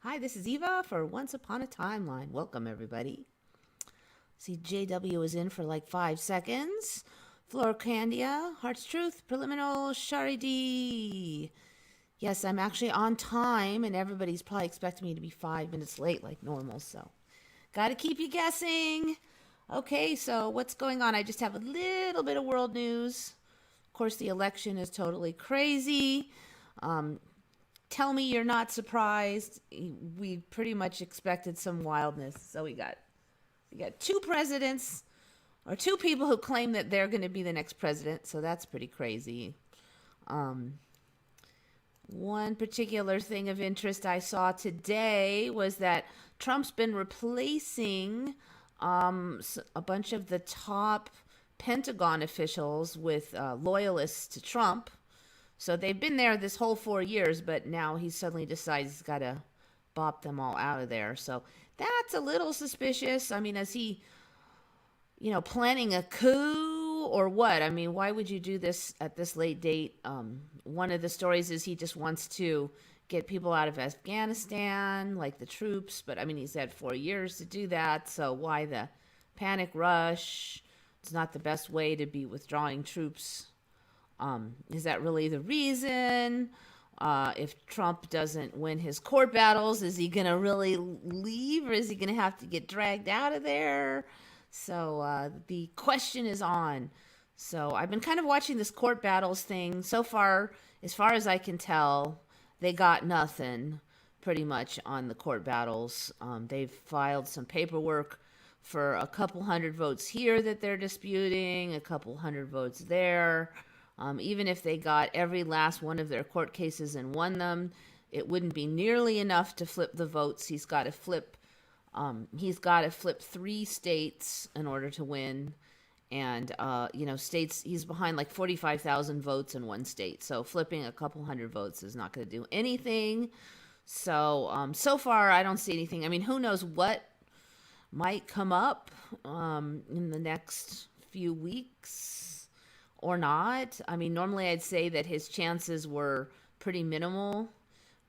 Hi, this is Eva for Once Upon a Timeline. Welcome, everybody. See, JW is in for like 5 seconds. Floricandia, Heart's Truth, Preliminal, Sharidi. Yes, I'm actually on time, and everybody's probably expecting me to be 5 minutes late like normal, so gotta keep you guessing. Okay, so what's going on? I just have a little bit of world news. Of course, the election is totally crazy. Um, Tell me you're not surprised. We pretty much expected some wildness. So we got two presidents or two people who claim that they're going to be the next president. So that's pretty crazy. Um, One particular thing of interest I saw today was that Trump's been replacing a bunch of the top Pentagon officials with loyalists to Trump. So they've been there this whole 4 years, but now he suddenly decides he's got to bop them all out of there. So that's a little suspicious. I mean, is he, planning a coup or what? I mean, why would you do this at this late date? One of the stories is he just wants to get people out of Afghanistan, like the troops. But I mean, he's had 4 years to do that. So why the panic rush? It's not the best way to be withdrawing troops. Is that really the reason? If Trump doesn't win his court battles, is he going to really leave or is he going to have to get dragged out of there? So the question is on. So I've been kind of watching this court battles thing. So far as I can tell, they got nothing pretty much on the court battles. They've filed some paperwork for a couple hundred votes here that they're disputing, a couple hundred votes there. Even if they got every last one of their court cases and won them, it wouldn't be nearly enough to flip the votes. He's got to flip 3 states in order to win, and states he's behind like 45,000 votes in one state. So flipping a couple hundred votes is not going to do anything. So far I don't see anything. I mean, who knows what might come up in the next few weeks or not. I mean, normally I'd say that his chances were pretty minimal,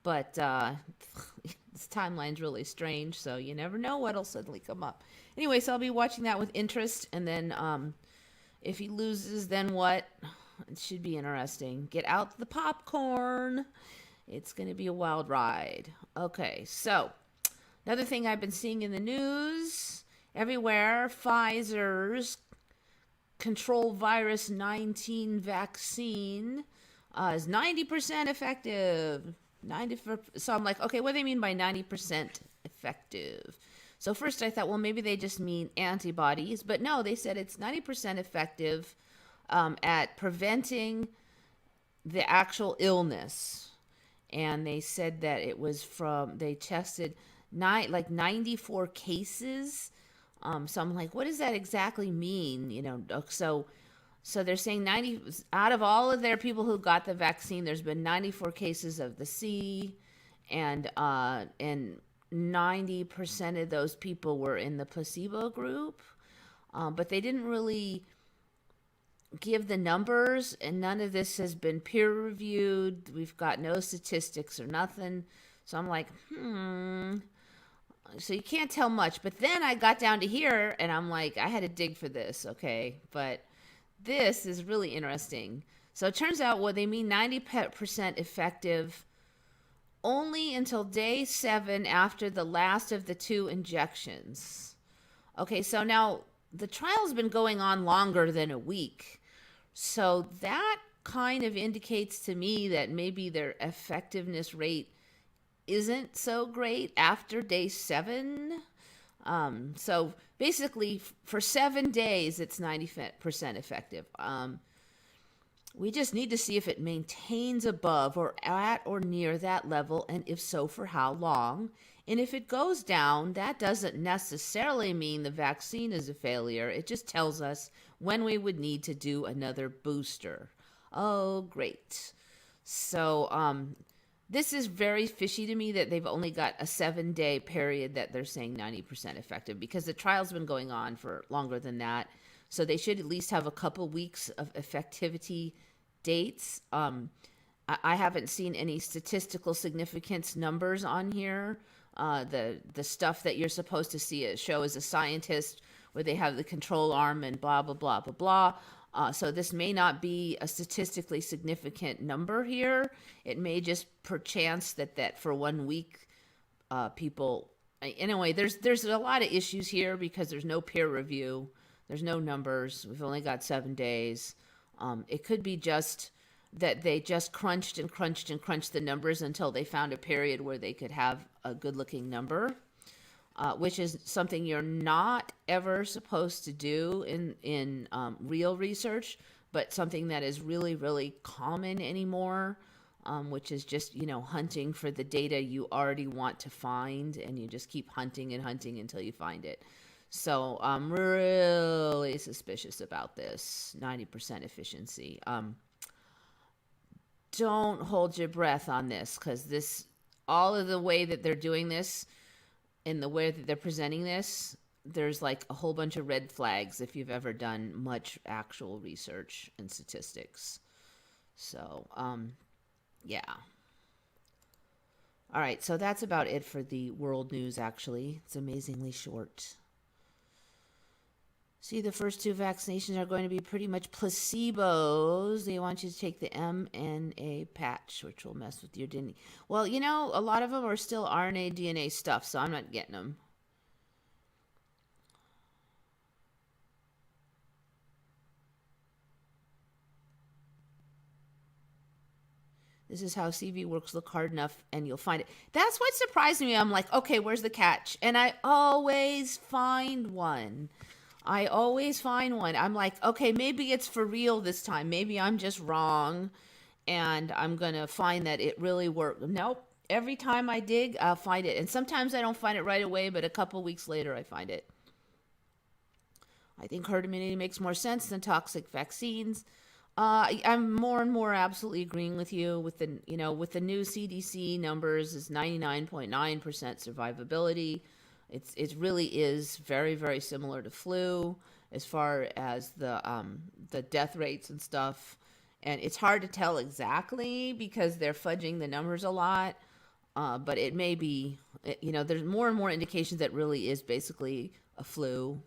but this timeline's really strange, so you never know what'll suddenly come up. Anyway, so I'll be watching that with interest, and then if he loses, then what? It should be interesting. Get out the popcorn. It's going to be a wild ride. Okay, so another thing I've been seeing in the news everywhere, Pfizer's control virus 19 vaccine is 90% effective. So I'm like, okay, what do they mean by 90% effective? So first I thought, well, maybe they just mean antibodies, but no, they said it's 90% effective at preventing the actual illness. And they said that they tested 94 cases. So I'm like, what does that exactly mean? So they're saying 90 out of all of their people who got the vaccine, there's been 94 cases of the C, and 90% of those people were in the placebo group. But they didn't really give the numbers, and none of this has been peer reviewed. We've got no statistics or nothing. So I'm like, so you can't tell much. But then I got down to here, and I'm like, I had to dig for this, okay? But this is really interesting. So it turns out what they mean 90% effective only until day 7 after the last of the 2 injections. Okay, so now the trial's been going on longer than a week. So that kind of indicates to me that maybe their effectiveness rate isn't so great after day 7. So basically, for 7 days, it's 90% effective. We just need to see if it maintains above or at or near that level, and if so, for how long. And if it goes down, that doesn't necessarily mean the vaccine is a failure. It just tells us when we would need to do another booster. Oh, great. So, this is very fishy to me that they've only got a 7-day period that they're saying 90% effective, because the trial's been going on for longer than that. So they should at least have a couple weeks of effectivity dates. I haven't seen any statistical significance numbers on here. the stuff that you're supposed to see a show as a scientist, where they have the control arm and blah blah blah blah blah. So this may not be a statistically significant number here. It may just perchance that for 1 week, people. Anyway, there's a lot of issues here because there's no peer review, there's no numbers. We've only got 7 days. It could be just that they just crunched and crunched and crunched the numbers until they found a period where they could have a good looking number, which is something you're not ever supposed to do in real research, but something that is really, really common anymore, which is just, hunting for the data you already want to find, and you just keep hunting and hunting until you find it. So I'm really suspicious about this 90% efficiency. Don't hold your breath on this, because all of the way that they're doing this and the way that they're presenting this, there's like a whole bunch of red flags if you've ever done much actual research and statistics. So, yeah. All right, so that's about it for the world news, actually. It's amazingly short. See, the first 2 vaccinations are going to be pretty much placebos. They want you to take the mRNA patch, which will mess with your DNA. Well, a lot of them are still RNA, DNA stuff, so I'm not getting them. This is how CV works. Look hard enough and you'll find it. That's what surprised me. I'm like, okay, where's the catch? And I always find one. I'm like, okay, maybe it's for real this time. Maybe I'm just wrong, and I'm going to find that it really worked. Nope. Every time I dig, I'll find it. And sometimes I don't find it right away, but a couple weeks later I find it. I think herd immunity makes more sense than toxic vaccines. I'm more and more absolutely agreeing with you with the new CDC numbers is 99.9% survivability. It really is very, very similar to flu as far as the death rates and stuff. And it's hard to tell exactly because they're fudging the numbers a lot. But it may be, there's more and more indications that really is basically a flu.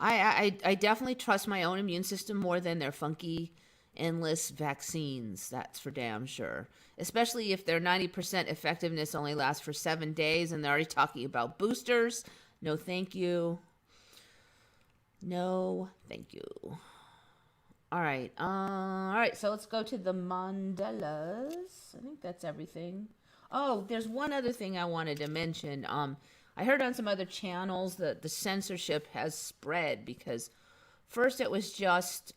I definitely trust my own immune system more than their funky, endless vaccines. That's for damn sure. Especially if their 90% effectiveness only lasts for 7 days and they're already talking about boosters. No, thank you. No, thank you. All right. So let's go to the Mandelas. I think that's everything. Oh, there's one other thing I wanted to mention. I heard on some other channels that the censorship has spread because first it was just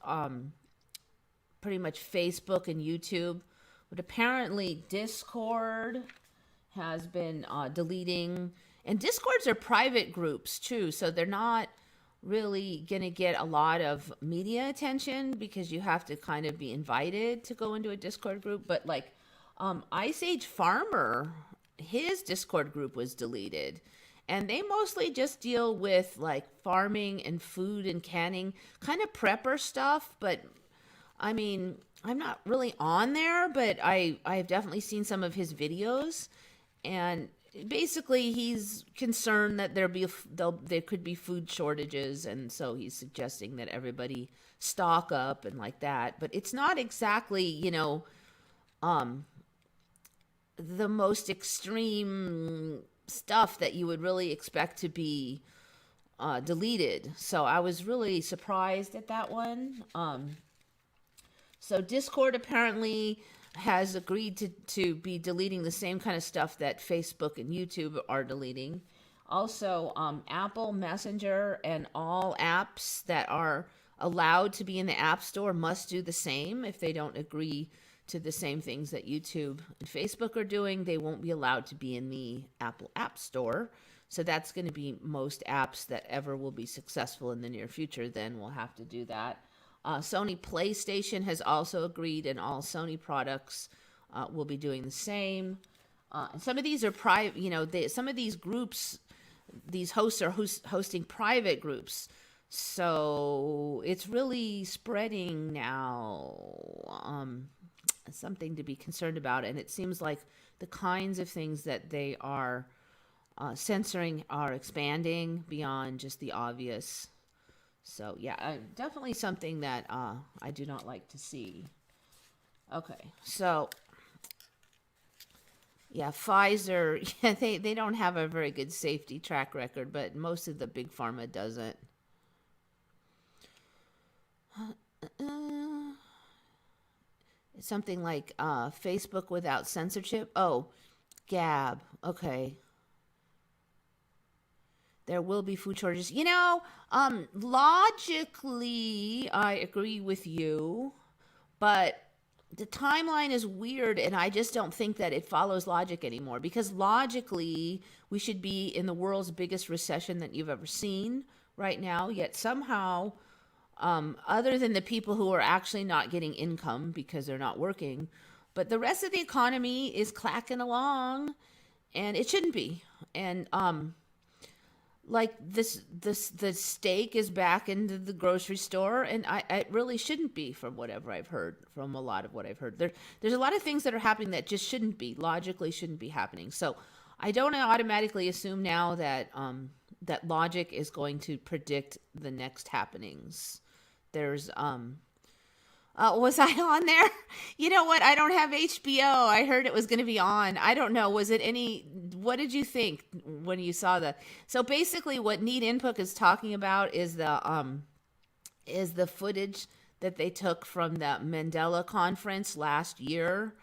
pretty much Facebook and YouTube, but apparently Discord has been deleting, and Discords are private groups too, so they're not really going to get a lot of media attention because you have to kind of be invited to go into a Discord group. But like Ice Age Farmer, his Discord group was deleted. And they mostly just deal with like farming and food and canning, kind of prepper stuff. But I mean, I'm not really on there, but I've definitely seen some of his videos. And basically he's concerned that there could be food shortages. And so he's suggesting that everybody stock up and like that. But it's not exactly, the most extreme stuff that you would really expect to be deleted. So I was really surprised at that one. So Discord apparently has agreed to be deleting the same kind of stuff that Facebook and YouTube are deleting. Also, Apple Messenger and all apps that are allowed to be in the App Store must do the same. If they don't agree to the same things that YouTube and Facebook are doing, they won't be allowed to be in the Apple App Store. So that's going to be most apps that ever will be successful in the near future, then will have to do that. Sony PlayStation has also agreed, and all Sony products will be doing the same. And some of these are private, some of these groups, these hosts are hosting private groups. So it's really spreading now. something to be concerned about. And it seems like the kinds of things that they are censoring are expanding beyond just the obvious. So yeah, definitely something that I do not like to see. Okay, so yeah, Pfizer, yeah, they don't have a very good safety track record, but most of the big pharma doesn't. It's something like Facebook without censorship. Oh, Gab. Okay. There will be food shortages. Logically, I agree with you, but the timeline is weird, and I just don't think that it follows logic anymore, because logically, we should be in the world's biggest recession that you've ever seen right now, yet somehow, other than the people who are actually not getting income because they're not working, but the rest of the economy is clacking along, and it shouldn't be. And like the steak is back into the grocery store, and I really shouldn't be, from whatever I've heard, from a lot of what I've heard. There's a lot of things that are happening that just shouldn't be, logically shouldn't be happening. So I don't automatically assume now that that logic is going to predict the next happenings. There's was I on there? You know what? I don't have HBO. I heard it was going to be on. I don't know. Was it any? What did you think when you saw the? So basically, what Need Input is talking about is the footage that they took from the Mandela conference last year.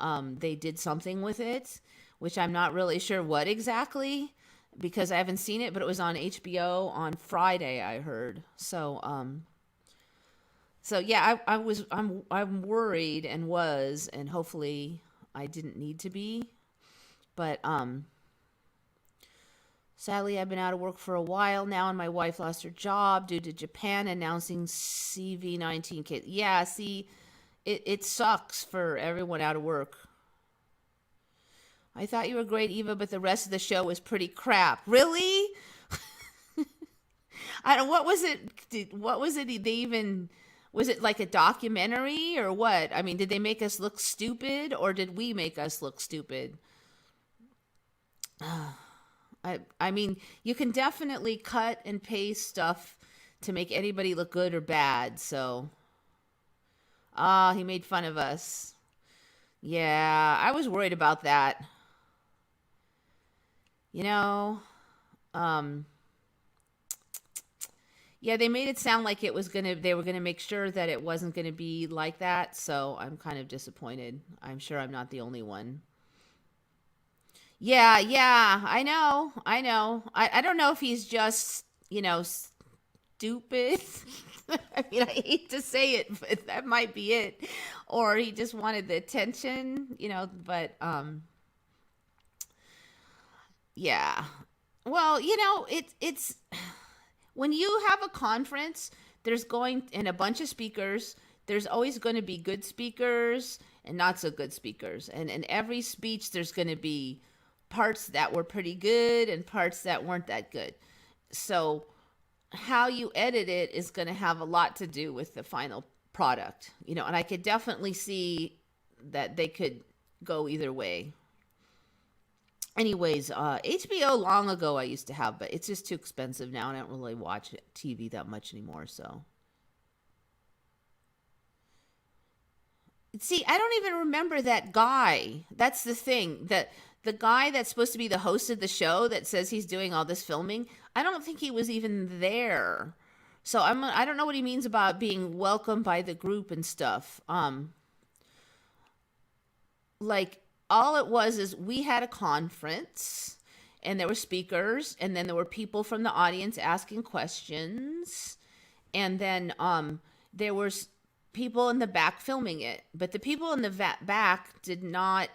They did something with it, which I'm not really sure what exactly, because I haven't seen it, but it was on HBO on Friday, I heard. So yeah, I'm worried, and hopefully I didn't need to be, but sadly I've been out of work for a while now, and my wife lost her job due to Japan announcing CV-19 case. Yeah, see, it sucks for everyone out of work. I thought you were great, Eva, but the rest of the show was pretty crap. Really? I don't. What was it? What was it? They even. Was it like a documentary or what? I mean, did they make us look stupid, or did we make us look stupid? I mean, you can definitely cut and paste stuff to make anybody look good or bad. So, he made fun of us. Yeah, I was worried about that. You know, yeah, they made it sound like they were gonna make sure that it wasn't gonna be like that. So I'm kind of disappointed. I'm sure I'm not the only one. Yeah, I know. I don't know if he's just, stupid. I mean, I hate to say it, but that might be it. Or he just wanted the attention, but yeah. Well, it's when you have a conference, and a bunch of speakers, there's always going to be good speakers and not so good speakers. And in every speech, there's going to be parts that were pretty good and parts that weren't that good. So how you edit it is going to have a lot to do with the final product, and I could definitely see that they could go either way. Anyways, HBO long ago I used to have, but it's just too expensive now. I don't really watch TV that much anymore, so. See, I don't even remember that guy. That's the thing. The guy that's supposed to be the host of the show that says he's doing all this filming, I don't think he was even there. So I don't know what he means about being welcomed by the group and stuff. Like, all it was is we had a conference, and there were speakers, and then there were people from the audience asking questions, and then there was people in the back filming it. But the people in the back did not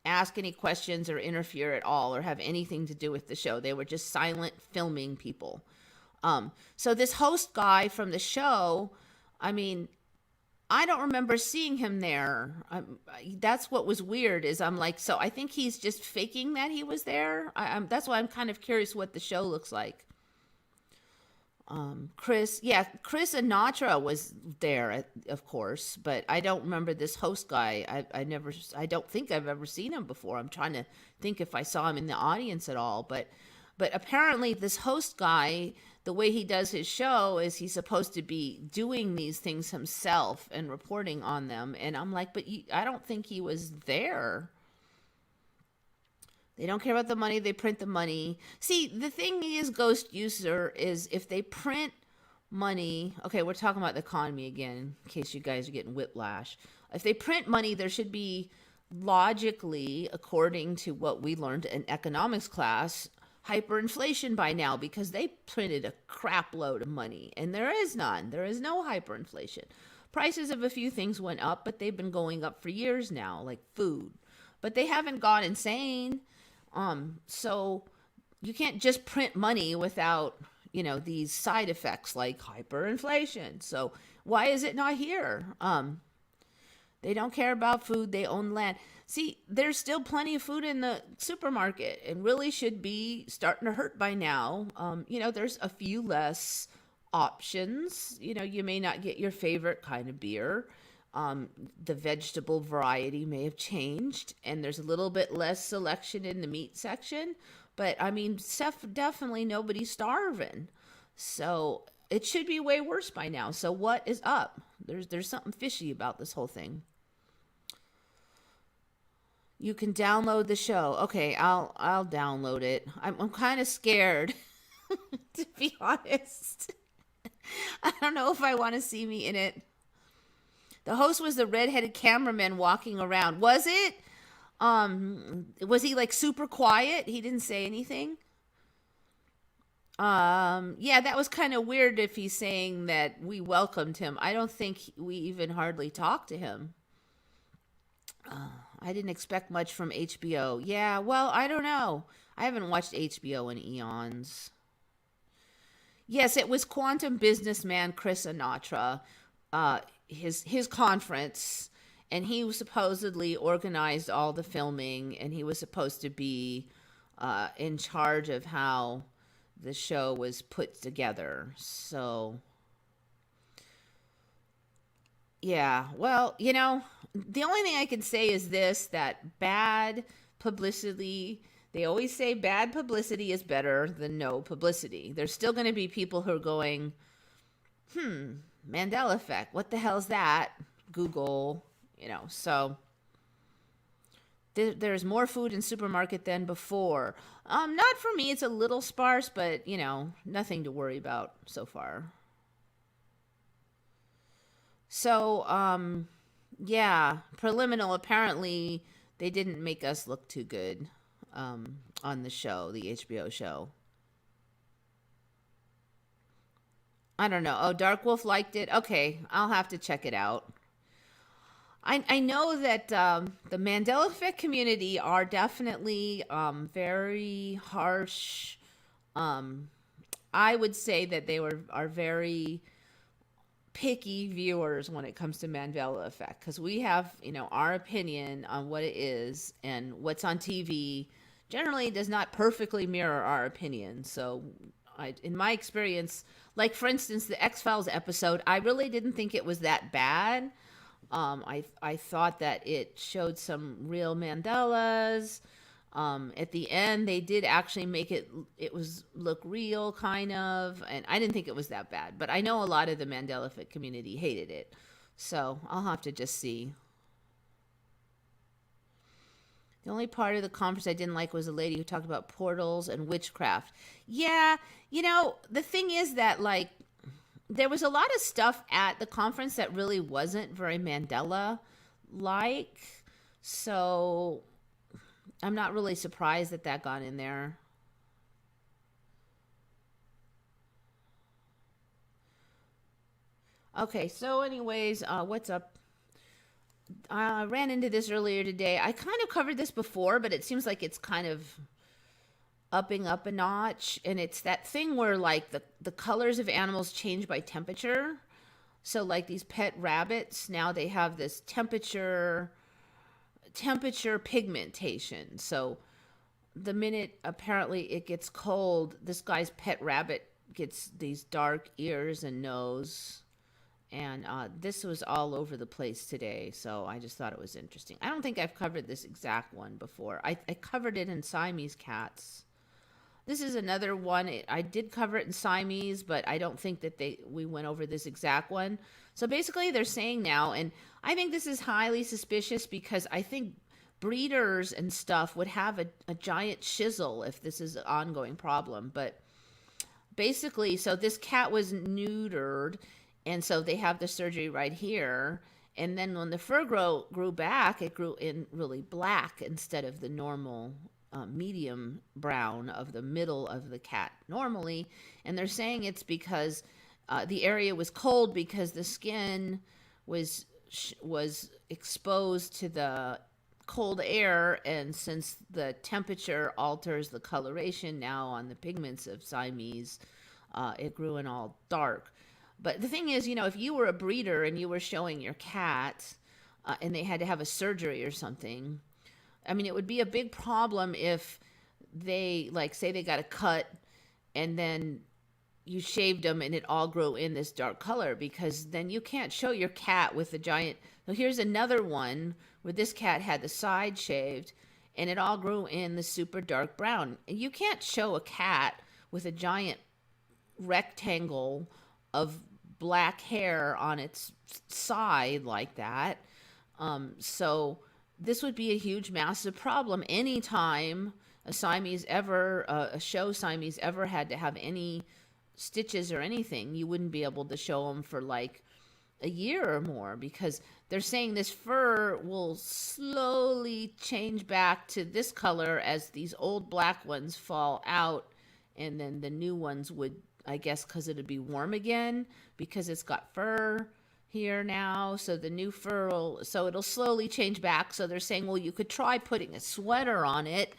ask any questions or interfere at all or have anything to do with the show. They were just silent filming people. So this host guy from the show, I mean, I don't remember seeing him there. That's what was weird, is I'm like, so I think he's just faking that he was there. That's why I'm kind of curious what the show looks like. Chris Anatra was there, of course, but I don't remember this host guy. I don't think I've ever seen him before. I'm trying to think if I saw him in the audience at all, but apparently this host guy, the way he does his show is he's supposed to be doing these things himself and reporting on them, and I'm like, I don't think he was there. They don't care about the money. They print the money. See, the thing is, Ghost User, is if they print money. Okay, we're talking about the economy again, in case you guys are getting whiplash. If they print money, there should be logically, according to what we learned in economics class, hyperinflation by now because they printed a crap load of money. And there is none. There is no hyperinflation. Prices of a few things went up, but they've been going up for years now, like food. But they haven't gone insane. So you can't just print money without, these side effects like hyperinflation. So why is it not here? They don't care about food. They own land. See, there's still plenty of food in the supermarket and really should be starting to hurt by now. There's a few less options. You may not get your favorite kind of beer. The vegetable variety may have changed, and there's a little bit less selection in the meat section. But I mean, definitely nobody's starving. So it should be way worse by now. So what is up? There's something fishy about this whole thing. You can download the show. Okay, I'll download it. I'm kind of scared, to be honest. I don't know if I want to see me in it. The host was the redheaded cameraman walking around. Was it? Was he like super quiet? He didn't say anything. Yeah, that was kind of weird if he's saying that we welcomed him. I don't think we even hardly talked to him. I didn't expect much from HBO. Yeah, well, I don't know. I haven't watched HBO in eons. Yes, it was quantum businessman Chris Anatra. His conference, and he was supposedly organized all the filming, and he was supposed to be in charge of how the show was put together. So yeah, well, the only thing I can say is this, that bad publicity, they always say bad publicity is better than no publicity. There's still going to be people who are going, Mandela effect, what the hell is that? Google, so there's more food in supermarket than before. Not for me, it's a little sparse, but nothing to worry about so far. So yeah, preliminal, apparently they didn't make us look too good on the show, the HBO show. I don't know. Oh, Dark Wolf liked it. Okay, I'll have to check it out. I know that the Mandela Effect community are definitely very harsh. I would say that they are very picky viewers when it comes to Mandela Effect, because we have our opinion on what it is, and what's on TV generally does not perfectly mirror our opinion. So in my experience, like for instance, the X-Files episode, I really didn't think it was that bad. I thought that it showed some real Mandelas. At the end, they did actually make it was look real, kind of, and I didn't think it was that bad. But I know a lot of the Mandela Effect community hated it, so I'll have to just see. The only part of the conference I didn't like was the lady who talked about portals and witchcraft. Yeah, the thing is that, like, there was a lot of stuff at the conference that really wasn't very Mandela-like. So I'm not really surprised that got in there. Okay, so anyways, what's up? I ran into this earlier today. I kind of covered this before, but it seems like it's kind of upping up a notch. And it's that thing where, like, the colors of animals change by temperature. So, like, these pet rabbits, now they have this temperature pigmentation. So the minute apparently it gets cold, this guy's pet rabbit gets these dark ears and nose. And this was all over the place today, so I just thought it was interesting. I don't think I've covered this exact one before. I covered it in Siamese cats. This is another one. I did cover it in Siamese, but I don't think that we went over this exact one. So basically they're saying now, and I think this is highly suspicious because I think breeders and stuff would have a giant shizzle if this is an ongoing problem. But basically, so this cat was neutered, and so they have the surgery right here. And then when the fur grew back, it grew in really black instead of the normal medium brown of the middle of the cat normally. And they're saying it's because the area was cold because the skin was exposed to the cold air, and since the temperature alters the coloration now on the pigments of Siamese, it grew in all dark. But the thing is, if you were a breeder and you were showing your cat and they had to have a surgery or something, I mean, it would be a big problem if they, like, say they got a cut and then you shaved them and it all grew in this dark color, because then you can't show your cat with a giant. So here's another one where this cat had the side shaved and it all grew in the super dark brown. And you can't show a cat with a giant rectangle of black hair on its side like that. So this would be a huge, massive problem anytime a show Siamese ever had to have any stitches or anything. You wouldn't be able to show them for like a year or more, because they're saying this fur will slowly change back to this color as these old black ones fall out, and then the new ones would, I guess, because it'd be warm again because it's got fur here now. So the new fur it'll slowly change back. So they're saying, well, you could try putting a sweater on it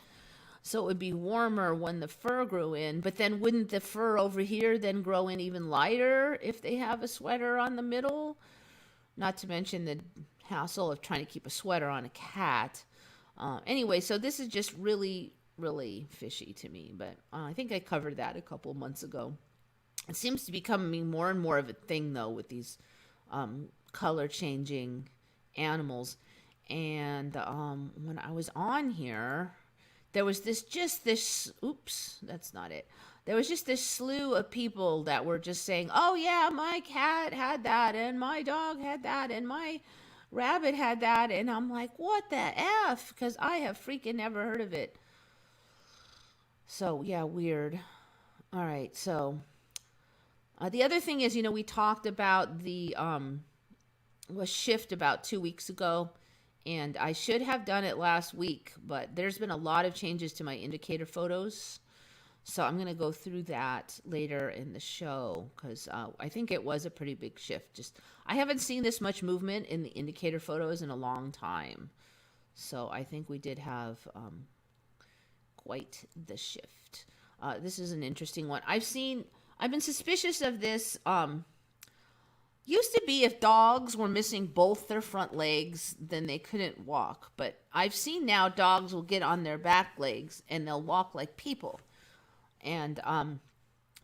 so it would be warmer when the fur grew in. But then wouldn't the fur over here then grow in even lighter if they have a sweater on the middle? Not to mention the hassle of trying to keep a sweater on a cat. Anyway, so this is just really, really fishy to me. But I think I covered that a couple of months ago. It seems to be becoming more and more of a thing, though, with these color changing animals. And when I was on here, there was oops, that's not it. There was just this slew of people that were just saying, oh yeah, my cat had that, and my dog had that, and my rabbit had that. And I'm like, what the F? Because I have freaking never heard of it. So yeah, weird. All right, so the other thing is, we talked about the shift about 2 weeks ago, and I should have done it last week, but there's been a lot of changes to my indicator photos. So I'm going to go through that later in the show, because I think it was a pretty big shift. I haven't seen this much movement in the indicator photos in a long time. So I think we did have quite the shift. This is an interesting one. I've been suspicious of this. Used to be if dogs were missing both their front legs, then they couldn't walk. But I've seen now dogs will get on their back legs and they'll walk like people. And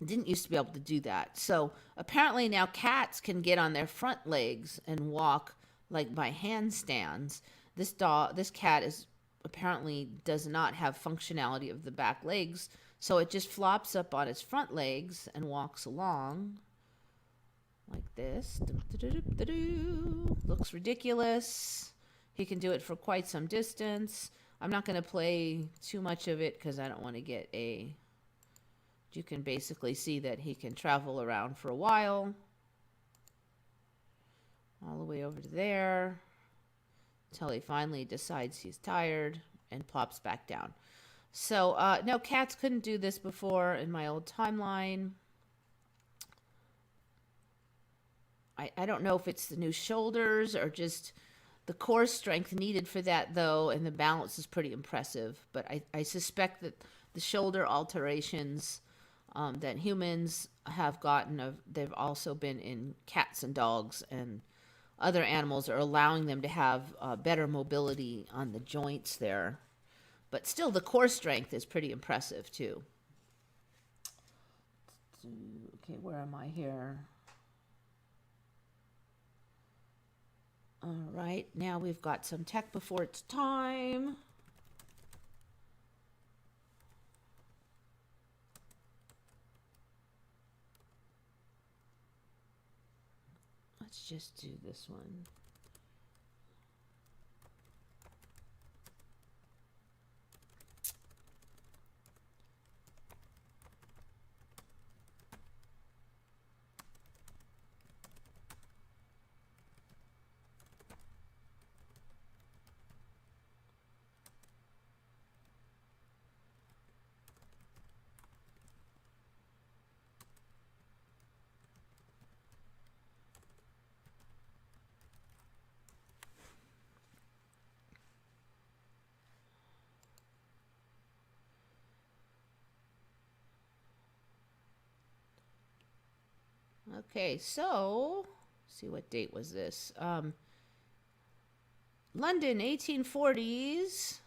didn't used to be able to do that. So apparently now cats can get on their front legs and walk like by handstands. This cat apparently does not have functionality of the back legs. So it just flops up on its front legs and walks along like this. Looks ridiculous. He can do it for quite some distance. I'm not going to play too much of it because I don't want to get you can basically see that he can travel around for a while. All the way over to there until he finally decides he's tired and plops back down. So, no, cats couldn't do this before in my old timeline. I don't know if it's the new shoulders or just the core strength needed for that, though, and the balance is pretty impressive. But I suspect that the shoulder alterations that humans have gotten, they've also been in cats and dogs, and other animals are allowing them to have better mobility on the joints there. But still, the core strength is pretty impressive, too. Okay, where am I here? All right, now we've got some tech before it's time. Let's just do this one. Okay, so see what date was this? London, 1840s.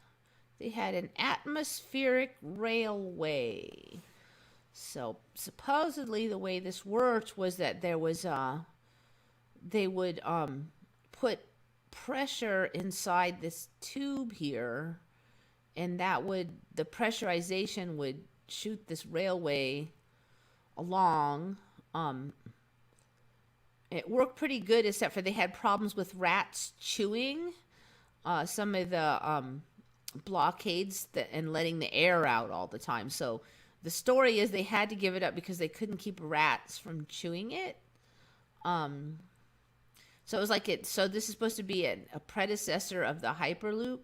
They had an atmospheric railway. So supposedly the way this worked was that there was they would put pressure inside this tube here, and the pressurization would shoot this railway along. It worked pretty good, except for they had problems with rats chewing some of the blockades and letting the air out all the time. So the story is they had to give it up because they couldn't keep rats from chewing it. So it was like so this is supposed to be a predecessor of the Hyperloop.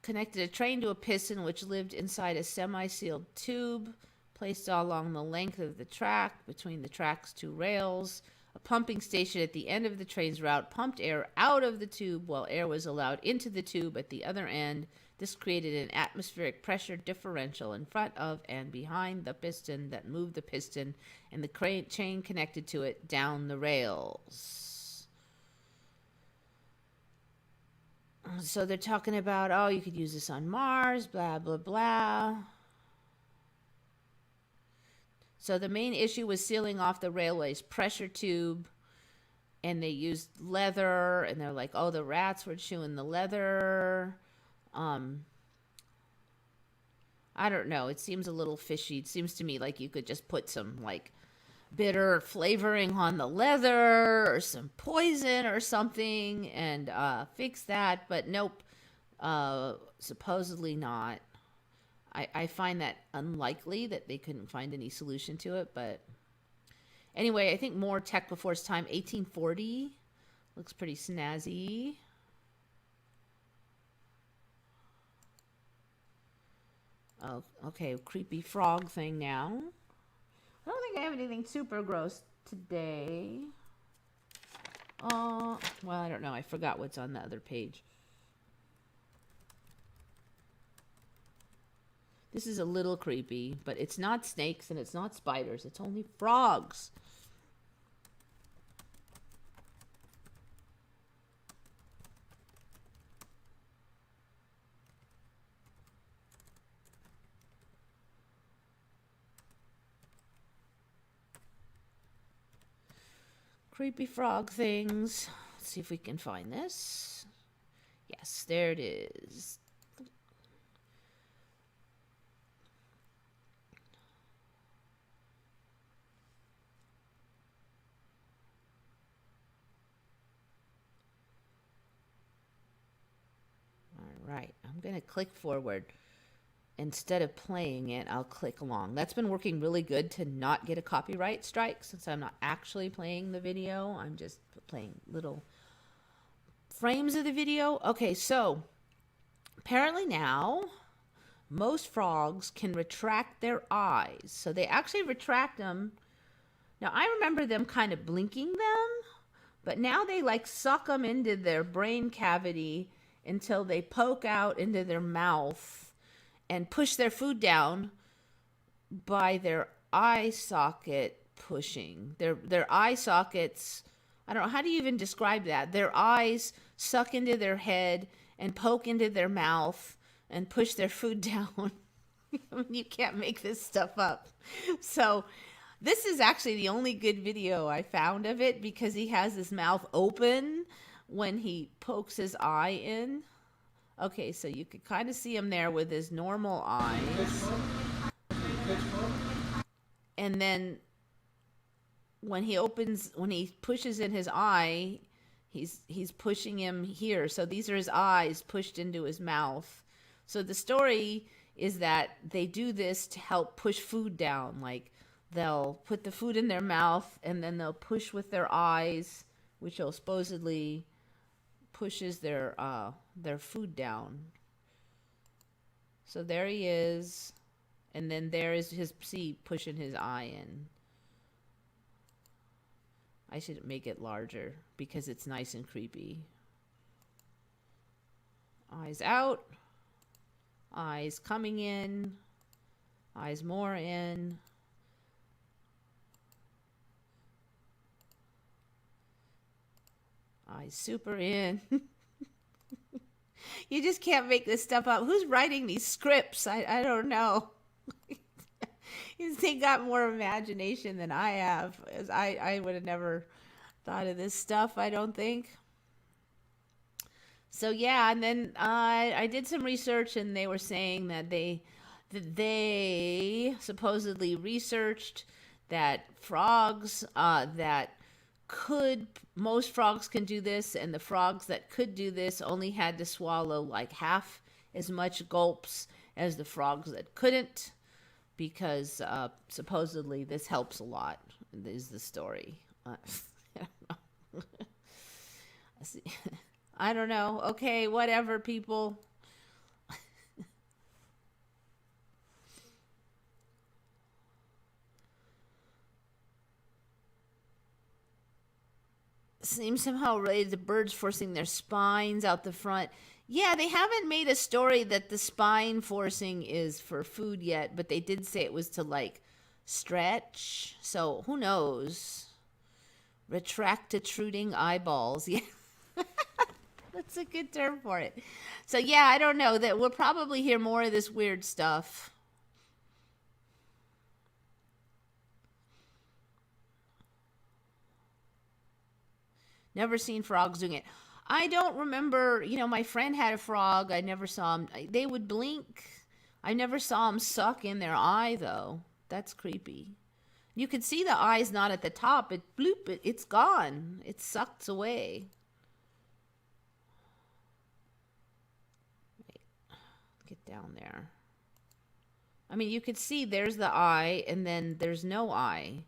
Connected a train to a piston which lived inside a semi-sealed tube placed all along the length of the track between the track's two rails. A pumping station at the end of the train's route pumped air out of the tube while air was allowed into the tube at the other end. This created an atmospheric pressure differential in front of and behind the piston that moved the piston and the chain connected to it down the rails. So they're talking about, oh, you could use this on Mars, blah, blah, blah. So the main issue was sealing off the railway's pressure tube, and they used leather, and they're like, oh, the rats were chewing the leather. I don't know. It seems a little fishy. It seems to me like you could just put some like bitter flavoring on the leather or some poison or something and fix that. But nope, supposedly not. I find that unlikely that they couldn't find any solution to it. But anyway, I think more tech before its time. 1840 looks pretty snazzy. Oh, okay, creepy frog thing now. I don't think I have anything super gross today. Well, I don't know. I forgot what's on the other page. This is a little creepy, but it's not snakes and it's not spiders. It's only frogs. Creepy frog things. Let's see if we can find this. Yes, there it is. Right, I'm going to click forward. Instead of playing it, I'll click along. That's been working really good to not get a copyright strike since I'm not actually playing the video. I'm just playing little frames of the video. Okay, so apparently now most frogs can retract their eyes. So they actually retract them. Now I remember them kind of blinking them, but now they like suck them into their brain cavity until they poke out into their mouth and push their food down by their eye socket pushing. Their eye sockets, I don't know, how do you even describe that? Their eyes suck into their head and poke into their mouth and push their food down. You can't make this stuff up. So this is actually the only good video I found of it because he has his mouth open when he pokes his eye in. Okay, so you could kind of see him there with his normal eyes. And then when he pushes in his eye, he's pushing him here. So these are his eyes pushed into his mouth. So the story is that they do this to help push food down. Like they'll put the food in their mouth and then they'll push with their eyes, which will supposedly pushes their food down. So there he is, and then there is his pushing his eye in. I should make it larger because it's nice and creepy. Eyes out, eyes coming in, eyes more in. Eyes super in. You just can't make this stuff up. Who's writing these scripts? I don't know. They got more imagination than I have. I would have never thought of this stuff, I don't think. So yeah, and then I did some research, and they were saying that they supposedly researched that frogs most frogs can do this, and the frogs that could do this only had to swallow like half as much gulps as the frogs that couldn't, because supposedly this helps a lot, is the story. I don't know. Okay, whatever, people. Seems somehow related to birds forcing their spines out the front. Yeah, they haven't made a story that the spine forcing is for food yet, but they did say it was to like stretch. So who knows? Retractitruding eyeballs. Yeah. That's a good term for it. So yeah, I don't know. That we'll probably hear more of this weird stuff. Never seen frogs doing it. I don't remember, my friend had a frog. I never saw him. They would blink. I never saw them suck in their eye, though. That's creepy. You could see the eye's not at the top. It's gone. It sucks away. Wait, get down there. I mean, you could see there's the eye, and then there's no eye.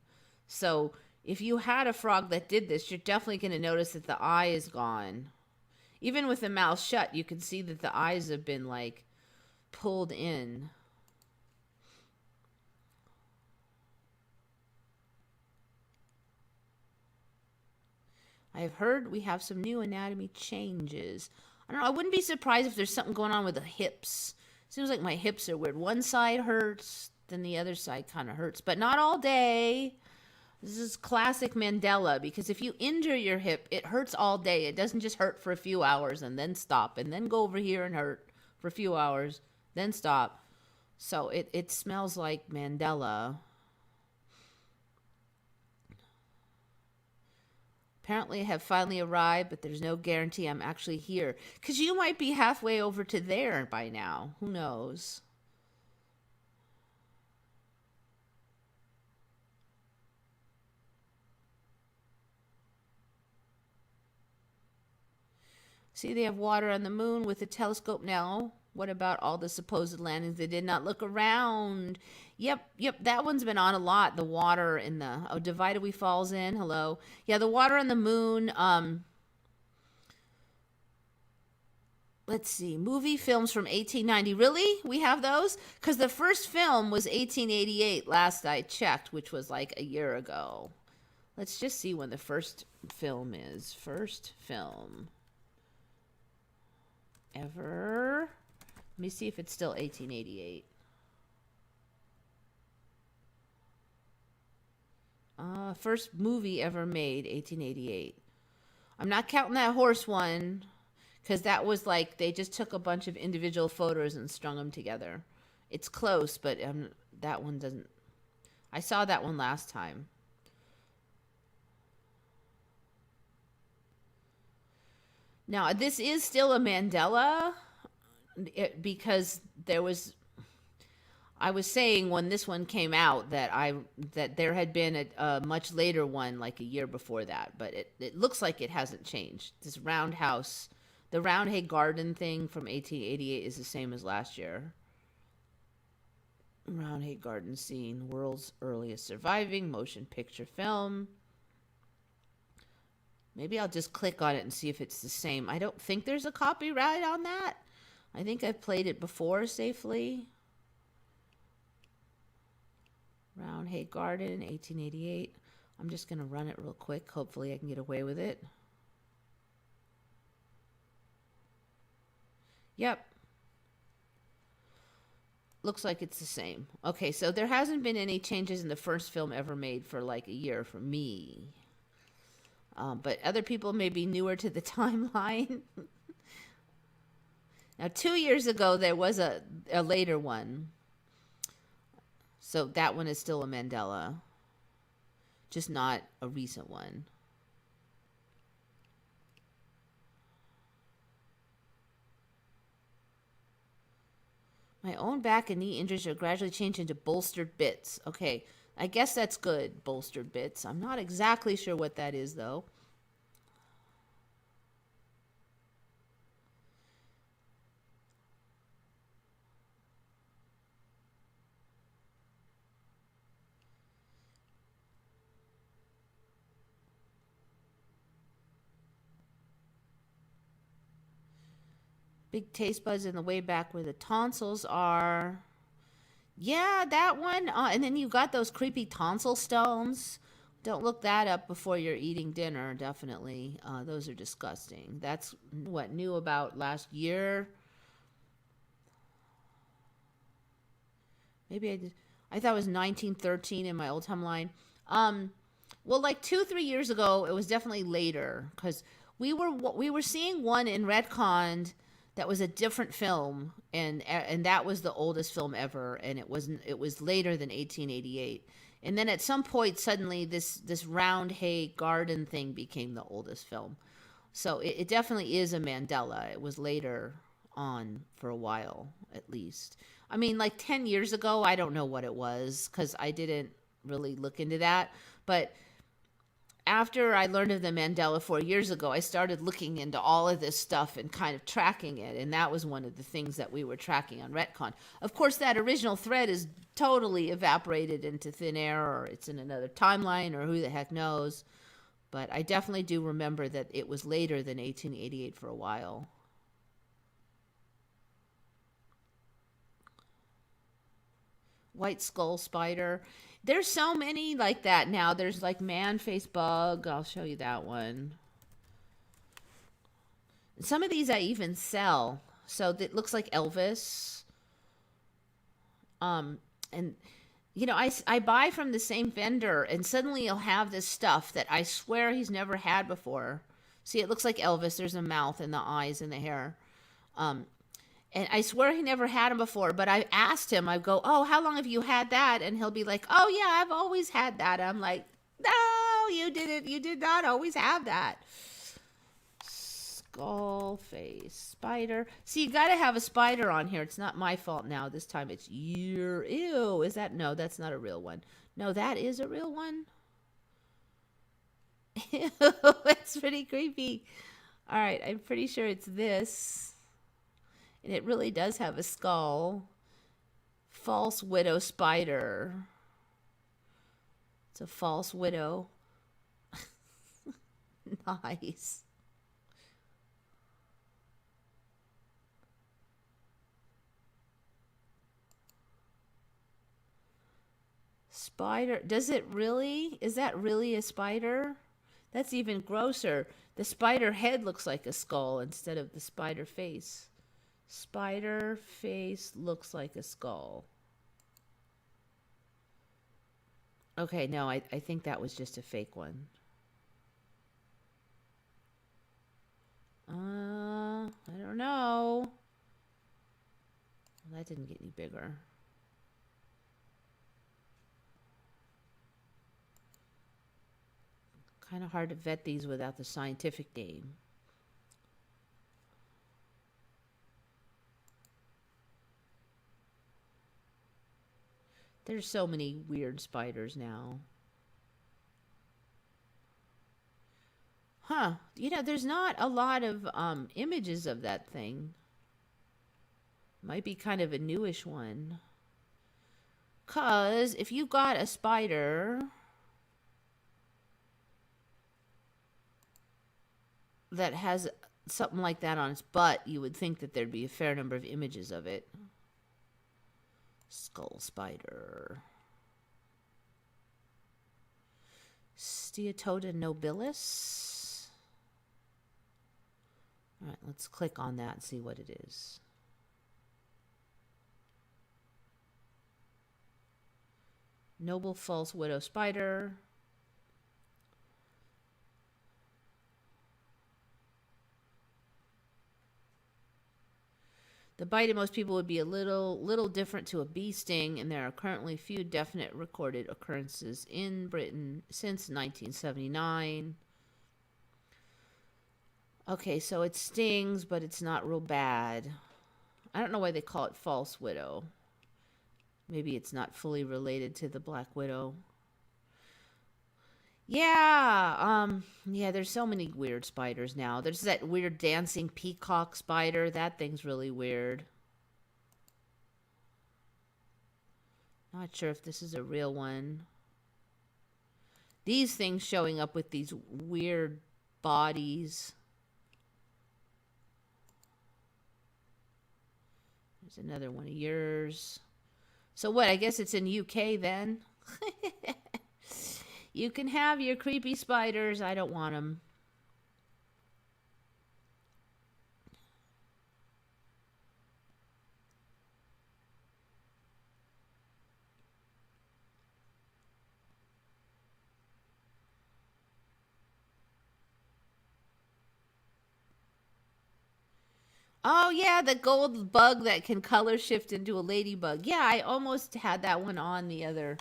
So if you had a frog that did this, you're definitely going to notice that the eye is gone. Even with the mouth shut, you can see that the eyes have been like pulled in. I've heard we have some new anatomy changes. I don't know. I wouldn't be surprised if there's something going on with the hips. Seems like my hips are weird. One side hurts, then the other side kind of hurts, but not all day. This is classic Mandela, because if you injure your hip, it hurts all day. It doesn't just hurt for a few hours and then stop, and then go over here and hurt for a few hours, then stop. So it smells like Mandela. Apparently I have finally arrived, but there's no guarantee I'm actually here. Because you might be halfway over to there by now. Who knows? See, they have water on the moon with a telescope now. What about all the supposed landings? They did not look around. Yep, that one's been on a lot. The water in the... Oh, Divided We Falls in. Hello. Yeah, the water on the moon. Let's see. Movie films from 1890. Really? We have those? Because the first film was 1888, last I checked, which was like a year ago. Let's just see when the first film is. First film ever. Let me see if it's still 1888. First movie ever made, 1888. I'm not counting that horse one, because that was like they just took a bunch of individual photos and strung them together. It's close, but that one doesn't. I saw that one last time. Now, this is still a Mandela because I was saying when this one came out that there had been a much later one like a year before that, but it looks like it hasn't changed. This roundhouse, the Roundhay Garden thing from 1888 is the same as last year. Roundhay Garden scene, world's earliest surviving motion picture film. Maybe I'll just click on it and see if it's the same. I don't think there's a copyright on that. I think I've played it before safely. Roundhay Garden, 1888. I'm just going to run it real quick. Hopefully I can get away with it. Yep. Looks like it's the same. Okay, so there hasn't been any changes in the first film ever made for like a year for me. But other people may be newer to the timeline. Now, 2 years ago, there was a later one. So that one is still a Mandela, just not a recent one. My own back and knee injuries are gradually changing into bolstered bits. Okay, I guess that's good, bolstered bits. I'm not exactly sure what that is, though. Big taste buds in the way back where the tonsils are. Yeah, that one. And then you got those creepy tonsil stones. Don't look that up before you're eating dinner, definitely. Those are disgusting. That's what new about last year. Maybe I thought it was 1913 in my old timeline. Well, like 2-3 years ago, it was definitely later because we were seeing one in retconned that was a different film, and that was the oldest film ever, and it was later than 1888. And then at some point, suddenly this Roundhay Garden thing became the oldest film. So it definitely is a Mandela. It was later on for a while, at least. I mean, like 10 years ago, I don't know what it was because I didn't really look into that. But after I learned of the Mandela 4 years ago, I started looking into all of this stuff and kind of tracking it. And that was one of the things that we were tracking on Retcon. Of course, that original thread is totally evaporated into thin air, or it's in another timeline, or who the heck knows. But I definitely do remember that it was later than 1888 for a while. White skull spider. There's so many like that now. There's like man face bug. I'll show you that one. Some of these I even sell. So it looks like Elvis. And I buy from the same vendor, and suddenly he'll have this stuff that I swear he's never had before. See, it looks like Elvis. There's a mouth and the eyes and the hair. And I swear he never had them before, but I asked him, I go, oh, how long have you had that? And he'll be like, oh, yeah, I've always had that. I'm like, no, you didn't. You did not always have that. Skull face spider. See, you got to have a spider on here. It's not my fault now. This time it's your, ew. Is that, no, that's not a real one. No, that is a real one. Ew, it's pretty creepy. All right, I'm pretty sure it's this. And it really does have a skull. False widow spider. It's a false widow. Nice. Spider. Does it really? Is that really a spider? That's even grosser. The spider head looks like a skull instead of the spider face. Spider face looks like a skull. Okay, no, I think that was just a fake one. I don't know. Well, that didn't get any bigger. Kind of hard to vet these without the scientific name. There's so many weird spiders now. Huh. You know, there's not a lot of images of that thing. Might be kind of a newish one. 'Cause if you got a spider that has something like that on its butt, you would think that there'd be a fair number of images of it. Skull spider. Steatoda nobilis. All right, let's click on that and see what it is. Noble false widow spider. The bite of most people would be a little different to a bee sting, and there are currently few definite recorded occurrences in Britain since 1979. Okay, so it stings, but it's not real bad. I don't know why they call it false widow. Maybe it's not fully related to the black widow. Yeah, there's so many weird spiders now. There's that weird dancing peacock spider. That thing's really weird. Not sure if this is a real one. These things showing up with these weird bodies. There's another one of yours. So what? I guess it's in UK then. You can have your creepy spiders. I don't want them. Oh, yeah, the gold bug that can color shift into a ladybug. Yeah, I almost had that one on the other.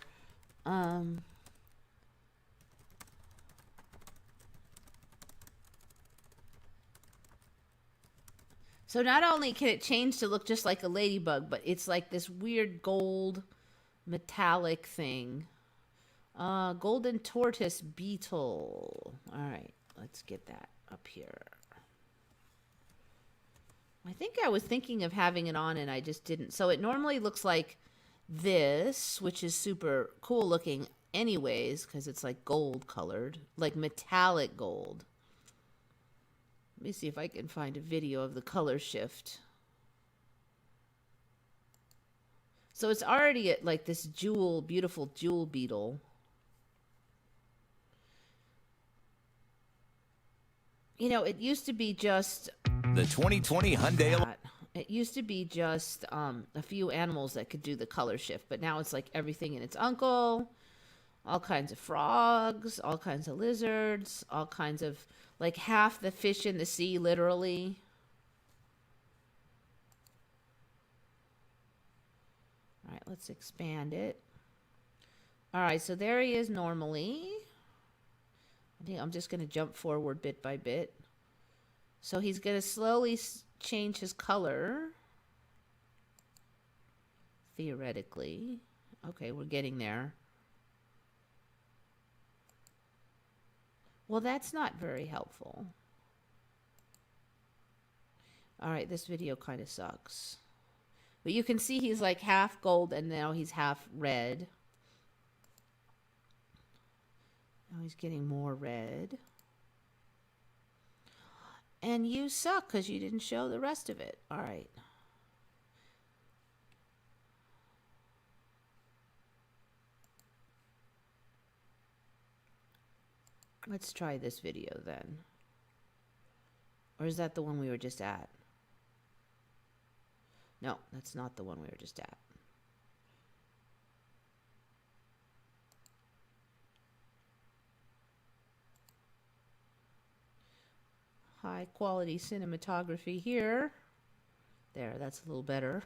So not only can it change to look just like a ladybug, but it's like this weird gold metallic thing. Golden tortoise beetle. All right, let's get that up here. I think I was thinking of having it on and I just didn't. So it normally looks like this, which is super cool looking anyways, because it's like gold colored, like metallic gold. Let me see if I can find a video of the color shift. So it's already at like this beautiful jewel beetle. You know, it used to be just the 2020 Hyundai. It used to be just a few animals that could do the color shift, but now it's like everything and its uncle, all kinds of frogs, all kinds of lizards, all kinds of, like half the fish in the sea, literally. All right, let's expand it. All right, so there he is normally. I think I'm just going to jump forward bit by bit. So he's going to slowly change his color. Theoretically. Okay, we're getting there. Well, that's not very helpful. All right, this video kind of sucks. But you can see he's like half gold and now he's half red. Now he's getting more red. And you suck because you didn't show the rest of it. All right. Let's try this video then. Or is that the one we were just at? No, that's not the one we were just at. High quality cinematography here. There, that's a little better.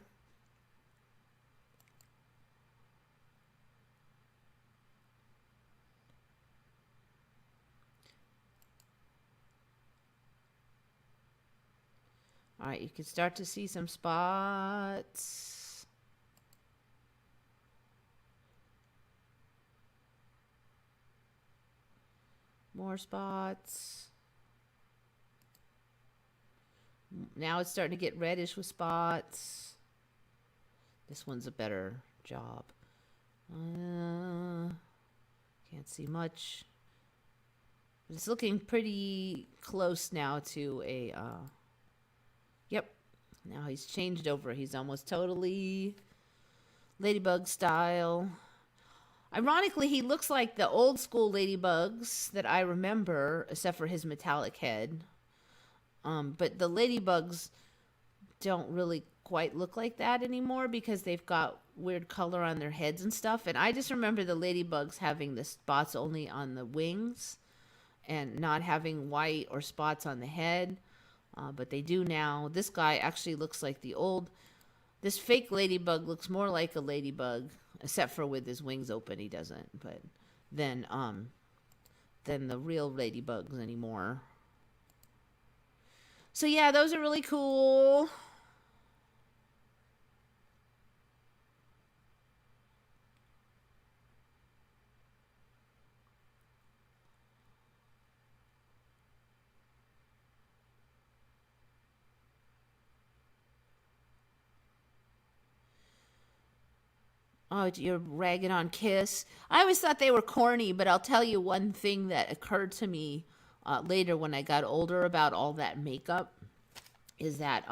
All right, you can start to see some spots. More spots. Now it's starting to get reddish with spots. This one's a better job. Can't see much. It's looking pretty close now to a, yep. Now he's changed over. He's almost totally ladybug style. Ironically, he looks like the old school ladybugs that I remember, except for his metallic head. But the ladybugs don't really quite look like that anymore because they've got weird color on their heads and stuff. And I just remember the ladybugs having the spots only on the wings and not having white or spots on the head. But they do now. This guy actually looks like this fake ladybug looks more like a ladybug, except for with his wings open, he doesn't. But than the real ladybugs anymore. So yeah, those are really cool. Oh, you're ragging on Kiss. I always thought they were corny, but I'll tell you one thing that occurred to me later when I got older about all that makeup is that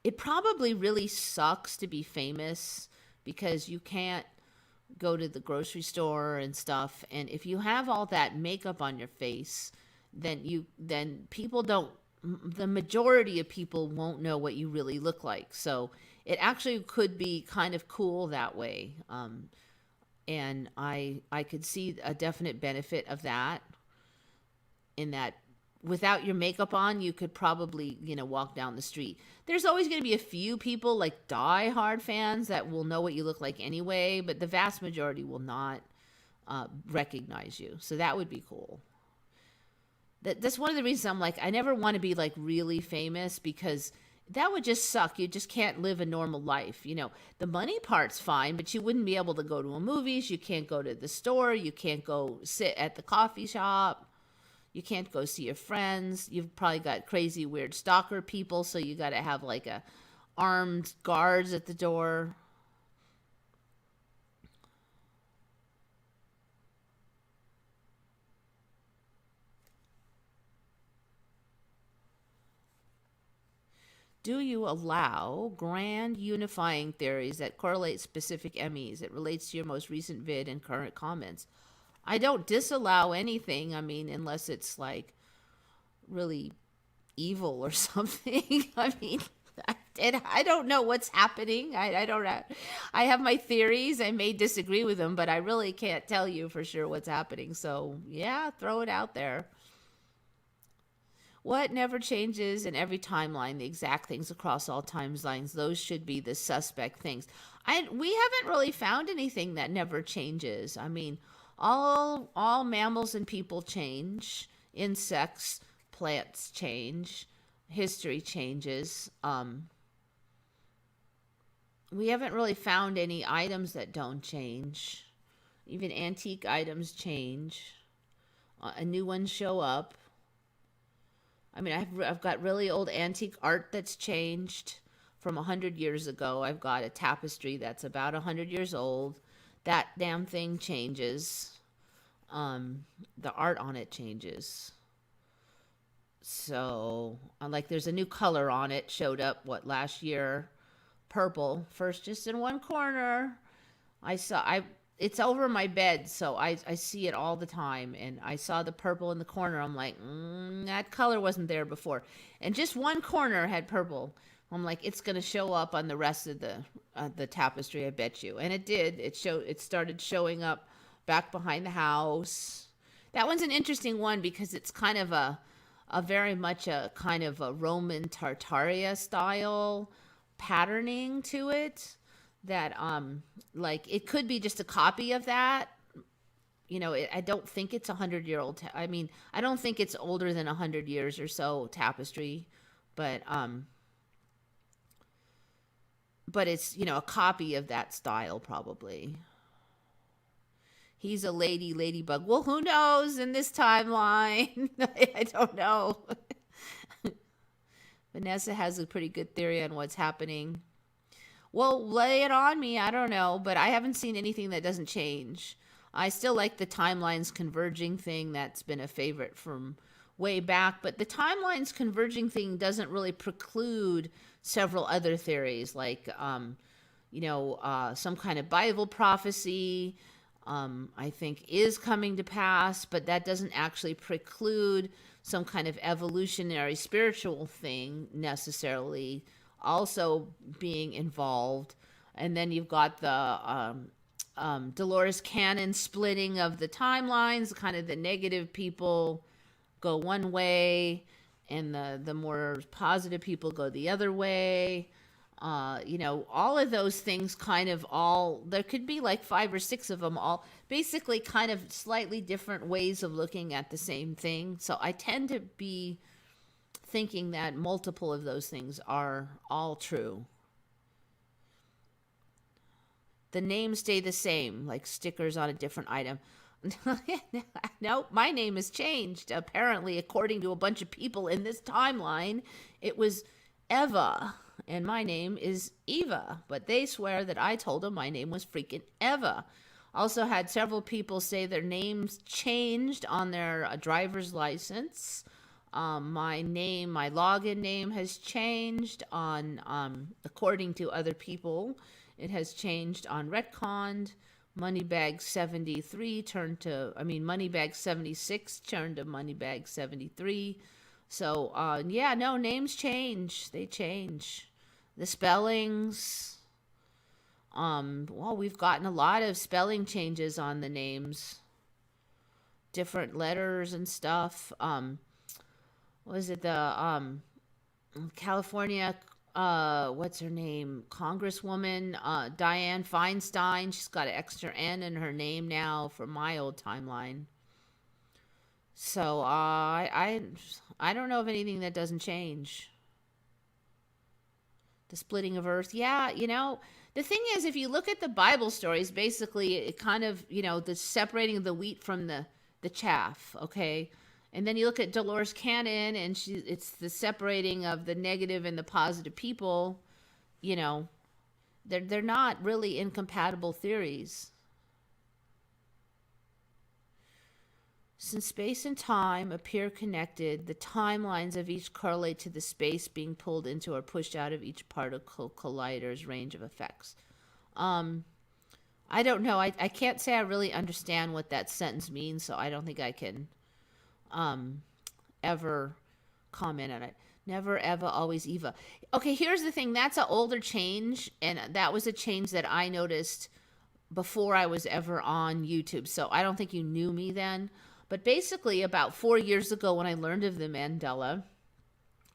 it probably really sucks to be famous because you can't go to the grocery store and stuff. And if you have all that makeup on your face, then people don't, the majority of people won't know what you really look like. So it actually could be kind of cool that way. And I could see a definite benefit of that, in that without your makeup on, you could probably, walk down the street. There's always going to be a few people, like die-hard fans, that will know what you look like anyway, but the vast majority will not recognize you. So that would be cool. That's one of the reasons I'm like, I never want to be like really famous, because that would just suck. You just can't live a normal life. The money part's fine, but you wouldn't be able to go to a movies. You can't go to the store. You can't go sit at the coffee shop. You can't go see your friends. You've probably got crazy, weird stalker people, so you got to have like armed guards at the door. Do you allow grand unifying theories that correlate specific Emmys? It relates to your most recent vid and current comments. I don't disallow anything. I mean, unless it's like really evil or something. I mean, I don't know what's happening. I don't know. I have my theories. I may disagree with them, but I really can't tell you for sure what's happening. So yeah, throw it out there. What never changes in every timeline? The exact things across all timelines. Those should be the suspect things. We haven't really found anything that never changes. I mean, all mammals and people change. Insects, plants change. History changes. We haven't really found any items that don't change. Even antique items change. A new ones show up. I mean, I've got really old antique art that's changed from 100 years ago. I've got a tapestry that's about 100 years old. That damn thing changes. The art on it changes. So, like, there's a new color on it. Showed up, last year? Purple. First, just in one corner. It's over my bed, so I see it all the time. And I saw the purple in the corner. I'm like, that color wasn't there before. And just one corner had purple. I'm like, it's going to show up on the rest of the tapestry, I bet you. And it did. It started showing up back behind the house. That one's an interesting one because it's kind of a very much a kind of a Roman Tartaria style patterning to it. That like it could be just a copy of that. I don't think it's 100-year-old. I mean, I don't think it's older than 100 years or so tapestry, but but it's, a copy of that style probably. He's a ladybug. Well, who knows in this timeline? I don't know. Vanessa has a pretty good theory on what's happening. Well, lay it on me. I don't know, but I haven't seen anything that doesn't change. I still like the timelines converging thing. That's been a favorite from way back, but the timelines converging thing doesn't really preclude several other theories, like, some kind of Bible prophecy, I think is coming to pass, but that doesn't actually preclude some kind of evolutionary spiritual thing necessarily also being involved. And then you've got the Dolores Cannon splitting of the timelines, kind of the negative people go one way and the more positive people go the other way. All of those things kind of there could be like 5 or 6 of them, all basically kind of slightly different ways of looking at the same thing. So I tend to be thinking that multiple of those things are all true. The names stay the same, like stickers on a different item. No, my name has changed. Apparently, according to a bunch of people in this timeline, it was Eva, and my name is Eva. But they swear that I told them my name was freaking Eva. Also had several people say their names changed on their driver's license. My login name has changed on, according to other people, it has changed on Retconned. Moneybag 73 Moneybag 76 turned to Moneybag 73. So, names change. They change. The spellings. We've gotten a lot of spelling changes on the names. Different letters and stuff. Was it the California, what's her name? Congresswoman, Dianne Feinstein. She's got an extra N in her name now from my old timeline. So I don't know of anything that doesn't change. The splitting of Earth. Yeah, the thing is, if you look at the Bible stories, basically it kind of, the separating of the wheat from the chaff, okay? And then you look at Dolores Cannon, and it's the separating of the negative and the positive people. They're not really incompatible theories. Since space and time appear connected, the timelines of each correlate to the space being pulled into or pushed out of each particle collider's range of effects. I don't know. I can't say I really understand what that sentence means, so I don't think I can ever comment on it. Never, ever, always, Eva. Okay, here's the thing. That's an older change, and that was a change that I noticed before I was ever on YouTube. So I don't think you knew me then. But basically, about 4 years ago when I learned of the Mandela,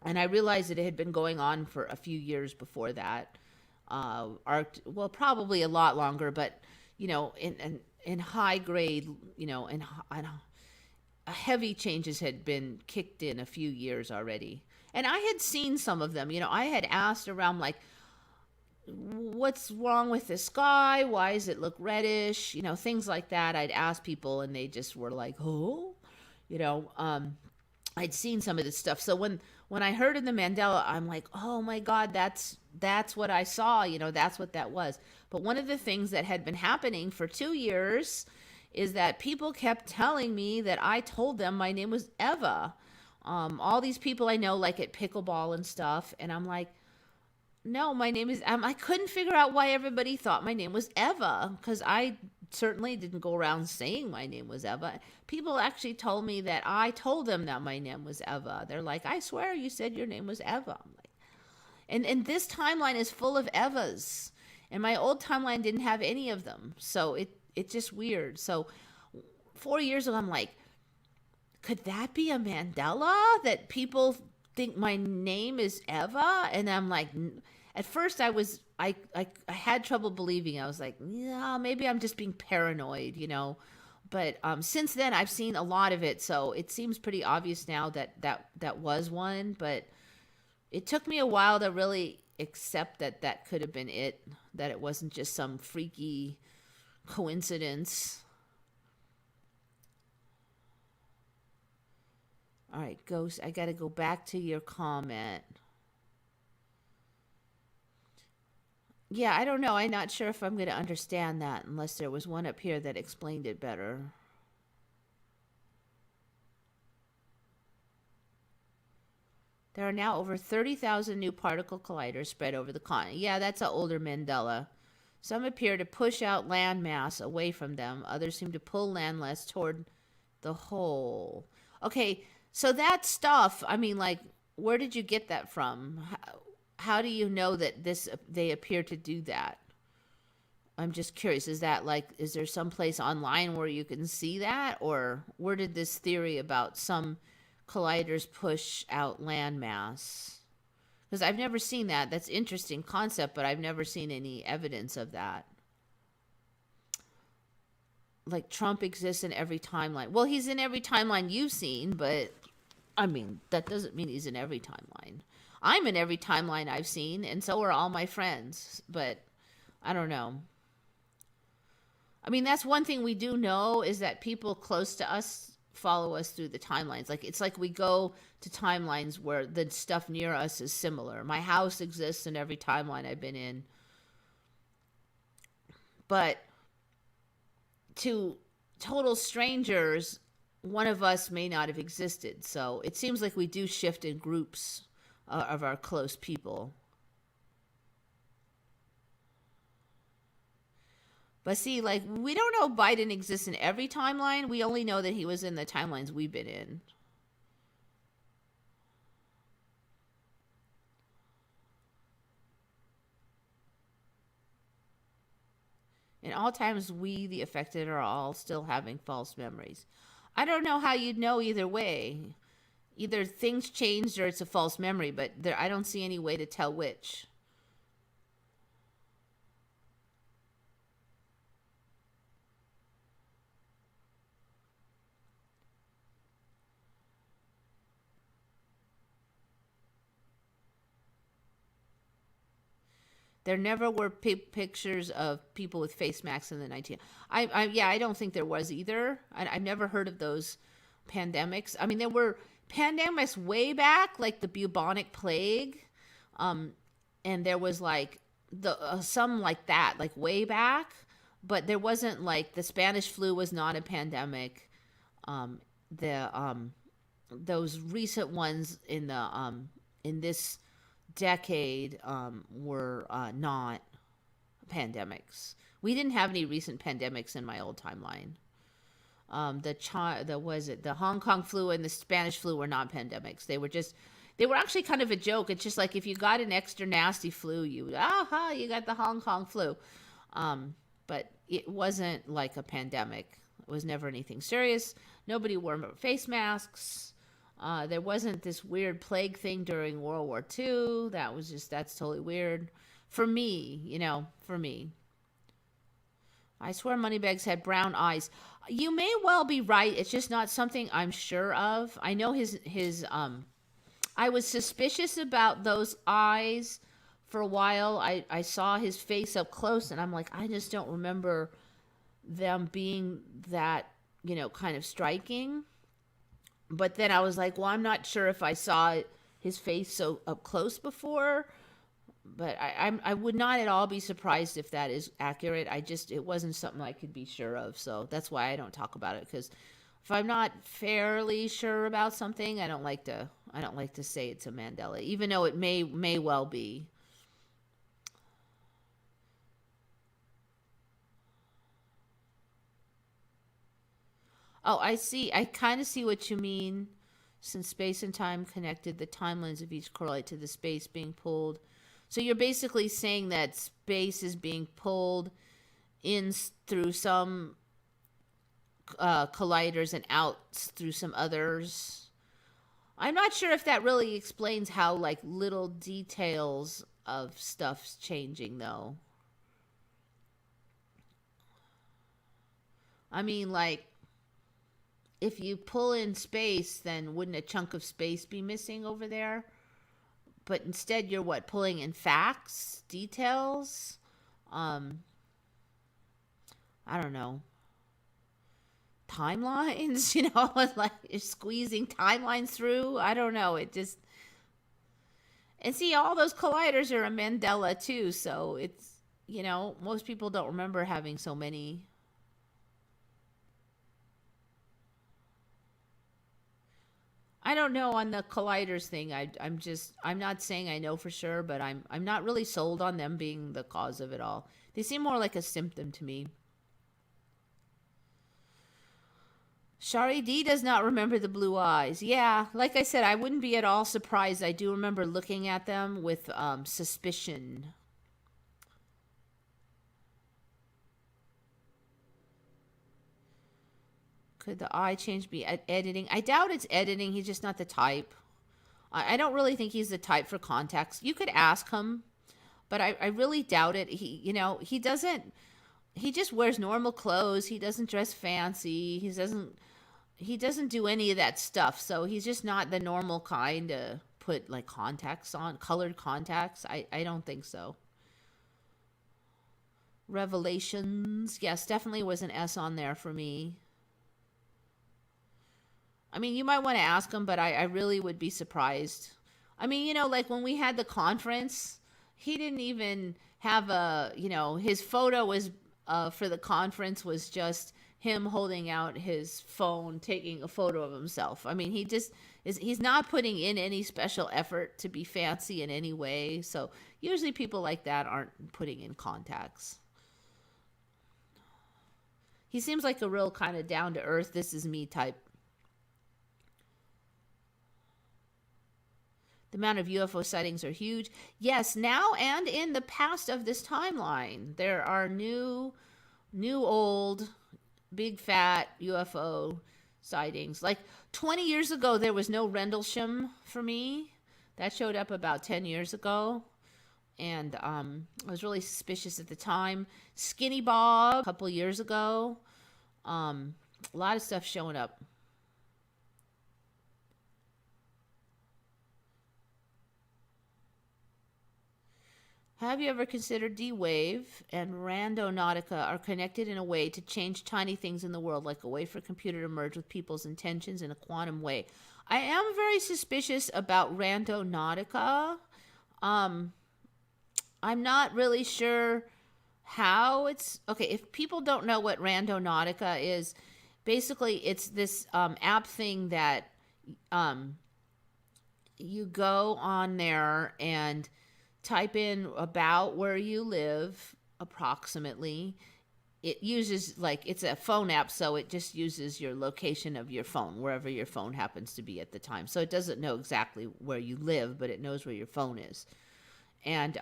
and I realized that it had been going on for a few years before that, probably a lot longer, but, in high grade, in heavy changes had been kicked in a few years already. And I had seen some of them. I had asked around, like, what's wrong with the sky? Why does it look reddish? Things like that. I'd ask people, and they just were like, oh, I'd seen some of this stuff. So when I heard of the Mandela, I'm like, oh my God, that's what I saw. That's what that was. But one of the things that had been happening for 2 years is that people kept telling me that I told them my name was Eva. All these people I know, like at pickleball and stuff, and I'm like, no, my name is, I couldn't figure out why everybody thought my name was Eva, because I certainly didn't go around saying my name was Eva. People actually told me that I told them that my name was Eva. They're like, I swear you said your name was Eva. I'm like, and this timeline is full of Evas, and my old timeline didn't have any of them. So it's just weird. So 4 years ago, I'm like, could that be a Mandela that people think my name is Eva? And I'm like, at first I had trouble believing. I was like, yeah, maybe I'm just being paranoid, But since then I've seen a lot of it, so it seems pretty obvious now that was one. But it took me a while to really accept that that could have been it, that it wasn't just some freaky coincidence. All right, Ghost, I got to go back to your comment. Yeah, I don't know. I'm not sure if I'm going to understand that unless there was one up here that explained it better. There are now over 30,000 new particle colliders spread over the continent. Yeah, that's an older Mandela. Some appear to push out landmass away from them. Others seem to pull landmass toward the hole. Okay, so that stuff, I mean, like, where did you get that from? How do you know that they appear to do that? I'm just curious. Is there some place online where you can see that? Or where did this theory about some colliders push out landmass? Because I've never seen that. That's interesting concept, but I've never seen any evidence of that. Like Trump exists in every timeline. Well, he's in every timeline you've seen, but I mean, that doesn't mean he's in every timeline. I'm in every timeline I've seen, and so are all my friends, but I don't know. I mean, that's one thing we do know is that people close to us follow us through the timelines. Like, it's like we go to timelines where the stuff near us is similar. My house exists in every timeline I've been in. But to total strangers, one of us may not have existed. So it seems like we do shift in groups of our close people. But see, like, we don't know Biden exists in every timeline. We only know that he was in the timelines we've been in. In all times, we, the affected, are all still having false memories. I don't know how you'd know either way. Either things changed or it's a false memory, but I don't see any way to tell which. There never were pictures of people with face masks in the 19. I don't think there was either. I've never heard of those pandemics. I mean, there were pandemics way back, like the bubonic plague, and there was like some like that, like way back. But there wasn't like the Spanish flu was not a pandemic. Those recent ones in this decade were not pandemics. We didn't have any recent pandemics in my old timeline. The Hong Kong flu and the Spanish flu were not pandemics. They were actually kind of a joke. It's just like if you got an extra nasty flu, you got the Hong Kong flu. But it wasn't like a pandemic. It was never anything serious. Nobody wore face masks. There wasn't this weird plague thing during World War II. That's totally weird. For me, for me. I swear Moneybags had brown eyes. You may well be right. It's just not something I'm sure of. I know I was suspicious about those eyes for a while. I saw his face up close and I'm like, I just don't remember them being that, kind of striking. But then I was like, well, I'm not sure if I saw his face so up close before. But I would not at all be surprised if that is accurate. It wasn't something I could be sure of. So that's why I don't talk about it. Because if I'm not fairly sure about something, I don't like to say it's a Mandela, even though it may well be. Oh, I see. I kind of see what you mean. Since space and time connected, the timelines of each correlate to the space being pulled. So you're basically saying that space is being pulled in through some colliders and out through some others. I'm not sure if that really explains how like little details of stuff's changing though. I mean, like, if you pull in space, then wouldn't a chunk of space be missing over there? but instead you're what, pulling in facts, details, I don't know, timelines, like you're squeezing timelines through. I don't know. It just, and see, all those colliders are a Mandela too. So it's, most people don't remember having so many. I don't know on the colliders thing. I'm not saying I know for sure, but I'm not really sold on them being the cause of it all. They seem more like a symptom to me. Shari D does not remember the blue eyes. Yeah, like I said, I wouldn't be at all surprised. I do remember looking at them with suspicion. Could the eye change be editing? I doubt it's editing. He's just not the type. I don't really think he's the type for contacts. You could ask him, but I really doubt it. He doesn't. He just wears normal clothes. He doesn't dress fancy. He doesn't do any of that stuff. So he's just not the normal kind to put like contacts on, colored contacts. I don't think so. Revelations. Yes, definitely was an S on there for me. I mean, you might want to ask him, but I really would be surprised. I mean, like when we had the conference, he didn't even have his photo was for the conference was just him holding out his phone, taking a photo of himself. I mean, he's not putting in any special effort to be fancy in any way. So usually people like that aren't putting in contacts. He seems like a real kind of down to earth, this is me type. The amount of UFO sightings are huge. Yes, now and in the past of this timeline, there are new, old, big, fat UFO sightings. Like 20 years ago, there was no Rendlesham for me. That showed up about 10 years ago. And I was really suspicious at the time. Skinny Bob, a couple years ago. A lot of stuff showing up. Have you ever considered D-Wave and Randonautica are connected in a way to change tiny things in the world, like a way for a computer to merge with people's intentions in a quantum way? I am very suspicious about Randonautica. I'm not really sure how it's... Okay, if people don't know what Randonautica is, basically it's this app thing that you go on there and type in about where you live approximately. It uses it's a phone app, so it just uses your location of your phone, wherever your phone happens to be at the time. So it doesn't know exactly where you live, but it knows where your phone is. And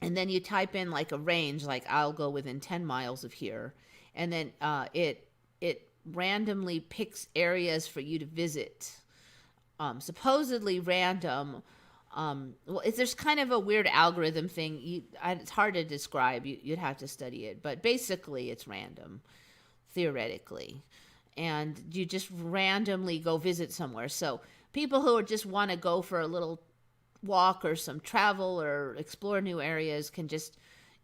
then you type in like a range, like I'll go within 10 miles of here. And then it randomly picks areas for you to visit. Supposedly random. There's kind of a weird algorithm thing. It's hard to describe. You'd have to study it. But basically, it's random, theoretically. And you just randomly go visit somewhere. So people who just want to go for a little walk or some travel or explore new areas can just...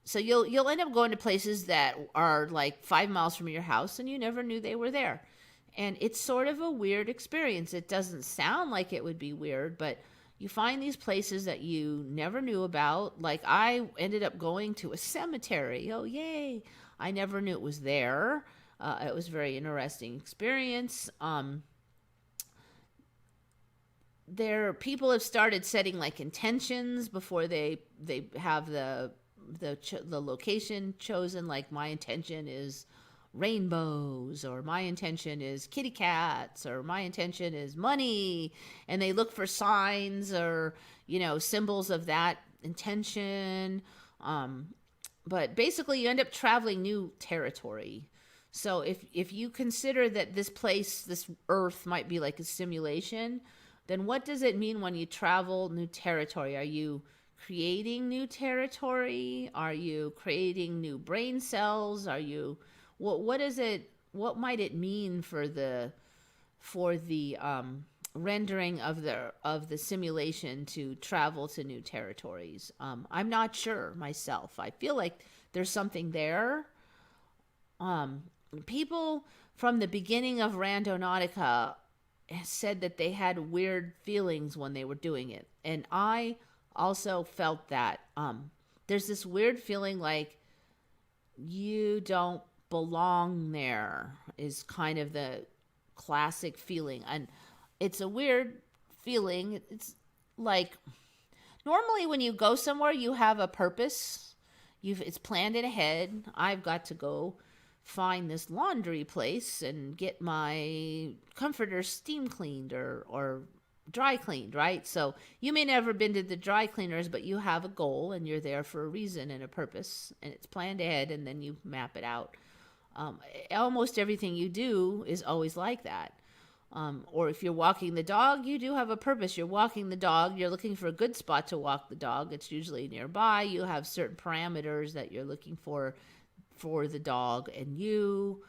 So you'll end up going to places that are like 5 miles from your house, and you never knew they were there. And it's sort of a weird experience. It doesn't sound like it would be weird, but... You find these places that you never knew about. Like I ended up going to a cemetery. Oh, yay. I never knew it was there. It was a very interesting experience. People have started setting like intentions before they have the location chosen. Like my intention is rainbows, or my intention is kitty cats, or my intention is money, and they look for signs or symbols of that intention. But basically you end up traveling new territory. So if you consider that this place, this earth, might be like a simulation, then what does it mean when you travel new territory? Are you creating new territory? Are you creating new brain cells? Are you... What is it? What might it mean for the rendering of the simulation to travel to new territories. I'm not sure myself. I feel like there's something there. People from the beginning of Randonautica said that they had weird feelings when they were doing it, and I also felt that. There's this weird feeling like you don't belong there, is kind of the classic feeling. And it's a weird feeling. It's like, normally when you go somewhere, you have a purpose. It's planned it ahead. I've got to go find this laundry place and get my comforter steam cleaned or dry cleaned, right? So you may never been to the dry cleaners, but you have a goal and you're there for a reason and a purpose, and it's planned ahead, and then you map it out. Almost everything you do is always like that. Or if you're walking the dog, you do have a purpose. You're walking the dog. You're looking for a good spot to walk the dog. It's usually nearby. You have certain parameters that you're looking for the dog and you.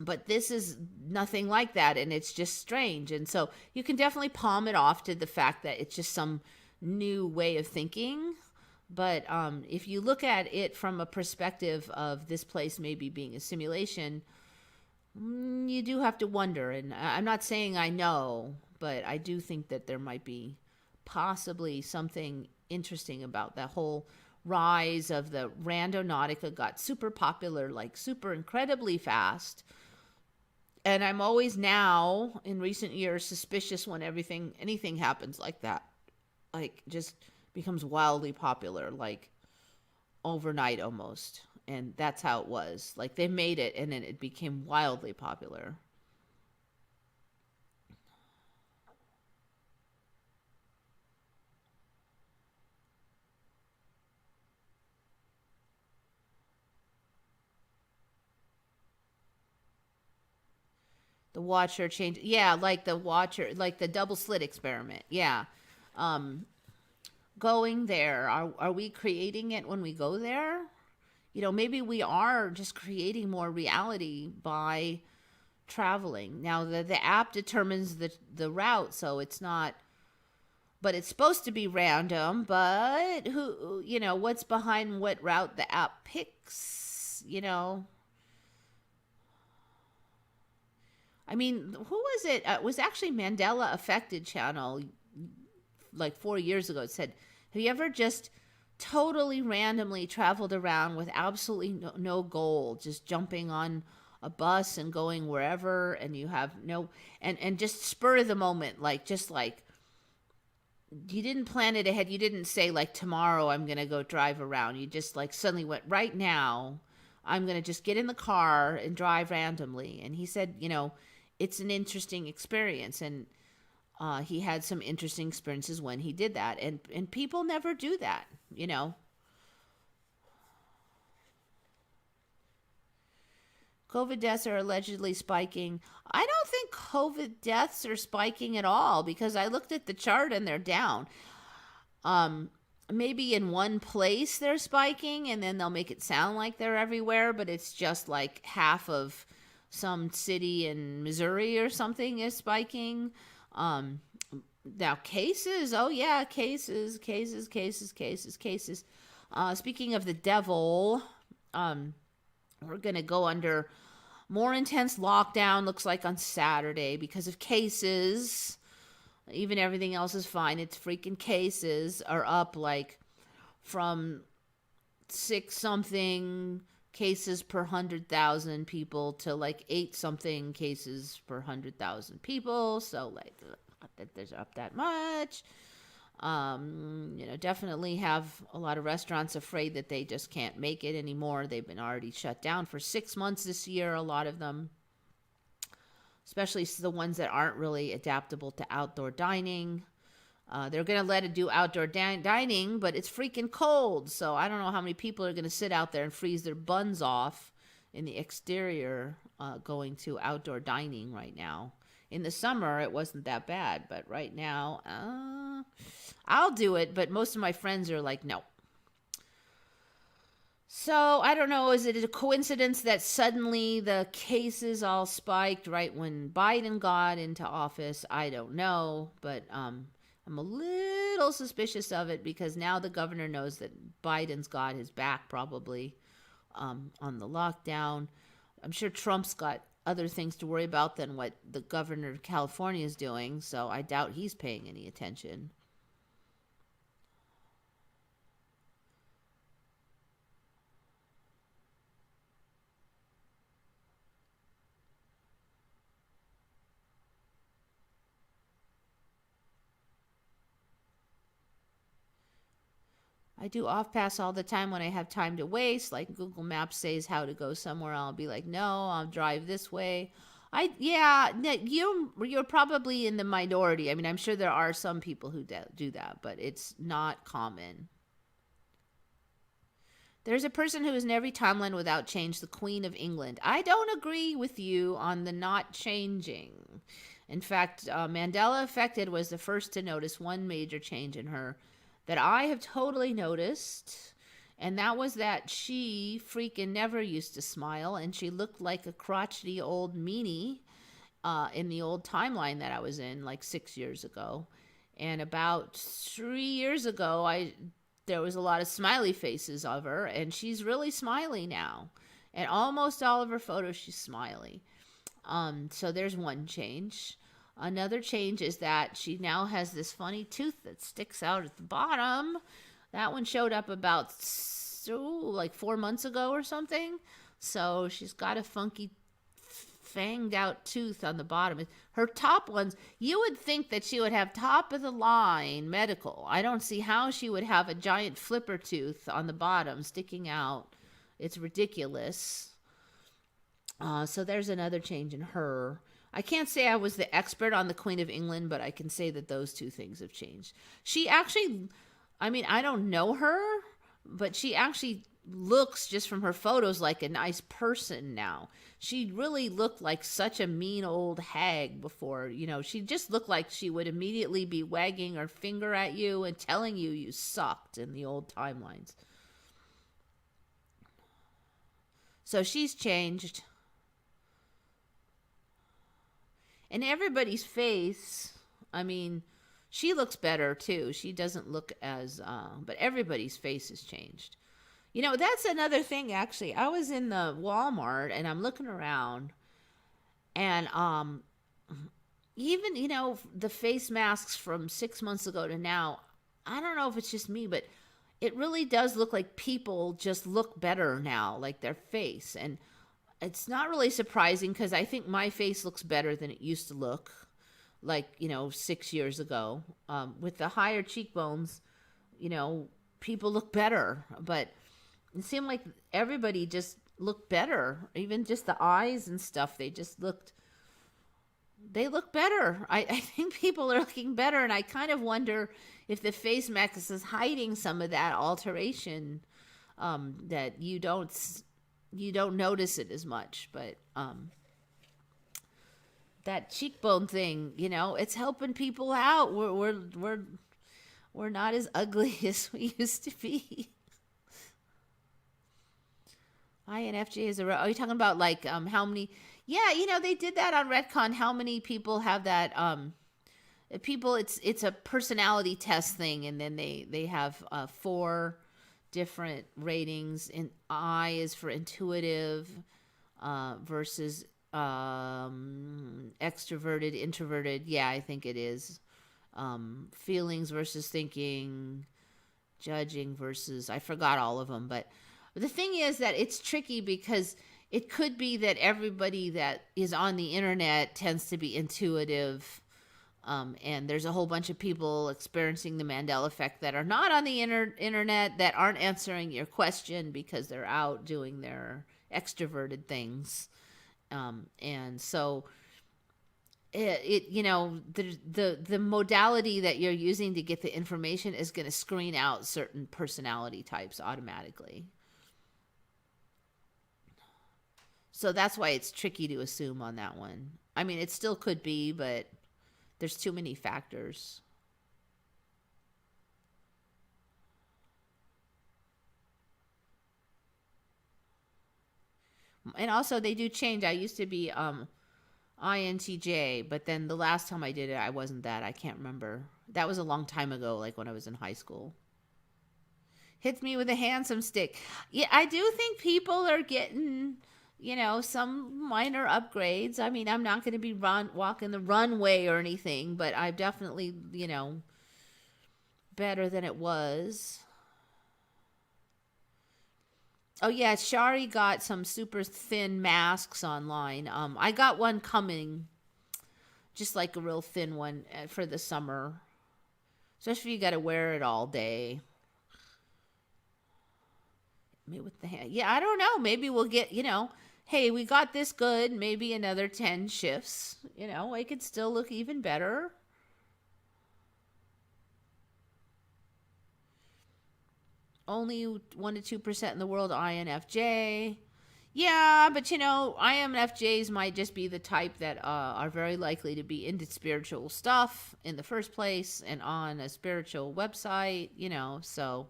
But this is nothing like that, and it's just strange. And so you can definitely palm it off to the fact that it's just some new way of thinking. But if you look at it from a perspective of this place maybe being a simulation, you do have to wonder. And I'm not saying I know, but I do think that there might be possibly something interesting about that whole rise of the Randonautica. Got super popular, like super incredibly fast. And I'm always now, in recent years, suspicious when anything happens like that. Like, just becomes wildly popular, like overnight almost. And that's how it was. Like, they made it and then it became wildly popular. The watcher change. Yeah, like the watcher, like the double slit experiment. Yeah. Going there. Are we creating it when we go there? Maybe we are just creating more reality by traveling. Now, the app determines the route, so it's not, but it's supposed to be random, but what's behind what route the app picks, I mean, who was it? It was actually Mandela Affected channel like 4 years ago. It said, have you ever just totally randomly traveled around with absolutely no goal, just jumping on a bus and going wherever, and you have and just spur of the moment, just like you didn't plan it ahead. You didn't say like, tomorrow I'm going to go drive around. You just like suddenly went, right now I'm going to just get in the car and drive randomly. And he said, it's an interesting experience. And he had some interesting experiences when he did that. And people never do that, COVID deaths are allegedly spiking. I don't think COVID deaths are spiking at all, because I looked at the chart and they're down. Maybe in one place they're spiking, and then they'll make it sound like they're everywhere, but it's just like half of some city in Missouri or something is spiking. Now cases, oh yeah, cases. Speaking of the devil, we're going to go under more intense lockdown, looks like on Saturday, because of cases. Even everything else is fine. It's freaking cases are up, like from 6-something cases per 100,000 people to like 8-something cases per 100,000 people. So like, not that there's up that much. Definitely have a lot of restaurants afraid that they just can't make it anymore. They've been already shut down for 6 months this year, a lot of them, especially the ones that aren't really adaptable to outdoor dining. They're going to let it do outdoor dining, but it's freaking cold. So I don't know how many people are going to sit out there and freeze their buns off in the exterior going to outdoor dining right now. In the summer, it wasn't that bad, but right now, I'll do it, but most of my friends are like, no. So I don't know. Is it a coincidence that suddenly the cases all spiked right when Biden got into office? I don't know, but I'm a little suspicious of it because now the governor knows that Biden's got his back probably on the lockdown. I'm sure Trump's got other things to worry about than what the governor of California is doing, so I doubt he's paying any attention. I do off pass all the time when I have time to waste. Like Google Maps says how to go somewhere, I'll be like, no, I'll drive this way. Yeah, you're probably in the minority. I mean, I'm sure there are some people who do that, but it's not common. There's a person who is in every timeline without change, the Queen of England. I don't agree with you on the not changing. In fact, Mandela Affected was the first to notice one major change in her that I have totally noticed. And that was that she freaking never used to smile, and she looked like a crotchety old meanie in the old timeline that I was in like 6 years ago. And about 3 years ago, there was a lot of smiley faces of her, and she's really smiley now. And almost all of her photos, she's smiley. So there's one change. Another change is that she now has this funny tooth that sticks out at the bottom. That one showed up about like 4 months ago or something. So she's got a funky fanged out tooth on the bottom. Her top ones, you would think that she would have top of the line medical. I don't see how she would have a giant flipper tooth on the bottom sticking out. It's ridiculous. So there's another change in her. I can't say I was the expert on the Queen of England, but I can say that those two things have changed. She actually, I mean, I don't know her, but she actually looks, just from her photos, like a nice person now. She really looked like such a mean old hag before. She just looked like she would immediately be wagging her finger at you and telling you sucked in the old timelines. So she's changed. And everybody's face, I mean, she looks better too. She doesn't look as, but everybody's face has changed. That's another thing, actually. I was in the Walmart and I'm looking around, and even, the face masks from 6 months ago to now, I don't know if it's just me, but it really does look like people just look better now, like their face. And it's not really surprising because I think my face looks better than it used to look, like, 6 years ago. With the higher cheekbones, people look better, but it seemed like everybody just looked better. Even just the eyes and stuff, they look better. I think people are looking better, and I kind of wonder if the face mask is hiding some of that alteration, that you don't notice it as much. But that cheekbone thing, it's helping people out. We're not as ugly as we used to be. INFJ is are you talking about like how many? Yeah, they did that on Redcon. How many people have that? It's a personality test thing, and then they have 4 different ratings. And I is for intuitive versus extroverted, introverted. Yeah, I think it is. Feelings versus thinking, judging versus, I forgot all of them. But the thing is that it's tricky because it could be that everybody that is on the internet tends to be intuitive. And there's a whole bunch of people experiencing the Mandela effect that are not on the internet, that aren't answering your question because they're out doing their extroverted things. And so the modality that you're using to get the information is going to screen out certain personality types automatically. So that's why it's tricky to assume on that one. I mean, it still could be, but there's too many factors. And also they do change. I used to be INTJ, but then the last time I did it, I wasn't that. I can't remember. That was a long time ago, like when I was in high school. Hits me with a handsome stick. Yeah, I do think people are getting, some minor upgrades. I mean, I'm not going to be walking the runway or anything, but I'm definitely, better than it was. Oh yeah, Shari got some super thin masks online. I got one coming, just like a real thin one for the summer. Especially if you got to wear it all day. Maybe with the hand. Yeah, I don't know. Maybe we'll get, hey, we got this good. Maybe another 10 shifts. It could still look even better. Only 1 to 2% in the world INFJ. Yeah, but INFJs might just be the type that are very likely to be into spiritual stuff in the first place and on a spiritual website, so.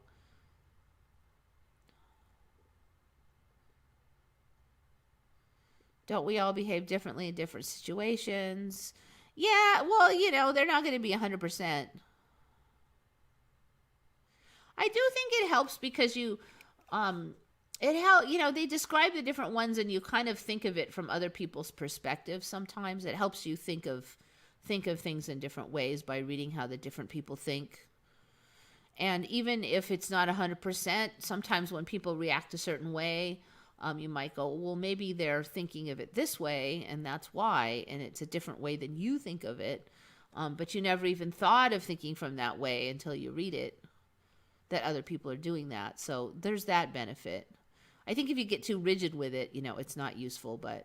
Don't we all behave differently in different situations? Yeah, well, they're not going to be 100%. I do think it helps because they describe the different ones and you kind of think of it from other people's perspectives. Sometimes it helps you think of things in different ways by reading how the different people think. And even if it's not 100%, sometimes when people react a certain way, you might go, well, maybe they're thinking of it this way and that's why, and it's a different way than you think of it. But you never even thought of thinking from that way until you read it, that other people are doing that. So there's that benefit. I think if you get too rigid with it, it's not useful, but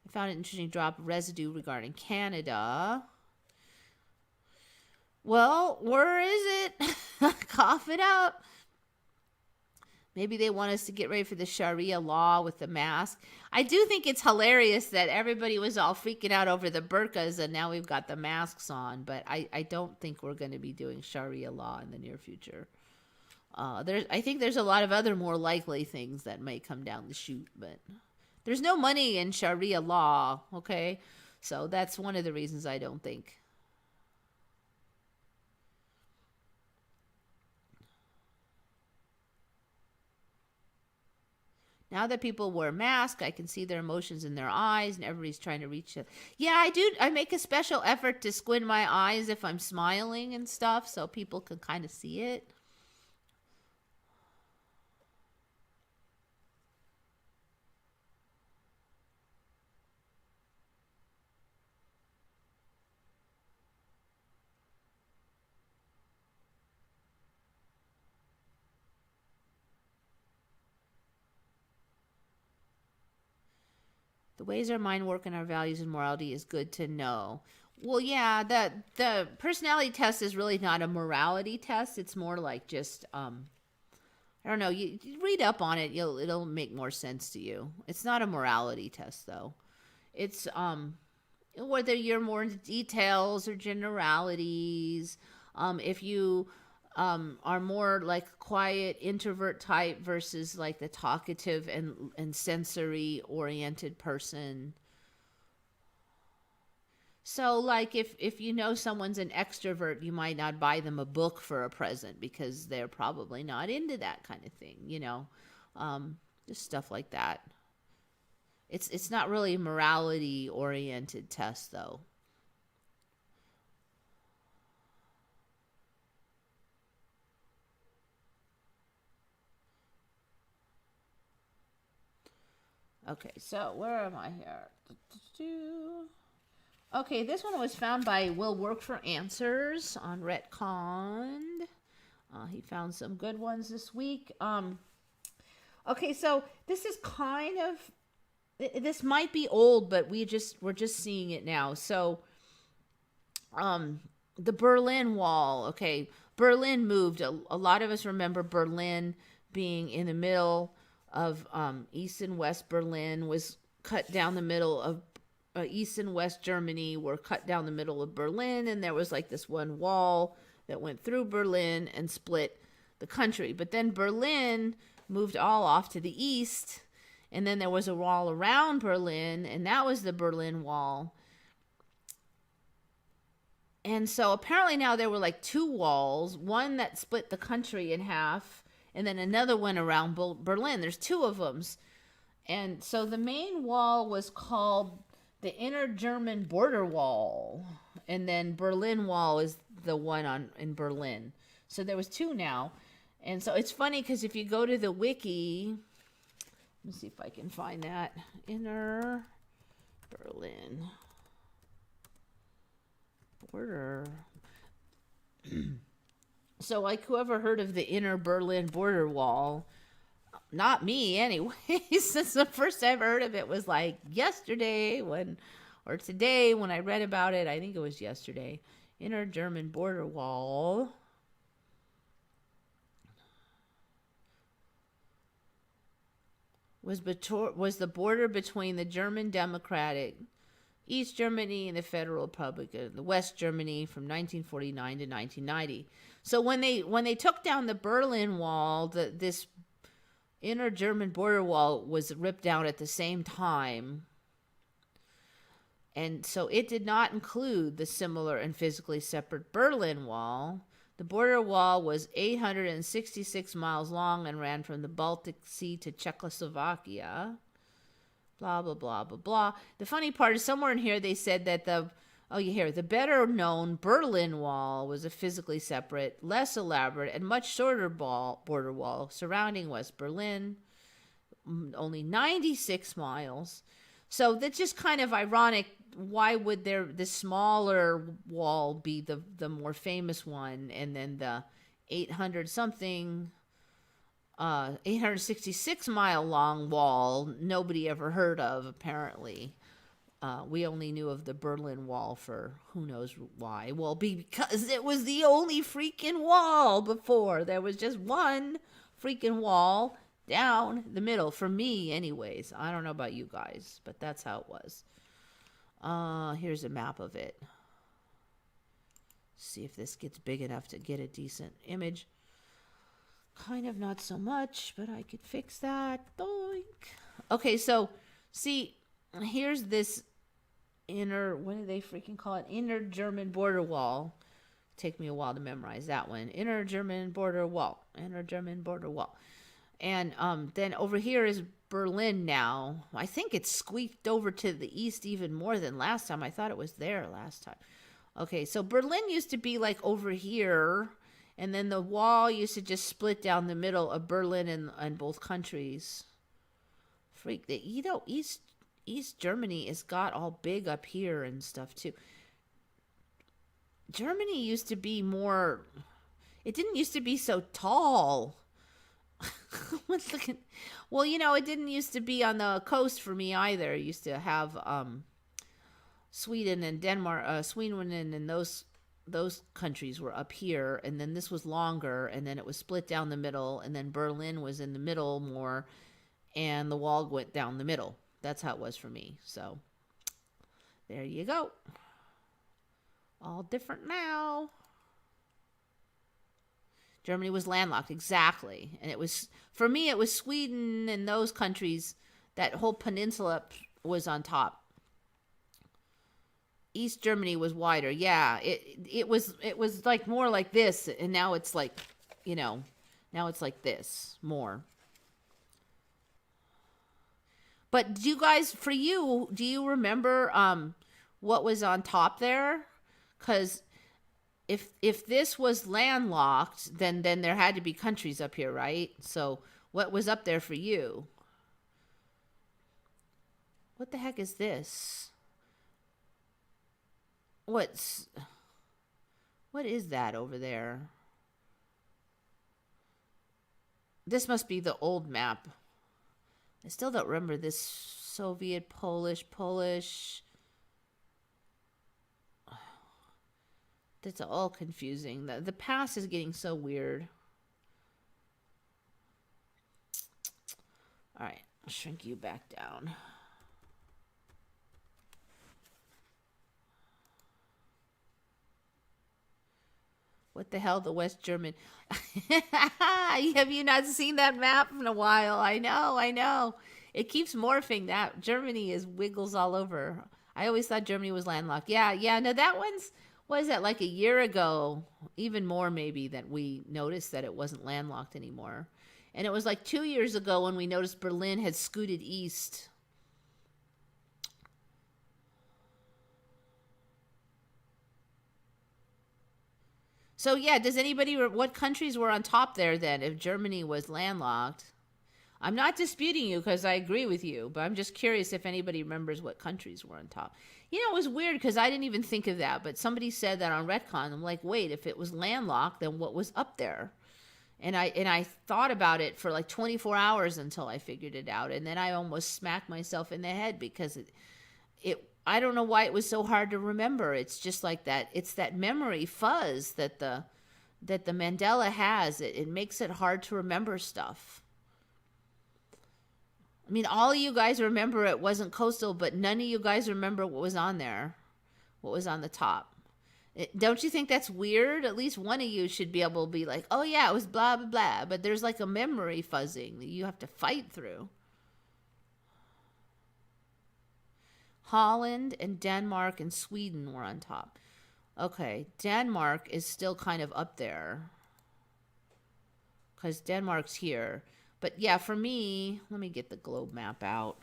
I found it interesting drop residue regarding Canada. Well, where is it? Cough it up. Maybe they want us to get ready for the Sharia law with the mask. I do think it's hilarious that everybody was all freaking out over the burqas and now we've got the masks on. But I don't think we're going to be doing Sharia law in the near future. I think there's a lot of other more likely things that may come down the chute. But there's no money in Sharia law, okay? So that's one of the reasons I don't think. Now that people wear masks, I can see their emotions in their eyes, and everybody's trying to reach it. Yeah, I do. I make a special effort to squint my eyes if I'm smiling and stuff, so people can kind of see it. The ways our mind work and our values and morality is good to know. Well, yeah, the personality test is really not a morality test. It's more like just I don't know. You read up on it, it'll make more sense to you. It's not a morality test though. It's whether you're more into details or generalities. If you are more like quiet introvert type versus like the talkative and sensory oriented person. So like if you know someone's an extrovert, you might not buy them a book for a present because they're probably not into that kind of thing, just stuff like that. It's not really a morality oriented test though. Okay, so where am I here? Okay, this one was found by Will Work for Answers on Retconned. He found some good ones this week. Okay, so this is this might be old, but we're just seeing it now. So, the Berlin Wall. Okay, Berlin moved. A lot of us remember Berlin being in the middle of East and West Berlin was cut down the middle of East and West Germany were cut down the middle of Berlin, and there was like this one wall that went through Berlin and split the country. But then Berlin moved all off to the east. And then there was a wall around Berlin, and that was the Berlin Wall. And so apparently now there were like two walls, one that split the country in half, and then another one around Berlin. There's two of them. And so the main wall was called the Inner German Border Wall. And then Berlin Wall is the one in Berlin. So there was two now. And so it's funny because if you go to the wiki, let me see if I can find that. Inner Berlin Border. So like whoever heard of the Inner Berlin Border Wall, not me anyway, since the first time I heard of it was like yesterday or today when I read about it. I think it was yesterday. Inner German Border Wall. Was the border between the German Democratic East Germany and the Federal Republic of the West Germany from 1949 to 1990. So when they took down the Berlin Wall, this Inner German Border Wall was ripped down at the same time. And so it did not include the similar and physically separate Berlin Wall. The border wall was 866 miles long and ran from the Baltic Sea to Czechoslovakia. Blah, blah, blah, blah, blah. The funny part is somewhere in here they said that the better known Berlin Wall was a physically separate, less elaborate, and much shorter border wall surrounding West Berlin, only 96 miles. So that's just kind of ironic. Why would the smaller wall be the more famous one, and then the 866 mile long wall nobody ever heard of, apparently. We only knew of the Berlin Wall for who knows why. Well, because it was the only freaking wall before. There was just one freaking wall down the middle, for me anyways. I don't know about you guys, but that's how it was. Here's a map of it. See if this gets big enough to get a decent image. Kind of not so much, but I could fix that. Doink. Okay, so see, here's this inner, what do they freaking call it? Inner German Border Wall. Take me a while to memorize that one. Inner German Border Wall. Inner German Border Wall. And then over here is Berlin now. I think it's squeaked over to the east even more than last time. I thought it was there last time. Okay, so Berlin used to be like over here, and then the wall used to just split down the middle of Berlin and both countries. Freak, East Germany has got all big up here and stuff too. Germany used to be more, it didn't used to be so tall. Well, it didn't used to be on the coast for me either. It used to have Sweden and Denmark, Sweden and those countries were up here, and then this was longer, and then it was split down the middle, and then Berlin was in the middle more, and the wall went down the middle. That's how it was for me. So there you go. All different now. Germany was landlocked, exactly. And it was, for me, it was Sweden and those countries. That whole peninsula was on top. East Germany was wider. Yeah, it was like more like this, and now it's like, now it's like this more. But do you remember what was on top there? Because if this was landlocked, then there had to be countries up here, right? So what was up there for you? What the heck is this? What is that over there? This must be the old map. I still don't remember this Soviet, Polish. That's all confusing. The past is getting so weird. All right, I'll shrink you back down. What the hell, the West German? Have you not seen that map in a while? I know. It keeps morphing. That Germany is wiggles all over. I always thought Germany was landlocked. Yeah. No, that one's, what is that, like a year ago, even more maybe, that we noticed that it wasn't landlocked anymore. And it was like 2 years ago when we noticed Berlin had scooted east. So yeah, does anybody, what countries were on top there then if Germany was landlocked? I'm not disputing you because I agree with you, but I'm just curious if anybody remembers what countries were on top. You know, it was weird because I didn't even think of that, but somebody said that on Retcon. I'm like, wait, if it was landlocked, then what was up there? And I thought about it for like 24 hours until I figured it out, and then I almost smacked myself in the head because it I don't know why it was so hard to remember. It's just like that. It's that memory fuzz that the Mandela has. It makes it hard to remember stuff. I mean, all of you guys remember it wasn't coastal, but none of you guys remember what was on there, what was on the top. Don't you think that's weird? At least one of you should be able to be like, oh yeah, it was blah, blah, blah. But there's like a memory fuzzing that you have to fight through. Holland and Denmark and Sweden were on top. Okay, Denmark is still kind of up there because Denmark's here. But yeah, for me, let me get the globe map out.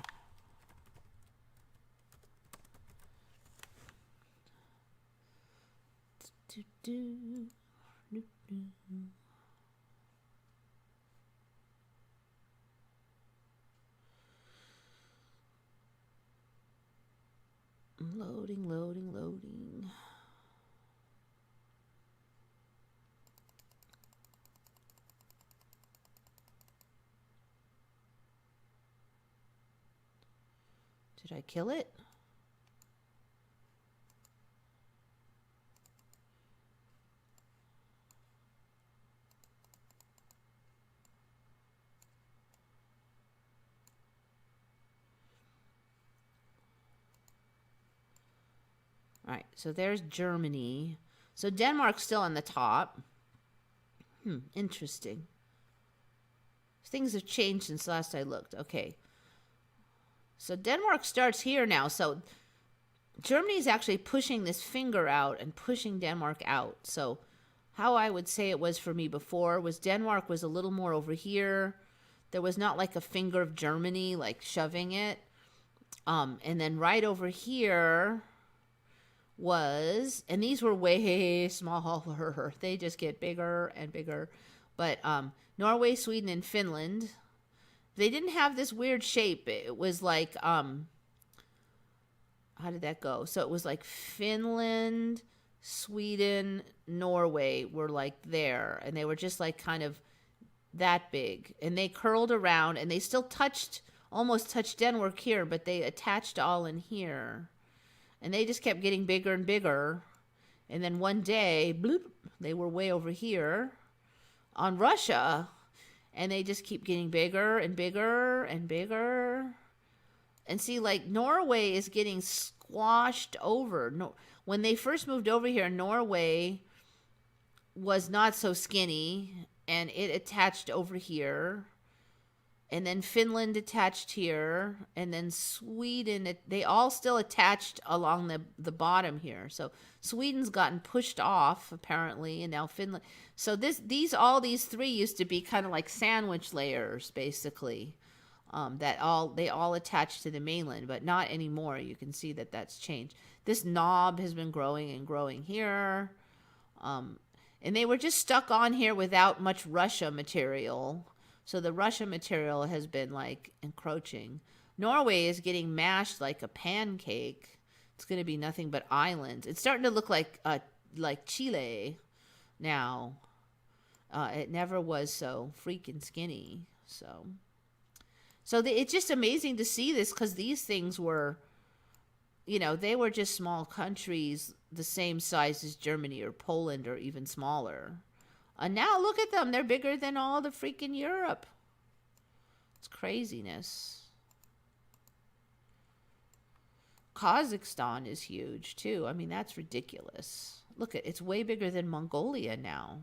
Loading. Did I kill it? All right, so there's Germany. So Denmark's still on the top. Interesting. Things have changed since last I looked. Okay. So Denmark starts here now. So Germany is actually pushing this finger out and pushing Denmark out. So how I would say it was for me before was Denmark was a little more over here. There was not like a finger of Germany like shoving it. And then right over here was, and these were way smaller. They just get bigger and bigger. But Norway, Sweden, and Finland, they didn't have this weird shape. It was like, how did that go? So it was like Finland, Sweden, Norway were like there. And they were just like kind of that big. And they curled around and they still almost touched Denmark here, but they attached all in here. And they just kept getting bigger and bigger. And then one day, bloop, they were way over here on Russia. And they just keep getting bigger and bigger and bigger. And see, like, Norway is getting squashed over. No, when they first moved over here, Norway was not so skinny. And it attached over here. And then Finland attached here, and then Sweden, they all still attached along the bottom here. So Sweden's gotten pushed off, apparently, and now Finland. So all these three used to be kind of like sandwich layers, basically, they all attached to the mainland, but not anymore. You can see that that's changed. This knob has been growing and growing here. And they were just stuck on here without much Russia material. So the Russian material has been like encroaching. Norway is getting mashed like a pancake. It's going to be nothing but islands. It's starting to look like Chile now. It never was so freaking skinny. So it's just amazing to see this because these things were, they were just small countries the same size as Germany or Poland or even smaller. And now look at them. They're bigger than all the freaking Europe. It's craziness. Kazakhstan is huge, too. I mean, that's ridiculous. Look, it's way bigger than Mongolia now.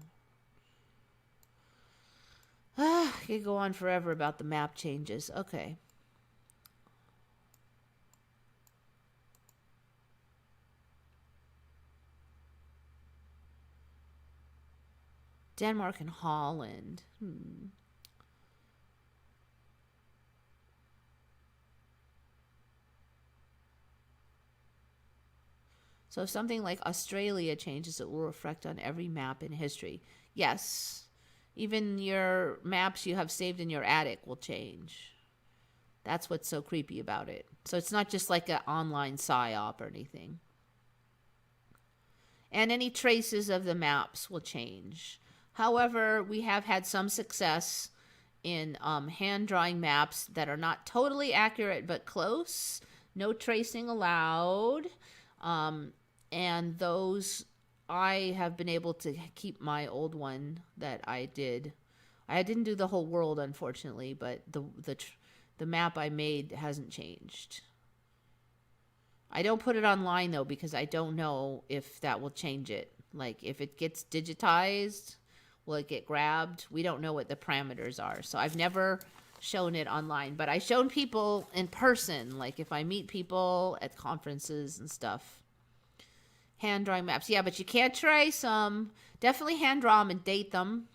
I could go on forever about the map changes. Okay. Denmark and Holland. So if something like Australia changes, it will reflect on every map in history. Yes. Even your maps you have saved in your attic will change. That's what's so creepy about it. So it's not just like an online psyop or anything. And any traces of the maps will change. However, we have had some success in hand drawing maps that are not totally accurate but close. No tracing allowed. And those, I have been able to keep my old one that I did. I didn't do the whole world, unfortunately, but the map I made hasn't changed. I don't put it online, though, because I don't know if that will change it. Like, if it gets digitized, will it get grabbed? We don't know what the parameters are. So I've never shown it online. But I've shown people in person, like if I meet people at conferences and stuff. Hand drawing maps. Yeah, but you can't trace them. Definitely hand draw them and date them.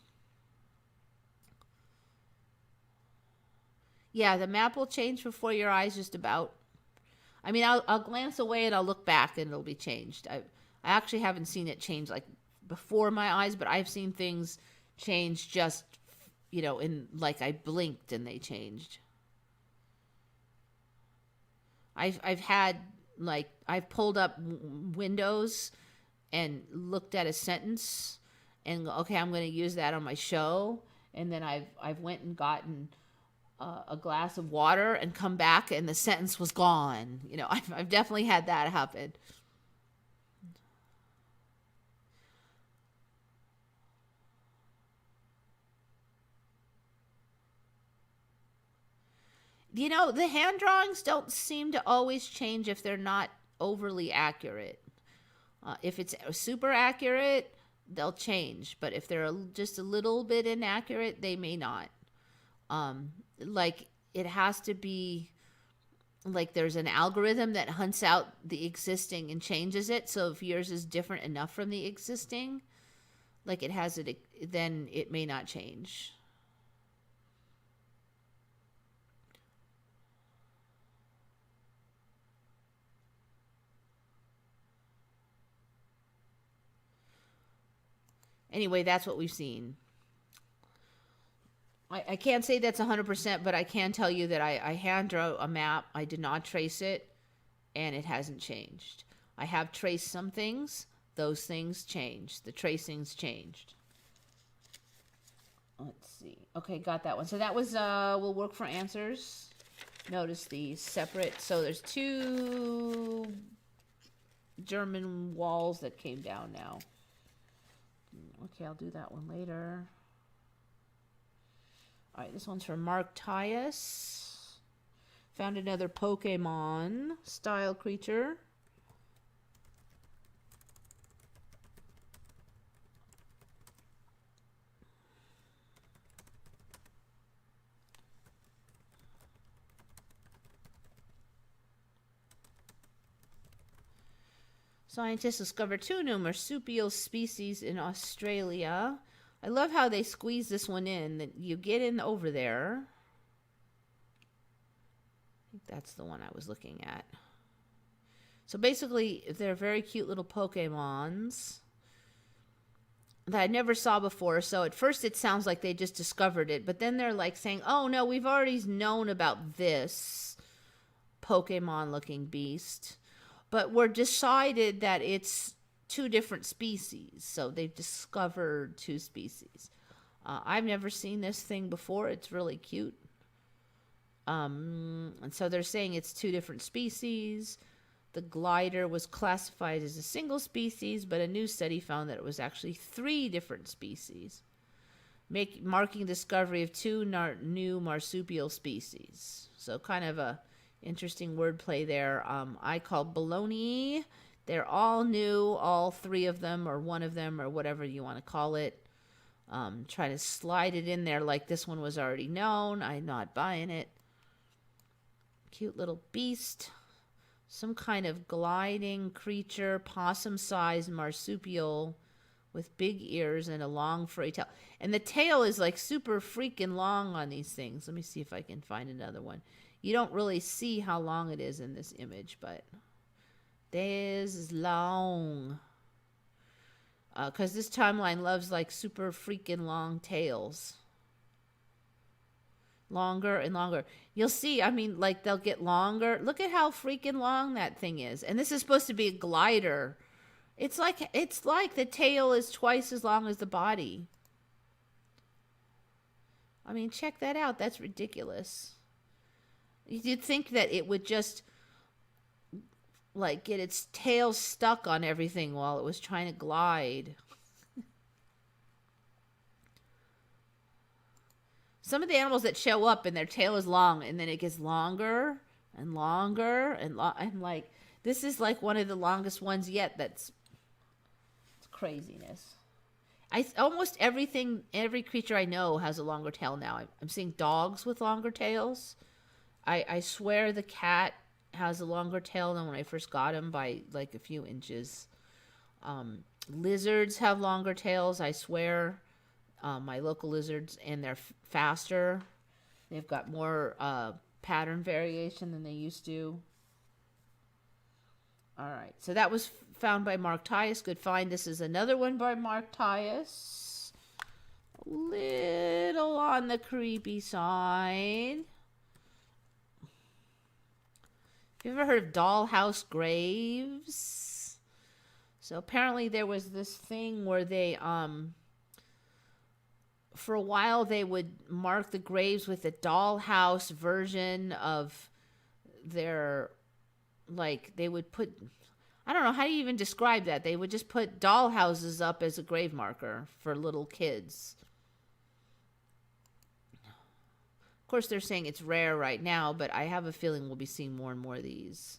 Yeah, the map will change before your eyes just about. I mean, I'll glance away and I'll look back and it'll be changed. I actually haven't seen it change like before my eyes, but I've seen things change just, in like I blinked and they changed. I've had like I've pulled up Windows and looked at a sentence and okay, I'm going to use that on my show, and then I've went and gotten a glass of water and come back and the sentence was gone. I've definitely had that happen. The hand drawings don't seem to always change if they're not overly accurate. If it's super accurate, they'll change. But if they're just a little bit inaccurate, they may not. Like, it has to be, like, there's an algorithm that hunts out the existing and changes it. So if yours is different enough from the existing, like it has it, then it may not change. Anyway, that's what we've seen. I can't say that's 100%, but I can tell you that I hand drew a map. I did not trace it, and it hasn't changed. I have traced some things. Those things changed. The tracings changed. Let's see. Okay, got that one. So that was, will work for answers. Notice these separate. So there's 2 German walls that came down now. Okay, I'll do that one later. All right, this one's from Mark Tyus. Found another Pokemon style creature. Scientists discovered 2 new marsupial species in Australia. I love how they squeeze this one in. That you get in over there. I think that's the one I was looking at. So basically, they're very cute little Pokemons that I never saw before. So at first it sounds like they just discovered it. But then they're like saying, oh no, we've already known about this Pokemon-looking beast. But we're decided that it's 2 different species. So they've discovered 2 species. I've never seen this thing before. It's really cute. And so they're saying it's 2 different species. The glider was classified as a single species, but a new study found that it was actually 3 different species, marking discovery of 2 new marsupial species. So kind of a interesting wordplay there. I call baloney They're all new, all three of them, or one of them, or whatever you want to call it. Try to slide it in there like this one was already known. I'm not buying it. Cute little beast. Some kind of gliding creature, possum-sized marsupial with big ears and a long furry tail. And the tail is like super freaking long on these things. Let me see if I can find another one. You don't really see how long it is in this image, but this is long. Because this timeline loves like super freaking long tails. Longer and longer. You'll see, I mean, like they'll get longer. Look at how freaking long that thing is. And this is supposed to be a glider. It's like the tail is twice as long as the body. I mean, check that out. That's ridiculous. You'd think that it would just like get its tail stuck on everything while it was trying to glide. Some of the animals that show up and their tail is long and then it gets longer and longer and I'm like, this is like one of the longest ones yet. It's craziness. Almost every creature I know has a longer tail now. I'm seeing dogs with longer tails. I swear the cat has a longer tail than when I first got him by like a few inches. Lizards have longer tails, I swear. My local lizards, and they're faster. They've got more pattern variation than they used to. All right, so that was found by Mark Tyus. Good find. This is another one by Mark Tyus. A little on the creepy side. Have you ever heard of dollhouse graves? So apparently there was this thing where they for a while they would mark the graves with a dollhouse version of their, like they would put, I don't know, how do you even describe that? They would just put dollhouses up as a grave marker for little kids. Of course, they're saying it's rare right now, but I have a feeling we'll be seeing more and more of these.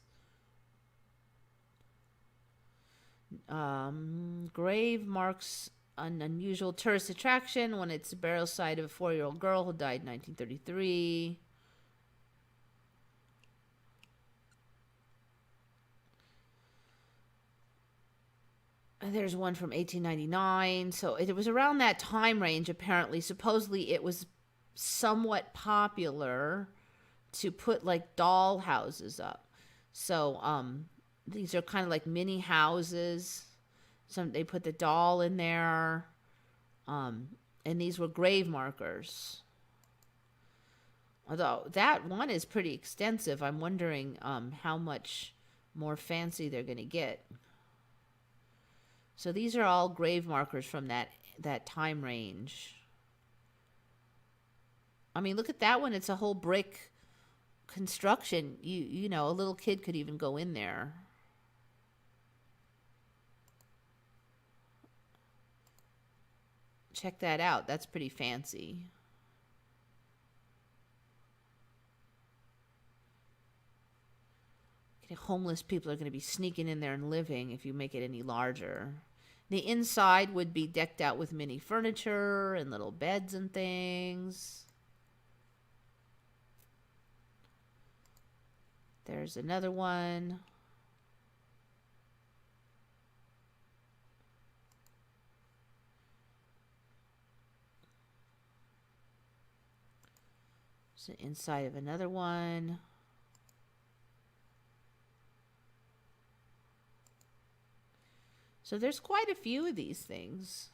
Grave marks an unusual tourist attraction when it's the burial site of a 4-year-old girl who died in 1933. There's one from 1899. So it was around that time range, apparently. Supposedly it was somewhat popular to put like doll houses up. So these are kind of like mini houses. They put the doll in there. And these were grave markers. Although that one is pretty extensive. I'm wondering how much more fancy they're going to get. So these are all grave markers from that time range. I mean, look at that one. It's a whole brick construction. You know, a little kid could even go in there. Check that out. That's pretty fancy. Homeless people are going to be sneaking in there and living if you make it any larger. The inside would be decked out with mini furniture and little beds and things. There's another one. It's the inside of another one. So there's quite a few of these things.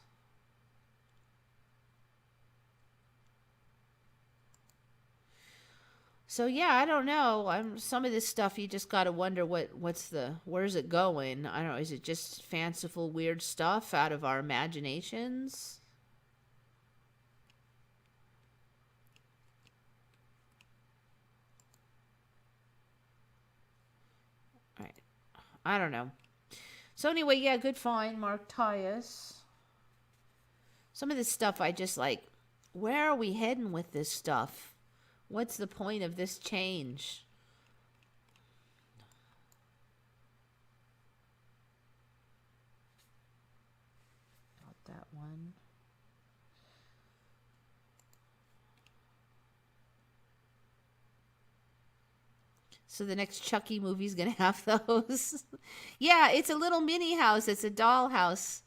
So yeah, I don't know. Some of this stuff you just got to wonder where's it going? I don't know. Is it just fanciful, weird stuff out of our imaginations? All right. I don't know. So anyway, yeah, good find, Mark Tyus. Some of this stuff I just like, where are we heading with this stuff? What's the point of this change? that one. So the next Chucky movie is going to have those. Yeah, it's a little mini house. It's a dollhouse.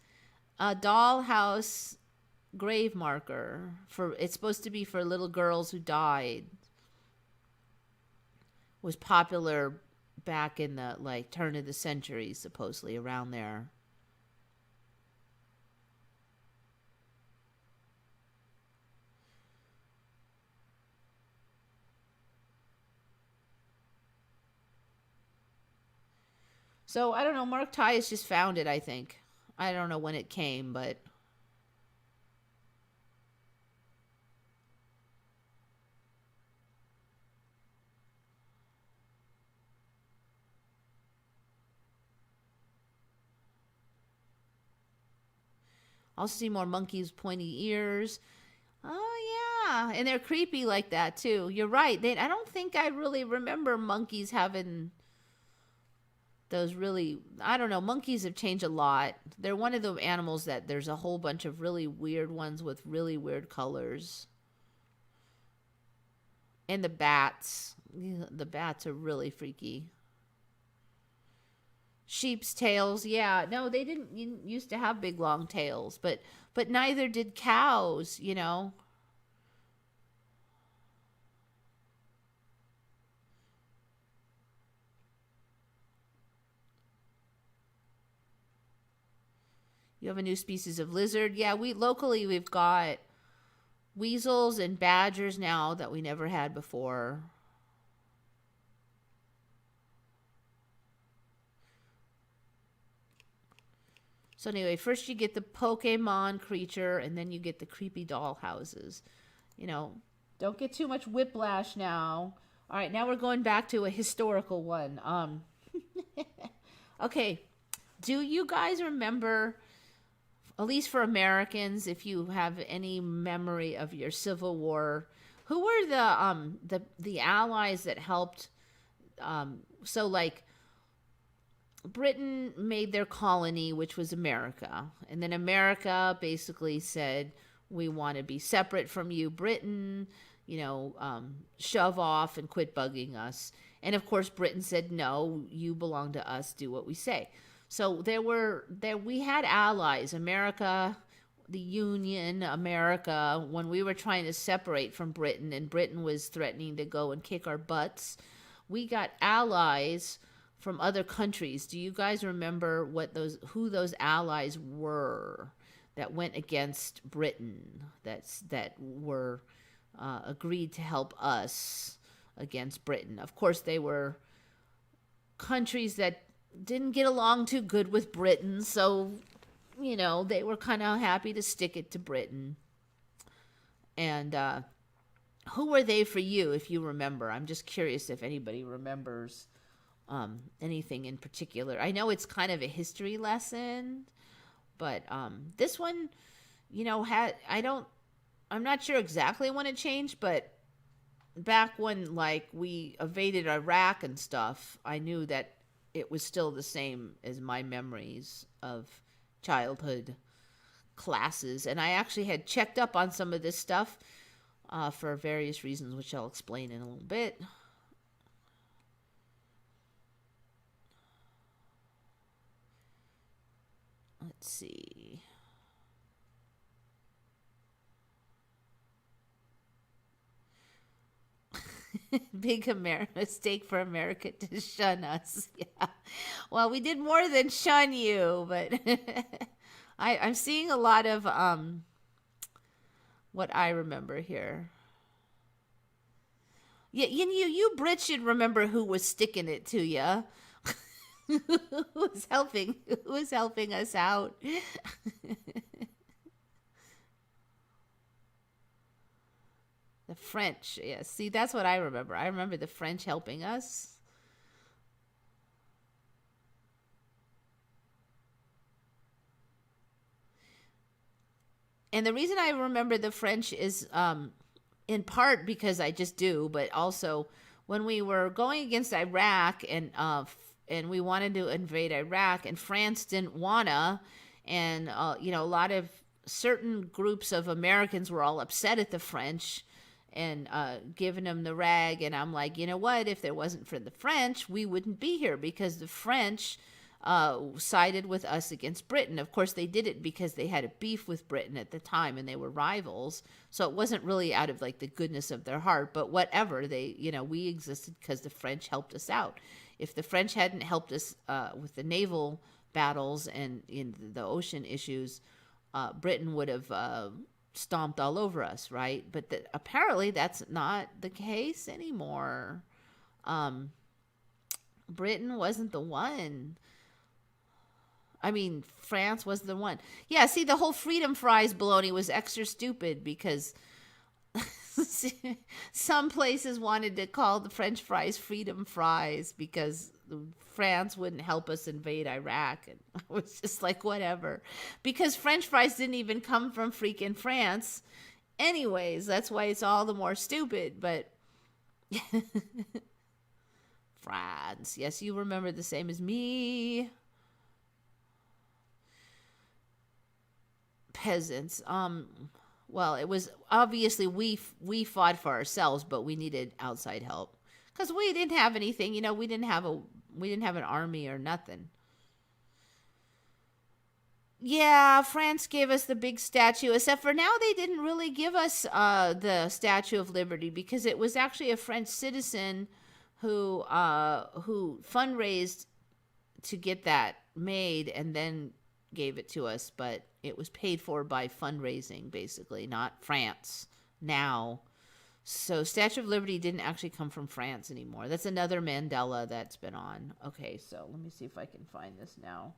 A dollhouse grave marker. It's supposed to be for little girls who died. Was popular back in the turn of the century, supposedly around there. So I don't know. Mark Tyus just found it, I think. I don't know when it came, but I'll see more monkeys, pointy ears. Oh yeah, and they're creepy like that too. You're right. I don't think I really remember monkeys having those really. I don't know. Monkeys have changed a lot. They're one of the animals that there's a whole bunch of really weird ones with really weird colors. And the bats. The bats are really freaky. Sheep's tails, yeah. No, they didn't used to have big long tails, but neither did cows, you know. You have a new species of lizard. Yeah, we've got weasels and badgers now that we never had before. So anyway, first you get the Pokemon creature, and then you get the creepy doll houses. You know, don't get too much whiplash now. All right, now we're going back to a historical one. Okay, do you guys remember, at least for Americans, if you have any memory of your Civil War, who were the allies that helped? So like, Britain made their colony, which was America. And then America basically said, we want to be separate from you, Britain, shove off and quit bugging us. And of course, Britain said, no, you belong to us, do what we say. So we had allies, America, the Union, America, when we were trying to separate from Britain and Britain was threatening to go and kick our butts. We got allies from other countries. Do you guys remember who those allies were that went against Britain, that were agreed to help us against Britain? Of course, they were countries that didn't get along too good with Britain, so they were kind of happy to stick it to Britain. And who were they for you, if you remember? I'm just curious if anybody remembers anything in particular. I know it's kind of a history lesson, but this one, I'm not sure exactly when it changed, but back when we invaded Iraq and stuff, I knew that it was still the same as my memories of childhood classes. And I actually had checked up on some of this stuff for various reasons, which I'll explain in a little bit. Let's see. Big mistake for America to shun us. Yeah. Well, we did more than shun you, but I'm seeing a lot of what I remember here. Yeah, you Brits should remember who was sticking it to you. Who was helping us out. The French, yes. See, that's what I remember. I remember the French helping us. And the reason I remember the French is in part because I just do, but also when we were going against Iraq and we wanted to invade Iraq, and France didn't wanna, and a lot of certain groups of Americans were all upset at the French and giving them the rag. And I'm like, you know what? If there wasn't for the French, we wouldn't be here, because the French sided with us against Britain. Of course, they did it because they had a beef with Britain at the time and they were rivals. So it wasn't really out of like the goodness of their heart, but whatever. We existed because the French helped us out. If the French hadn't helped us with the naval battles and in the ocean issues, Britain would have stomped all over us, right? But apparently that's not the case anymore. Britain wasn't the one. I mean, France was the one. Yeah, see, the whole freedom fries baloney was extra stupid because some places wanted to call the French fries freedom fries because France wouldn't help us invade Iraq. And I was just like, whatever. Because French fries didn't even come from freaking France. Anyways, that's why it's all the more stupid. But France. Yes, you remember the same as me. Peasants. Well, it was obviously we fought for ourselves, but we needed outside help because we didn't have anything. We didn't have an army or nothing. Yeah, France gave us the big statue, except for now they didn't really give us the Statue of Liberty because it was actually a French citizen who fundraised to get that made and then gave it to us, but it was paid for by fundraising, basically, not France now. So Statue of Liberty didn't actually come from France anymore. That's another Mandela that's been on. Okay, so let me see if I can find this now.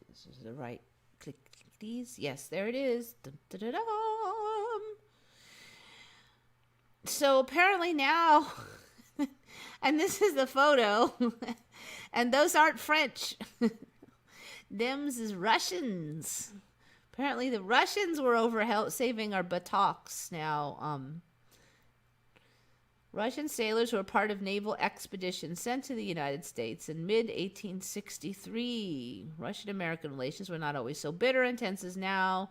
This is the right click these. Yes, there it is. Dun, dun, dun, dun. So apparently now, and this is the photo, and those aren't French. Them's is Russians. Apparently the Russians were over saving our buttocks now. Russian sailors were part of naval expeditions sent to the United States in mid-1863. Russian-American relations were not always so bitter and tense as now.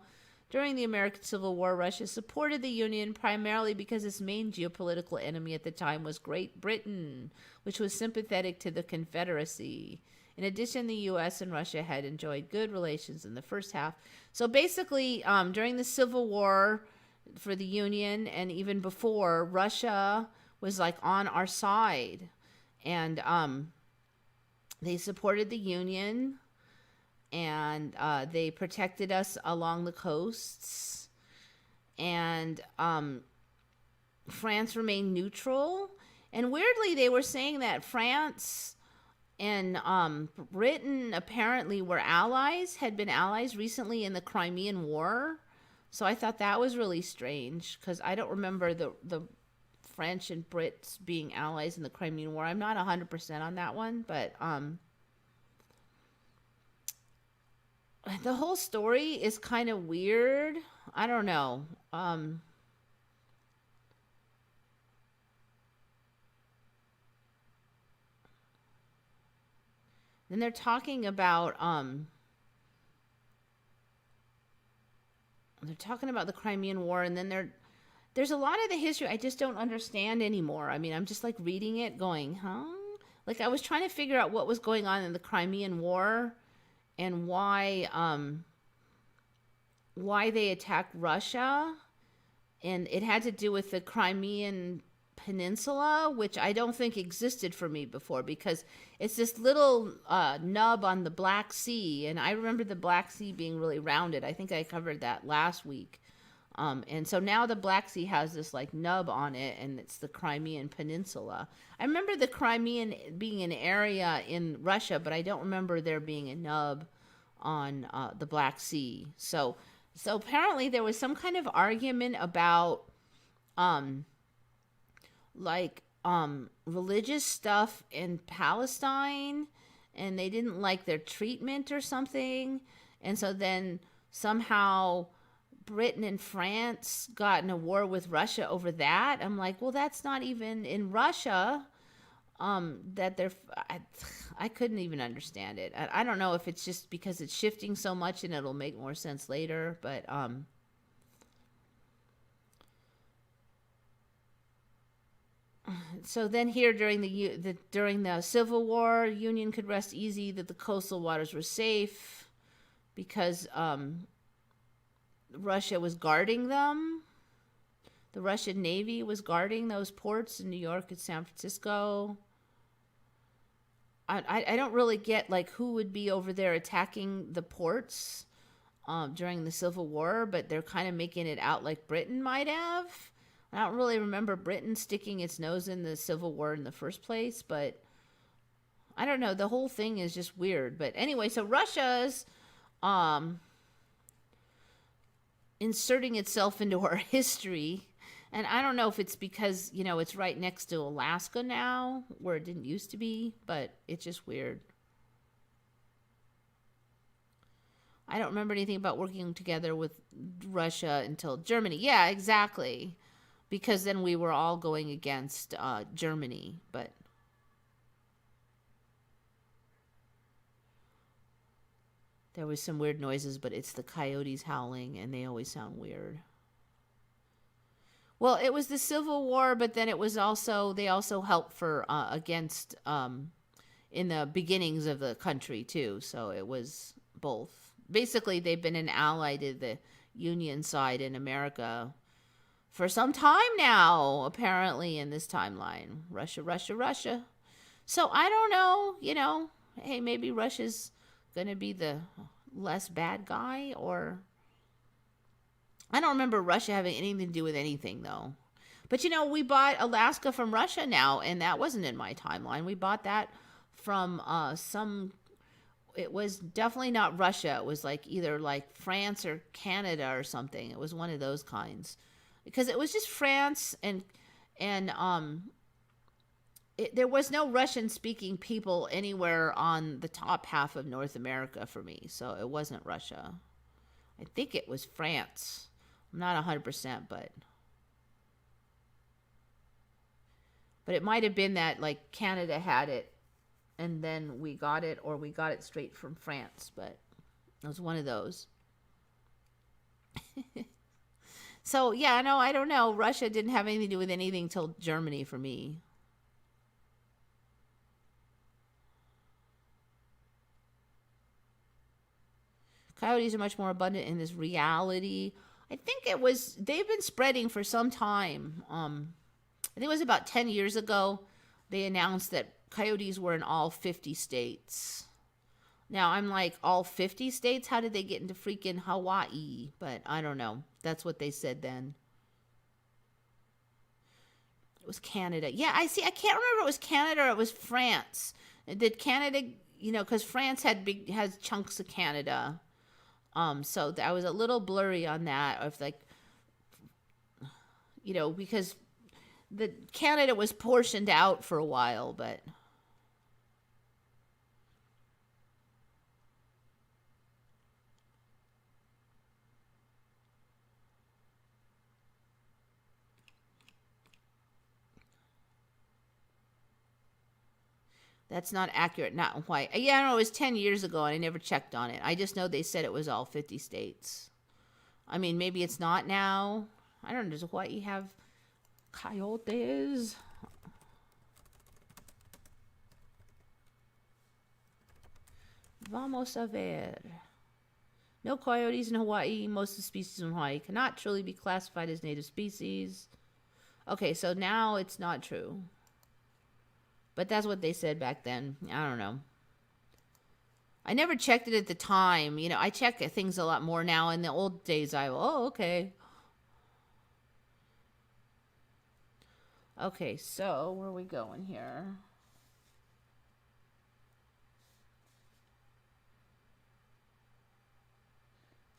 During the American Civil War, Russia supported the Union primarily because its main geopolitical enemy at the time was Great Britain, which was sympathetic to the Confederacy. In addition, the U.S. and Russia had enjoyed good relations in the first half. So basically, during the Civil War for the Union and even before, Russia was like on our side, and they supported the Union, and they protected us along the coasts, and France remained neutral. And weirdly, they were saying that France and Britain apparently had been allies recently in the Crimean War. So I thought that was really strange because I don't remember the French and Brits being allies in the Crimean War. I'm not 100% on that one, but the whole story is kind of weird. I don't know. Then they're talking about the Crimean War, and then there's a lot of the history I just don't understand anymore. I mean, I'm just like reading it going, huh? Like I was trying to figure out what was going on in the Crimean War and why they attacked Russia. And it had to do with the Crimean Peninsula, which I don't think existed for me before because it's this little nub on the Black Sea. And I remember the Black Sea being really rounded. I think I covered that last week. And so now the Black Sea has this like nub on it, and it's the Crimean Peninsula. I remember the Crimean being an area in Russia, but I don't remember there being a nub on the Black Sea. So apparently there was some kind of argument about religious stuff in Palestine, and they didn't like their treatment or something. And so then somehow Britain and France got in a war with Russia over that. I'm like, well, that's not even in Russia. That they're, I couldn't even understand it. I don't know if it's just because it's shifting so much and it'll make more sense later, but so then here during the Civil War, Union could rest easy that the coastal waters were safe because Russia was guarding them. The Russian Navy was guarding those ports in New York and San Francisco. I don't really get like who would be over there attacking the ports during the Civil War, but they're kind of making it out like Britain might have. I don't really remember Britain sticking its nose in the Civil War in the first place, but I don't know. The whole thing is just weird. But anyway, so Russia's inserting itself into our history. And I don't know if it's because, you know, it's right next to Alaska now, where it didn't used to be, but it's just weird. I don't remember anything about working together with Russia until Germany. Yeah, exactly. Because then we were all going against Germany, but there was some weird noises, but it's the coyotes howling, and they always sound weird. Well, it was the Civil War, but then it was also, they also helped for against in the beginnings of the country too. So it was both. Basically, they've been an ally to the Union side in America for some time now, apparently, in this timeline. Russia, Russia, Russia. So I don't know, you know, hey, maybe Russia's going to be the less bad guy, or I don't remember Russia having anything to do with anything, though. But, you know, we bought Alaska from Russia now, and that wasn't in my timeline. We bought that from it was definitely not Russia. It was like either like France or Canada or something. It was one of those kinds. Because it was just France and there was no Russian-speaking people anywhere on the top half of North America for me. So it wasn't Russia. I think it was France. I'm not 100%, but it might have been that like Canada had it and then we got it, or we got it straight from France, but it was one of those. So yeah, no, I don't know. Russia didn't have anything to do with anything till Germany for me. Coyotes are much more abundant in this reality. I think they've been spreading for some time. I think it was about 10 years ago, they announced that coyotes were in all 50 states. Now, I'm like, all 50 states? How did they get into freaking Hawaii? But I don't know. That's what they said then. It was Canada. Yeah, I see. I can't remember if it was Canada or it was France. Did Canada, you know, because France has chunks of Canada. So I was a little blurry on that, of like, you know, because the Canada was portioned out for a while, but that's not accurate. Not white. Yeah, no, it was 10 years ago, and I never checked on it. I just know they said it was all 50 states. I mean, maybe it's not now. I don't know. Does Hawaii have coyotes? Vamos a ver. No coyotes in Hawaii. Most of the species in Hawaii cannot truly be classified as native species. Okay, so now it's not true. But that's what they said back then. I don't know. I never checked it at the time. You know, I check things a lot more now. In the old days, okay. Okay, so where are we going here?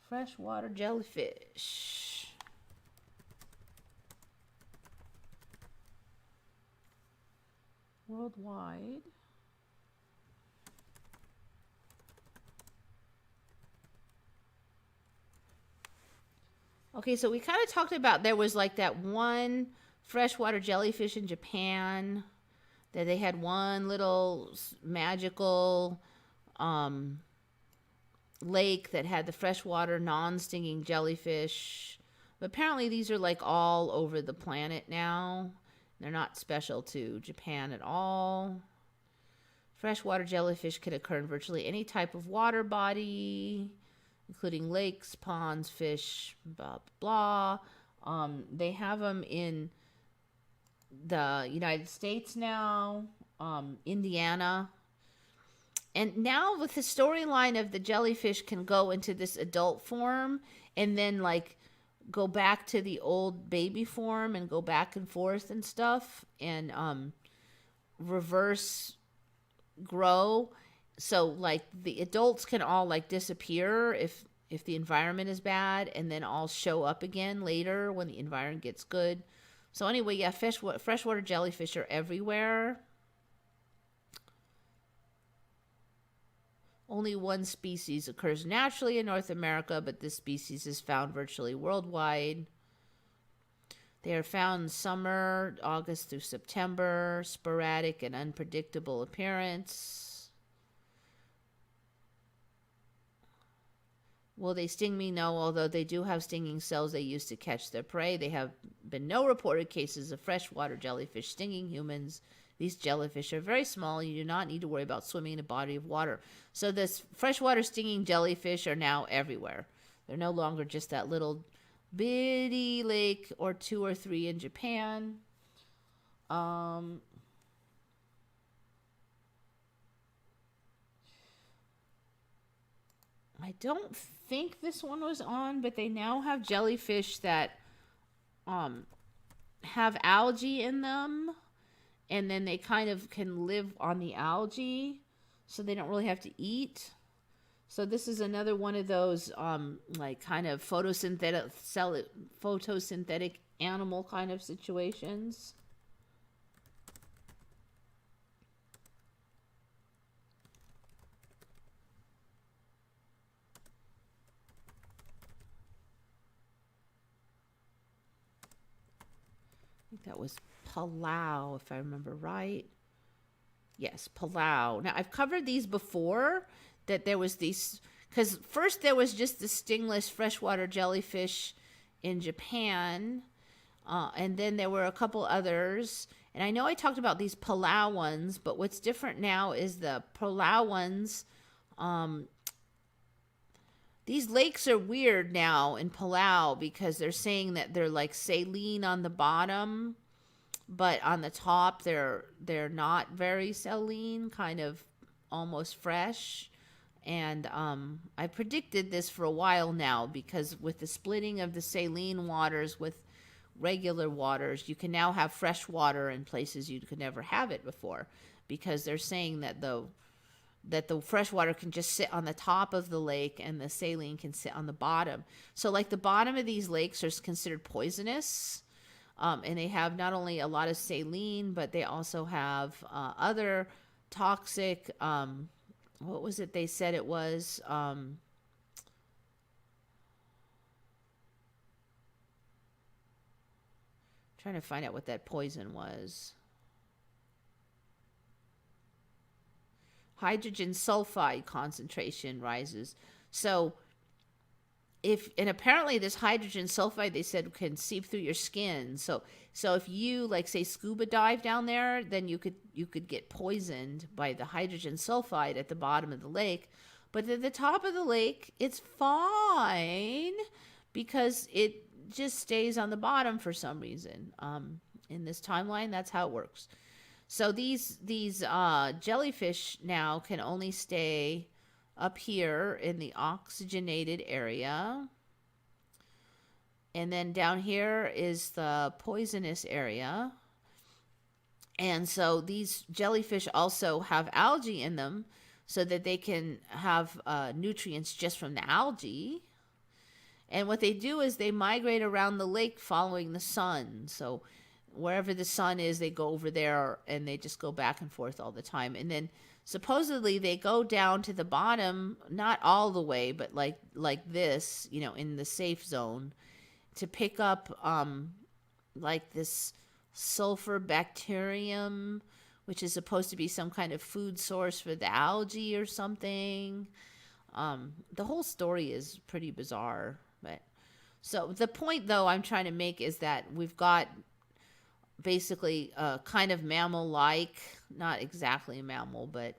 Freshwater jellyfish. Worldwide. Okay, so we kind of talked about there was like that one freshwater jellyfish in Japan that they had one little magical um, lake that had the freshwater non-stinging jellyfish. But apparently these are like all over the planet now. They're not special to Japan at all. Freshwater jellyfish can occur in virtually any type of water body, including lakes, ponds, fish, blah, blah, blah. They have them in the United States now, Indiana. And now with the storyline of the jellyfish can go into this adult form and then like go back to the old baby form and go back and forth and stuff and reverse grow. So like the adults can all like disappear if the environment is bad, and then all show up again later when the environment gets good. So anyway, yeah, freshwater jellyfish are everywhere. Only one species occurs naturally in North America, but this species is found virtually worldwide. They are found in summer, August through September, sporadic and unpredictable appearance. Will they sting me? No, although they do have stinging cells they use to catch their prey. There have been no reported cases of freshwater jellyfish stinging humans. These jellyfish are very small. You do not need to worry about swimming in a body of water. So this freshwater stinging jellyfish are now everywhere. They're no longer just that little bitty lake or 2 or 3 in Japan. I don't think this one was on, but they now have jellyfish that have algae in them. And then they kind of can live on the algae, so they don't really have to eat. So this is another one of those like kind of photosynthetic animal kind of situations. I think that was Palau, if I remember right. Yes, Palau. Now, I've covered these before, that there was these, because first there was just the stingless freshwater jellyfish in Japan, and then there were a couple others. And I know I talked about these Palau ones, but what's different now is the Palau ones, these lakes are weird now in Palau because they're saying that they're like saline on the bottom, but on the top they're not very saline, kind of almost fresh. And I predicted this for a while now, because with the splitting of the saline waters with regular waters, you can now have fresh water in places you could never have it before, because they're saying that the fresh water can just sit on the top of the lake and the saline can sit on the bottom. So like the bottom of these lakes are considered poisonous. And they have not only a lot of saline, but they also have other toxic, what was it they said it was? Trying to find out what that poison was. Hydrogen sulfide concentration rises. So and apparently this hydrogen sulfide, they said, can seep through your skin. So if you, like, say, scuba dive down there, then you could get poisoned by the hydrogen sulfide at the bottom of the lake. But at the top of the lake, it's fine because it just stays on the bottom for some reason. In this timeline, that's how it works. So these jellyfish now can only stay up here in the oxygenated area. And then down here is the poisonous area. And so these jellyfish also have algae in them so that they can have nutrients just from the algae. And what they do is they migrate around the lake following the sun. So wherever the sun is, they go over there, and they just go back and forth all the time. And then supposedly they go down to the bottom, not all the way, but like this, in the safe zone. to pick up like this sulfur bacterium, which is supposed to be some kind of food source for the algae or something. The whole story is pretty bizarre. But so the point, though, I'm trying to make is that we've got basically a kind of mammal-like, not exactly a mammal, but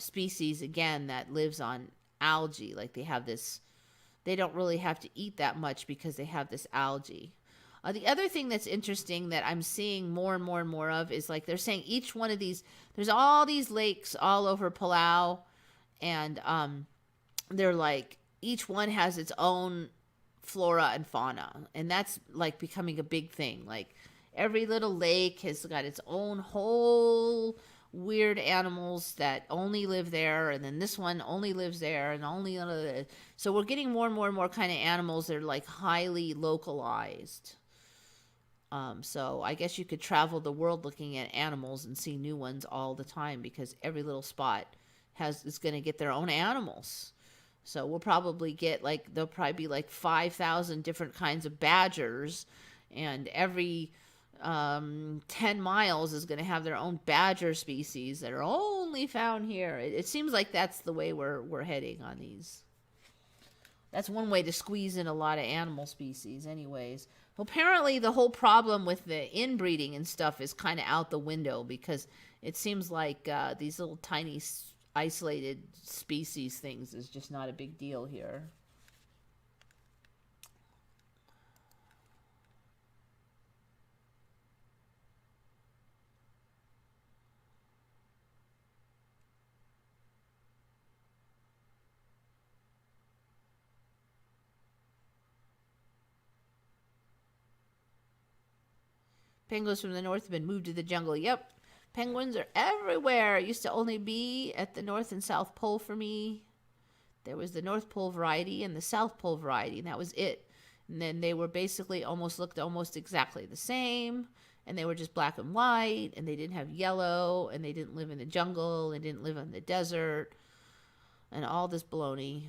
species, again, that lives on algae. Like they don't really have to eat that much because they have this algae. The other thing that's interesting that I'm seeing more and more and more of is like they're saying each one of these, there's all these lakes all over Palau, and they're like each one has its own flora and fauna, and that's like becoming a big thing. Like every little lake has got its own whole weird animals that only live there, and then this one only lives there, and only so we're getting more and more and more kind of animals that are like highly localized. So I guess you could travel the world looking at animals and see new ones all the time because every little spot is going to get their own animals. So we'll probably get there'll probably be like 5,000 different kinds of badgers, and every 10 miles is going to have their own badger species that are only found here. It seems like that's the way we're heading on these. That's one way to squeeze in a lot of animal species anyways. Well, apparently the whole problem with the inbreeding and stuff is kind of out the window because it seems like these little tiny isolated species things is just not a big deal here. Penguins from the north have been moved to the jungle. Yep. Penguins are everywhere. It used to only be at the North and South Pole for me. There was the North Pole variety and the South Pole variety, and that was it. And then they were basically looked almost exactly the same, and they were just black and white, and they didn't have yellow, and they didn't live in the jungle, and didn't live in the desert, and all this baloney.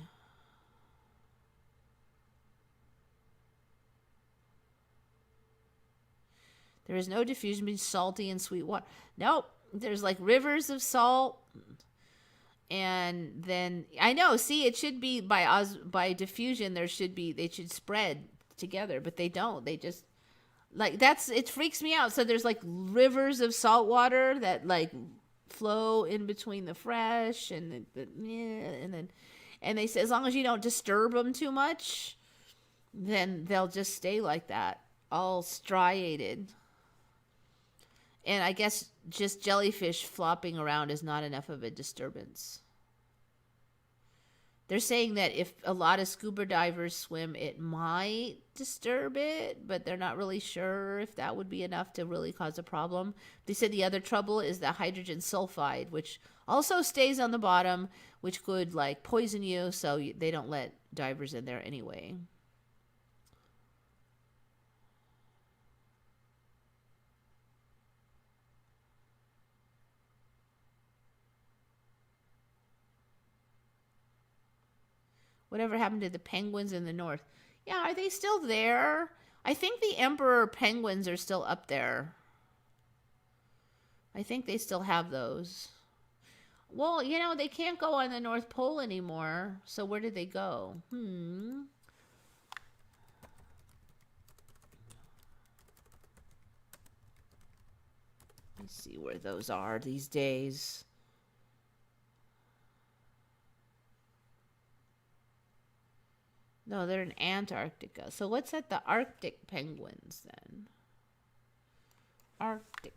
There is no diffusion between salty and sweet water. Nope. There's like rivers of salt. And then, I know, see, it should be by diffusion, they should spread together, but they don't. They just, it freaks me out. So there's like rivers of salt water that like flow in between the fresh and they say as long as you don't disturb them too much, then they'll just stay like that, all striated. And I guess just jellyfish flopping around is not enough of a disturbance. They're saying that if a lot of scuba divers swim, it might disturb it, but they're not really sure if that would be enough to really cause a problem. They said the other trouble is the hydrogen sulfide, which also stays on the bottom, which could like poison you, so they don't let divers in there anyway. Whatever happened to the penguins in the north? Yeah, are they still there? I think the emperor penguins are still up there. I think they still have those. Well, they can't go on the North Pole anymore. So where did they go? Let me see where those are these days. No, they're in Antarctica. So what's at the Arctic penguins then? Arctic.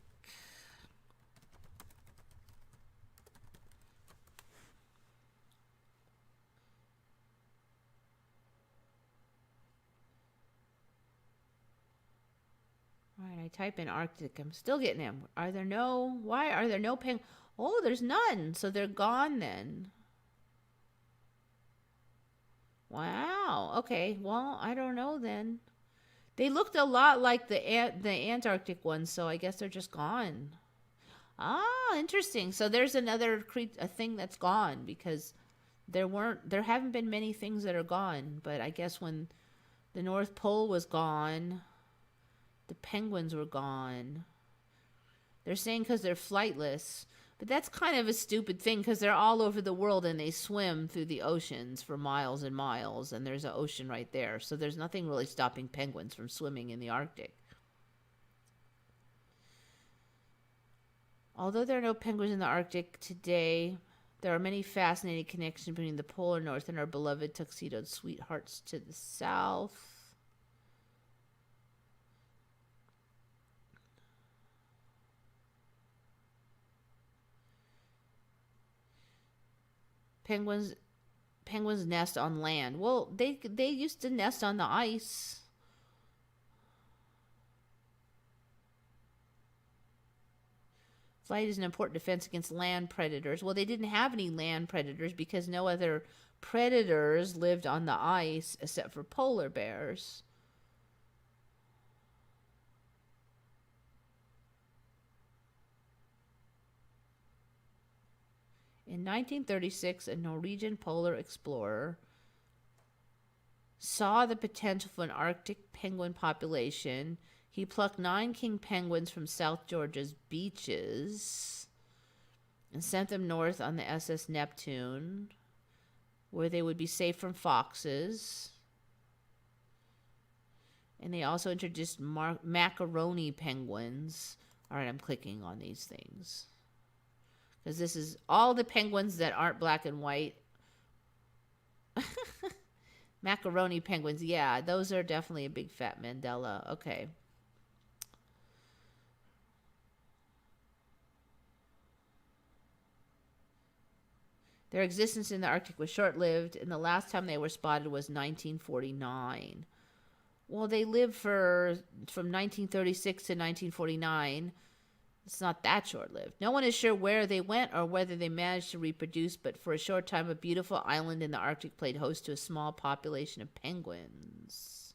All right, I type in Arctic. I'm still getting them. Why are there no penguins? Oh, there's none. So they're gone then. Wow. Okay. Well, I don't know then. They looked a lot like the Antarctic ones, so I guess they're just gone. Ah, interesting. So there's another a thing that's gone because there haven't been many things that are gone, but I guess when The North Pole was gone. The penguins were gone. They're saying because they're flightless. But that's kind of a stupid thing because they're all over the world and they swim through the oceans for miles and miles. And there's an ocean right there. So there's nothing really stopping penguins from swimming in the Arctic. Although there are no penguins in the Arctic today, there are many fascinating connections between the polar north and our beloved tuxedoed sweethearts to the south. Penguins nest on land. Well, they used to nest on the ice. Flight is an important defense against land predators. Well, they didn't have any land predators because no other predators lived on the ice except for polar bears. In 1936, a Norwegian polar explorer saw the potential for an Arctic penguin population. He plucked 9 king penguins from South Georgia's beaches and sent them north on the SS Neptune, where they would be safe from foxes. And they also introduced macaroni penguins. All right, I'm clicking on these things, because this is all the penguins that aren't black and white. Macaroni penguins, yeah, those are definitely a big fat Mandela. Okay. Their existence in the Arctic was short-lived, and the last time they were spotted was 1949. Well, they lived from 1936 to 1949. It's not that short-lived. No one is sure where they went or whether they managed to reproduce, but for a short time, a beautiful island in the Arctic played host to a small population of penguins.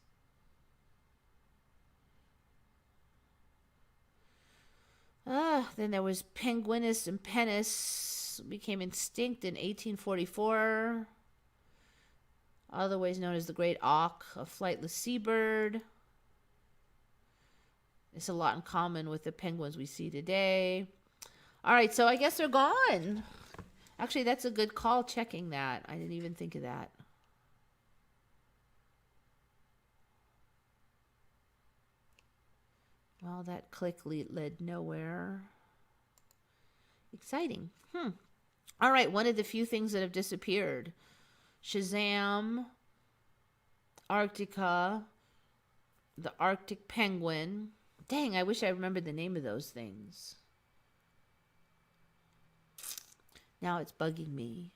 Then there was Penguinus and Penis. Became extinct in 1844. Otherwise known as the Great Auk, a flightless seabird. It's a lot in common with the penguins we see today. All right, so I guess they're gone. Actually, that's a good call checking that. I didn't even think of that. Well, that click led nowhere. Exciting. All right, one of the few things that have disappeared. Shazam, Arctica, the Arctic penguin. Dang, I wish I remembered the name of those things. Now it's bugging me.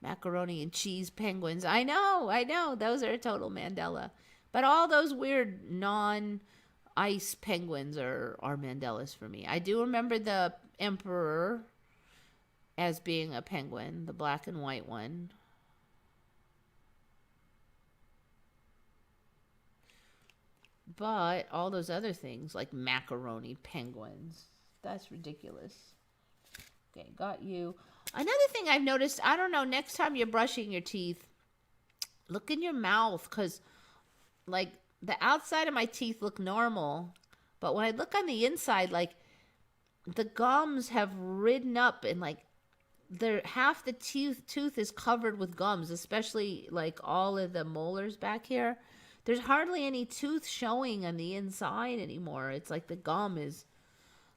Macaroni and cheese penguins. I know. Those are a total Mandela. But all those weird non-ice penguins are Mandelas for me. I do remember the Emperor as being a penguin, the black and white one. But all those other things, like macaroni penguins, that's ridiculous. Okay, got you. Another thing I've noticed, I don't know, next time you're brushing your teeth, look in your mouth, because, like, the outside of my teeth look normal, but when I look on the inside, like, the gums have ridden up, and, like, half the tooth is covered with gums, especially, like, all of the molars back here. There's hardly any tooth showing on the inside anymore. It's like the gum is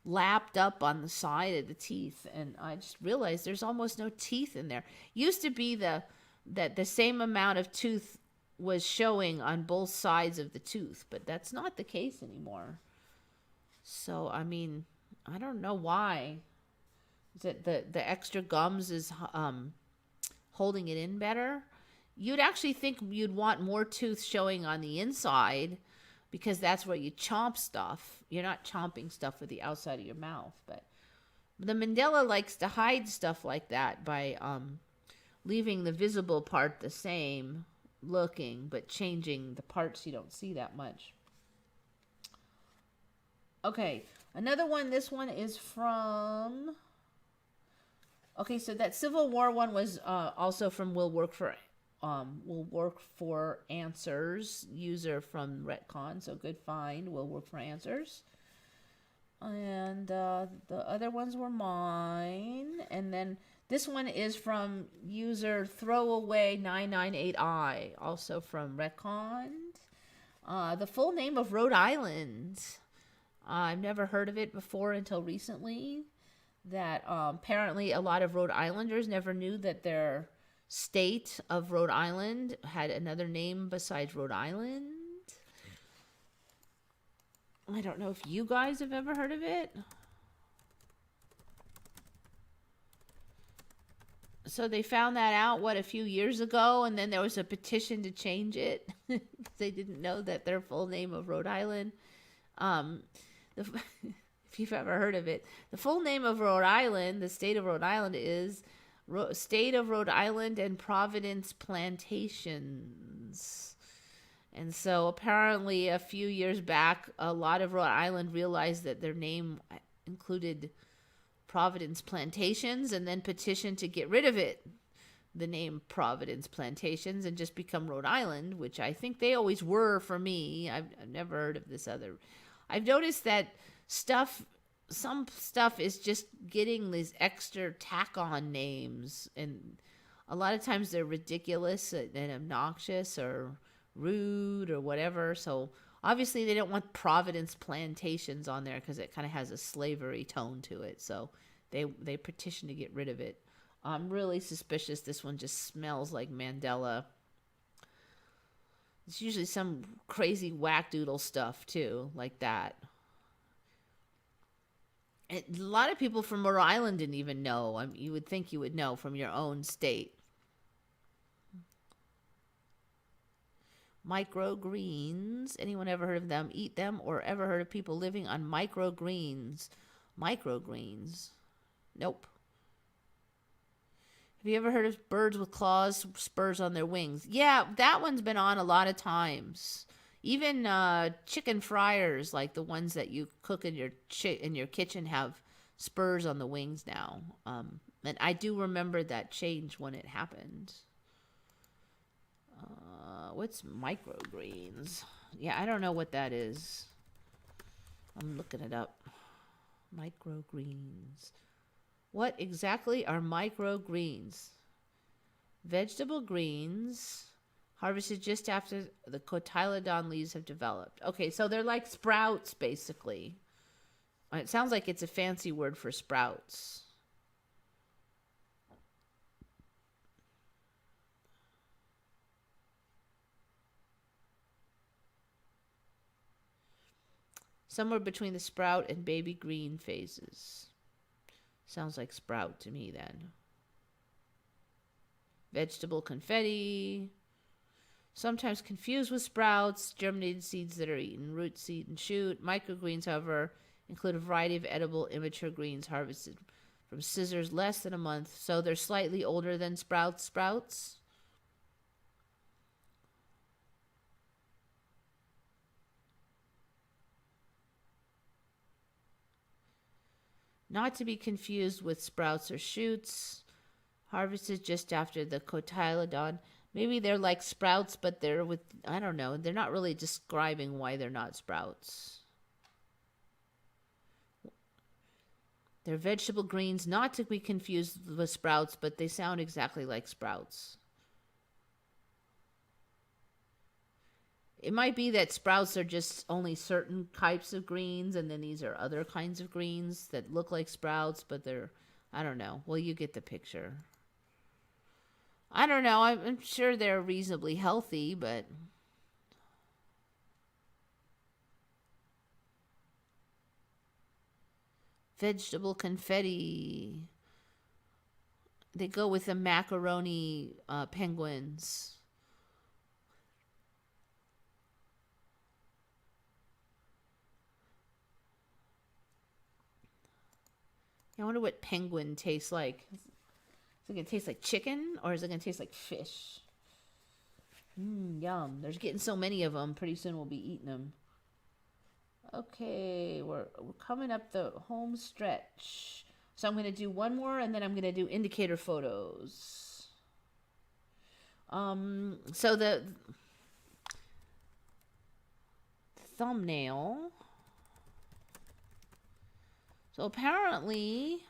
lapped up on the side of the teeth, and I just realized there's almost no teeth in there. Used to be that the same amount of tooth was showing on both sides of the tooth, but that's not the case anymore. So I mean, I don't know why. Is it the extra gums is holding it in better? You'd actually think you'd want more tooth showing on the inside, because that's where you chomp stuff. You're not chomping stuff with the outside of your mouth, but the Mandela likes to hide stuff like that by leaving the visible part the same looking, but changing the parts you don't see that much. Okay, another one. This one is from... Okay, so that Civil War one was also from Will Work for Answers, user from Retcon, so good find, Will Work for Answers. And the other ones were mine. And then this one is from user Throwaway998i, also from Retcon. The full name of Rhode Island. I've never heard of it before until recently. That apparently a lot of Rhode Islanders never knew that their state of Rhode Island had another name besides Rhode Island. I don't know if you guys have ever heard of it. So they found that out, a few years ago, and then there was a petition to change it. They didn't know that their full name of Rhode Island. If you've ever heard of it, the full name of Rhode Island, the state of Rhode Island, is State of Rhode Island and Providence Plantations. And so apparently a few years back, a lot of Rhode Island realized that their name included Providence Plantations and then petitioned to get rid of it, the name Providence Plantations, and just become Rhode Island, which I think they always were for me. I've never heard of this other. I've noticed that some stuff is just getting these extra tack-on names, and a lot of times they're ridiculous and obnoxious or rude or whatever. So obviously they don't want Providence Plantations on there because it kind of has a slavery tone to it. So they petition to get rid of it. I'm really suspicious this one just smells like Mandela. It's usually some crazy whack-doodle stuff too, like that. A lot of people from Rhode Island didn't even know. You would think you would know from your own state. Microgreens. Anyone ever heard of them? Eat them, or ever heard of people living on microgreens? Microgreens. Nope. Have you ever heard of birds with claws, spurs on their wings? Yeah, that one's been on a lot of times. Even chicken fryers, like the ones that you cook in your kitchen, have spurs on the wings now. And I do remember that change when it happened. What's microgreens? Yeah, I don't know what that is. I'm looking it up. Microgreens. What exactly are microgreens? Vegetable greens harvested just after the cotyledon leaves have developed. Okay, so they're like sprouts, basically. It sounds like it's a fancy word for sprouts. Somewhere between the sprout and baby green phases. Sounds like sprout to me then. Vegetable confetti. Sometimes confused with sprouts, germinated seeds that are eaten, root, seed, and shoot. Microgreens, however, include a variety of edible immature greens harvested from scissors less than a month, so they're slightly older than sprouts. Not to be confused with sprouts or shoots, harvested just after the cotyledon. Maybe they're like sprouts, but they're with, I don't know, they're not really describing why they're not sprouts. They're vegetable greens, not to be confused with sprouts, but they sound exactly like sprouts. It might be that sprouts are just only certain types of greens, and then these are other kinds of greens that look like sprouts, but they're, I don't know. Well, you get the picture. I don't know. I'm sure they're reasonably healthy, but vegetable confetti. They go with the macaroni penguins. I wonder what penguin tastes like. Is it going to taste like chicken or is it going to taste like fish? Yum. There's getting so many of them. Pretty soon we'll be eating them. Okay, we're coming up the home stretch. So I'm going to do one more and then I'm going to do indicator photos. So the thumbnail. So apparently,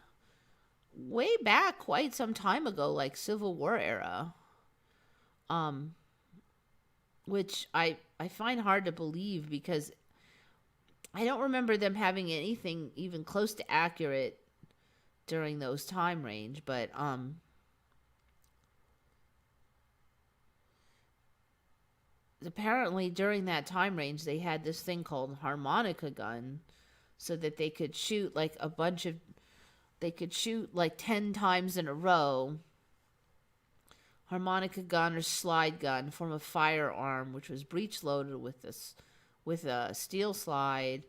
way back quite some time ago, like Civil War era, which I find hard to believe because I don't remember them having anything even close to accurate during those time range, but apparently during that time range they had this thing called harmonica gun so that they could shoot like they could shoot like 10 times in a row. Harmonica gun or slide gun, form of firearm, which was breech loaded with a steel slide.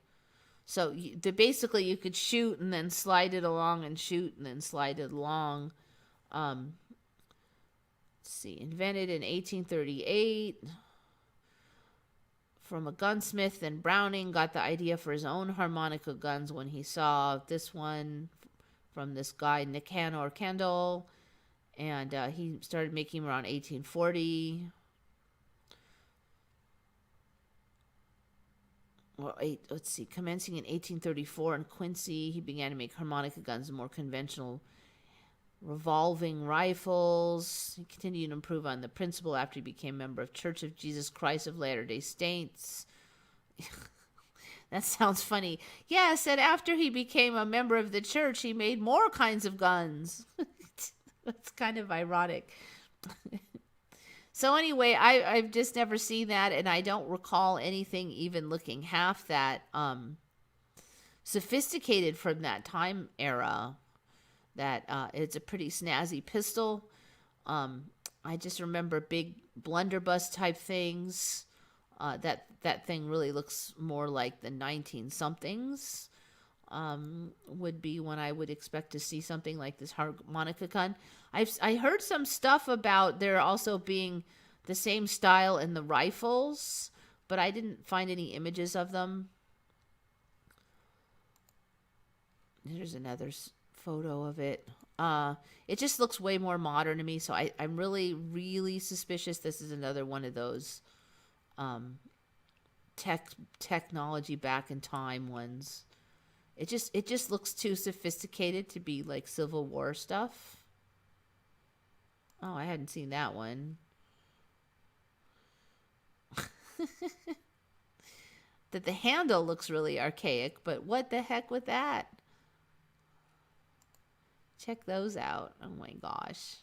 So basically you could shoot and then slide it along and shoot and then slide it along. Let's see, invented in 1838 from a gunsmith, and Browning got the idea for his own harmonica guns when he saw this one from this guy Nicanor Kendall, and he started making them around 1840. Well, let's see, commencing in 1834 in Quincy, he began to make harmonica guns and more conventional revolving rifles. He continued to improve on the principle after he became a member of Church of Jesus Christ of Latter-day Saints. That sounds funny. Yes, and after he became a member of the church, he made more kinds of guns. That's kind of ironic. So anyway, I've just never seen that, and I don't recall anything even looking half that sophisticated from that time era. That it's a pretty snazzy pistol. I just remember big blunderbuss type things. That thing really looks more like the 19-somethings. Would be when I would expect to see something like this harmonica gun. I heard some stuff about there also being the same style in the rifles, but I didn't find any images of them. Here's another photo of it. It just looks way more modern to me, so I'm really, really suspicious this is another one of those technology back in time ones. It just looks too sophisticated to be like Civil War stuff. Oh, I hadn't seen that one. That the handle looks really archaic, but what the heck with that? Check those out. Oh my gosh.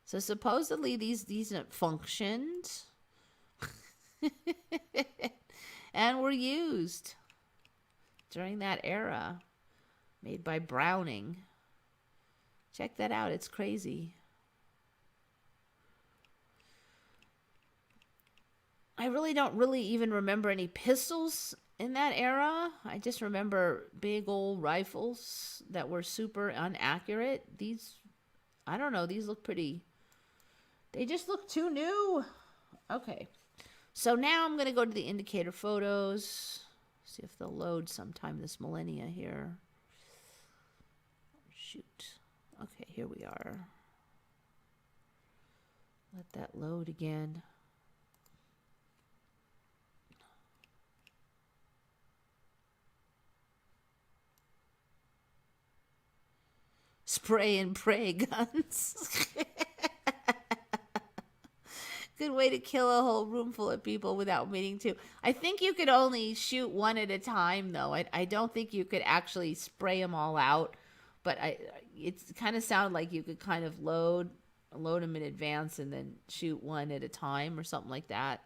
So supposedly these functioned and were used during that era, made by Browning. Check that out. It's crazy. I really don't even remember any pistols in that era. I just remember big old rifles that were super inaccurate. These, I don't know, these look pretty, they just look too new. Okay. So now I'm going to go to the indicator photos. See if they'll load sometime this millennia here. Shoot. Okay, here we are. Let that load again. Spray and pray guns. Good way to kill a whole room full of people without meaning to. I think you could only shoot one at a time, though. I don't think you could actually spray them all out. But it kind of sounded like you could kind of load them in advance and then shoot one at a time or something like that.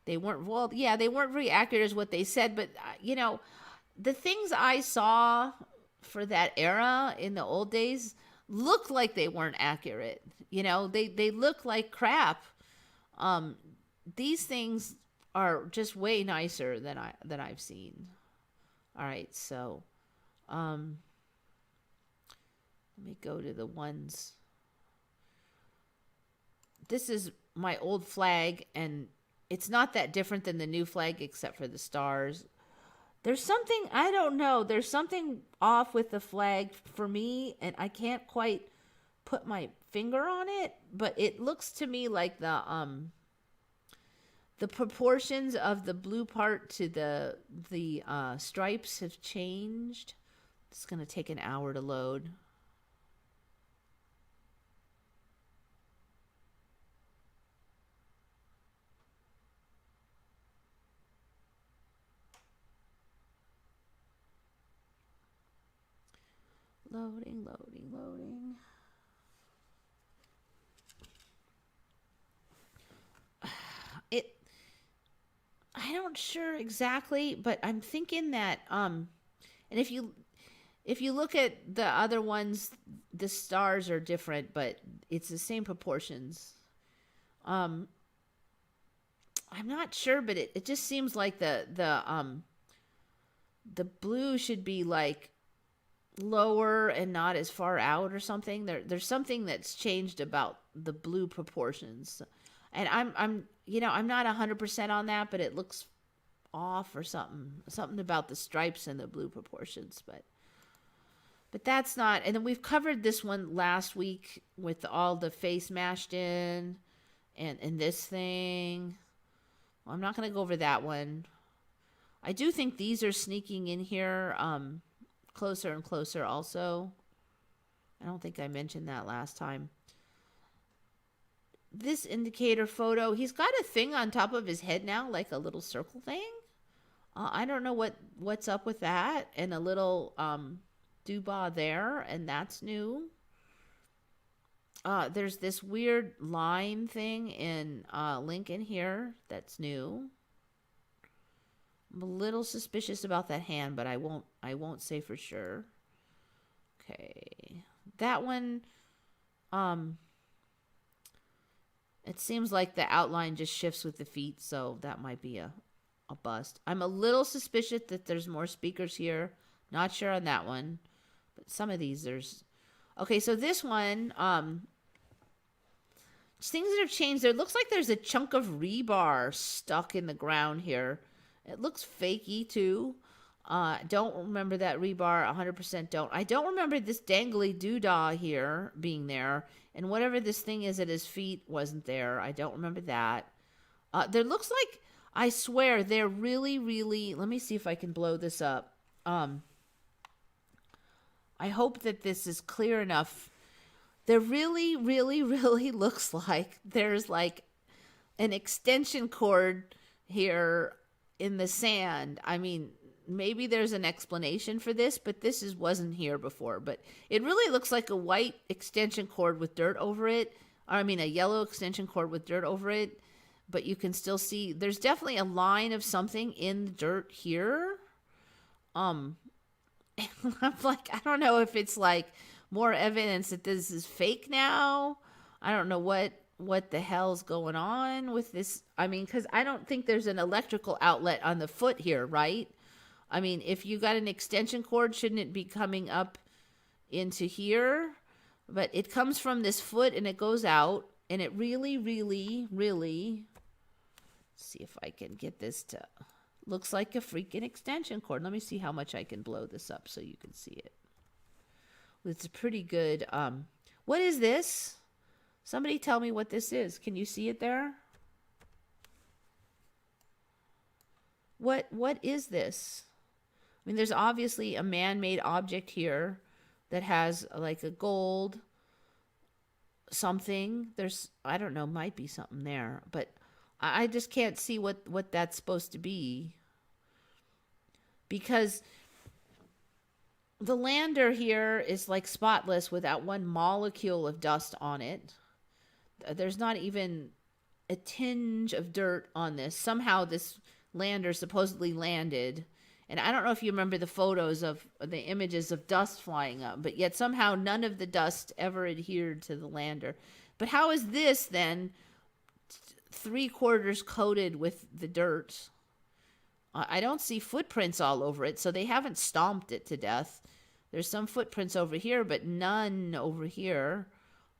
They weren't, well, yeah, they weren't very accurate as what they said. But, you know, the things I saw for that era in the old days looked like they weren't accurate. You know, they look like crap. These things are just way nicer than I've seen. All right, so let me go to the ones. This is my old flag, and it's not that different than the new flag except for the stars. There's something, I don't know, there's something off with the flag for me, and I can't quite put my finger on it, but it looks to me like the proportions of the blue part to the stripes have changed. It's going to take an hour to load. Loading, loading, loading. I don't sure exactly, but I'm thinking that and if you look at the other ones, the stars are different, but it's the same proportions. I'm not sure, but it just seems like the blue should be like lower and not as far out or something. There's something that's changed about the blue proportions. And I'm I'm not 100% on that, but it looks off or something about the stripes and the blue proportions, but that's not. And then we've covered this one last week with all the face mashed in and this thing. Well, I'm not going to go over that one. I do think these are sneaking in here closer and closer also. I don't think I mentioned that last time. This indicator photo, he's got a thing on top of his head now, like a little circle thing. I don't know what's up with that. And a little doodah there, and that's new. There's this weird line thing in Lincoln here that's new. I'm a little suspicious about that hand, but I won't say for sure. Okay, that one. It seems like the outline just shifts with the feet, so that might be a bust. I'm a little suspicious that there's more speakers here. Not sure on that one, but some of these there's. Okay, so this one, things that have changed. There looks like there's a chunk of rebar stuck in the ground here. It looks fakey too. Don't remember that rebar. 100% don't. I don't remember this dangly doodah here being there. And whatever this thing is at his feet wasn't there. I don't remember that. There looks like, I swear, they're really, really... Let me see if I can blow this up. I hope that this is clear enough. There really, really, really looks like there's like an extension cord here in the sand. I mean, maybe there's an explanation for this, but this wasn't here before. But it really looks like a white extension cord with dirt over it. Or, I mean, a yellow extension cord with dirt over it. But you can still see there's definitely a line of something in the dirt here. I'm like, I don't know if it's like more evidence that this is fake now. I don't know what the hell's going on with this. I mean, because I don't think there's an electrical outlet on the foot here, right? I mean, if you got an extension cord, shouldn't it be coming up into here? But it comes from this foot and it goes out, and it really, really, really, let's see if I can get this to, looks like a freaking extension cord. Let me see how much I can blow this up so you can see it. It's a pretty good, what is this? Somebody tell me what this is. Can you see it there? What is this? I mean, there's obviously a man-made object here that has like a gold something. There's, I don't know, might be something there, but I just can't see what that's supposed to be, because the lander here is like spotless without one molecule of dust on it. There's not even a tinge of dirt on this. Somehow this lander supposedly landed. And I don't know if you remember the photos of the images of dust flying up, but yet somehow none of the dust ever adhered to the lander. But how is this then 3/4 coated with the dirt? I don't see footprints all over it, so they haven't stomped it to death. There's some footprints over here, but none over here.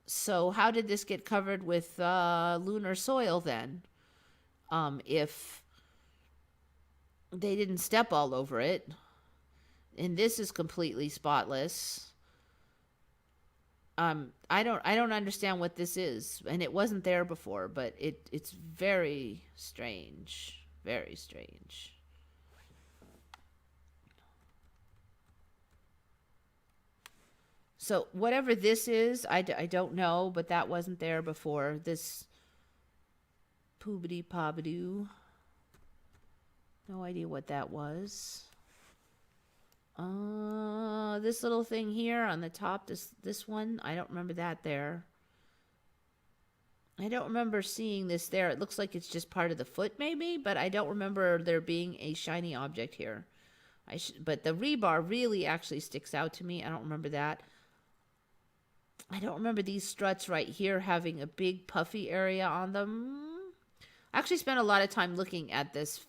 So how did this get covered with lunar soil then? If they didn't step all over it. And this is completely spotless. I don't understand what this is, and it wasn't there before, but it's very strange. Very strange. So whatever this is, I don't know, but that wasn't there before. This poobity poobadoo. No idea what that was. This little thing here on the top, this one, I don't remember that there. I don't remember seeing this there. It looks like it's just part of the foot maybe, but I don't remember there being a shiny object here. But the rebar really actually sticks out to me. I don't remember that. I don't remember these struts right here having a big puffy area on them. I actually spent a lot of time looking at this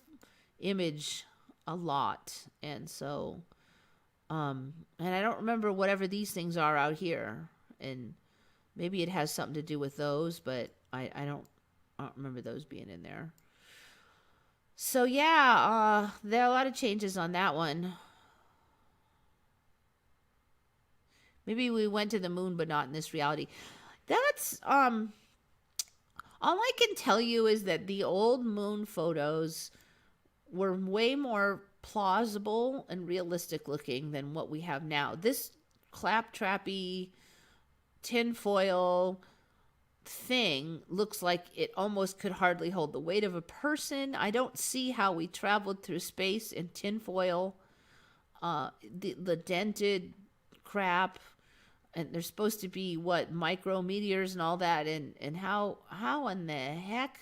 image a lot, and so and I don't remember whatever these things are out here, and maybe it has something to do with those, but I don't remember those being in there. So yeah, there are a lot of changes on that one. Maybe we went to the moon, but not in this reality. That's all I can tell you is that the old moon photos were way more plausible and realistic looking than what we have now. This claptrappy tinfoil thing looks like it almost could hardly hold the weight of a person. I don't see how we traveled through space in tinfoil. The dented crap, and they're supposed to be what, micrometeors and all that, and how in the heck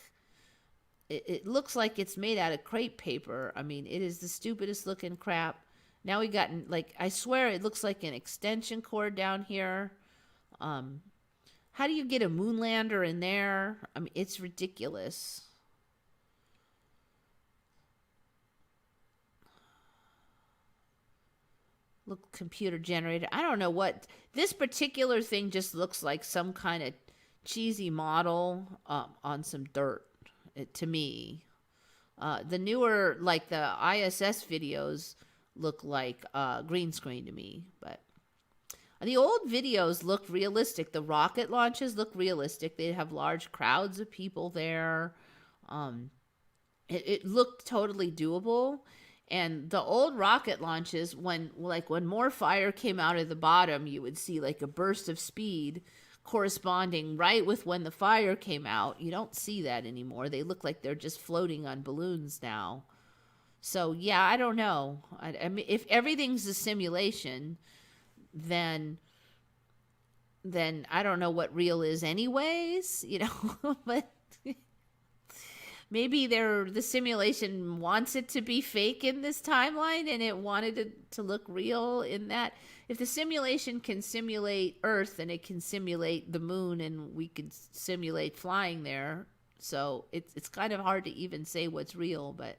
it looks like it's made out of crepe paper. I mean, it is the stupidest looking crap. Now we got, like, I swear it looks like an extension cord down here. How do you get a moon lander in there? I mean, it's ridiculous. Look, computer generated. I don't know what this particular thing just looks like. Some kind of cheesy model on some dirt, to me. The newer, like the ISS videos, look like green screen to me. But the old videos look realistic. The rocket launches look realistic. They have large crowds of people there. It looked totally doable. And the old rocket launches, when more fire came out of the bottom, you would see like a burst of speed corresponding right with when the fire came out. You don't see that anymore. They look like they're just floating on balloons now. So yeah, I don't know. I mean, if everything's a simulation, then I don't know what real is anyways, but maybe the simulation wants it to be fake in this timeline, and it wanted it to look real in that. If the simulation can simulate Earth, and it can simulate the moon, and we can simulate flying there, so it's kind of hard to even say what's real, but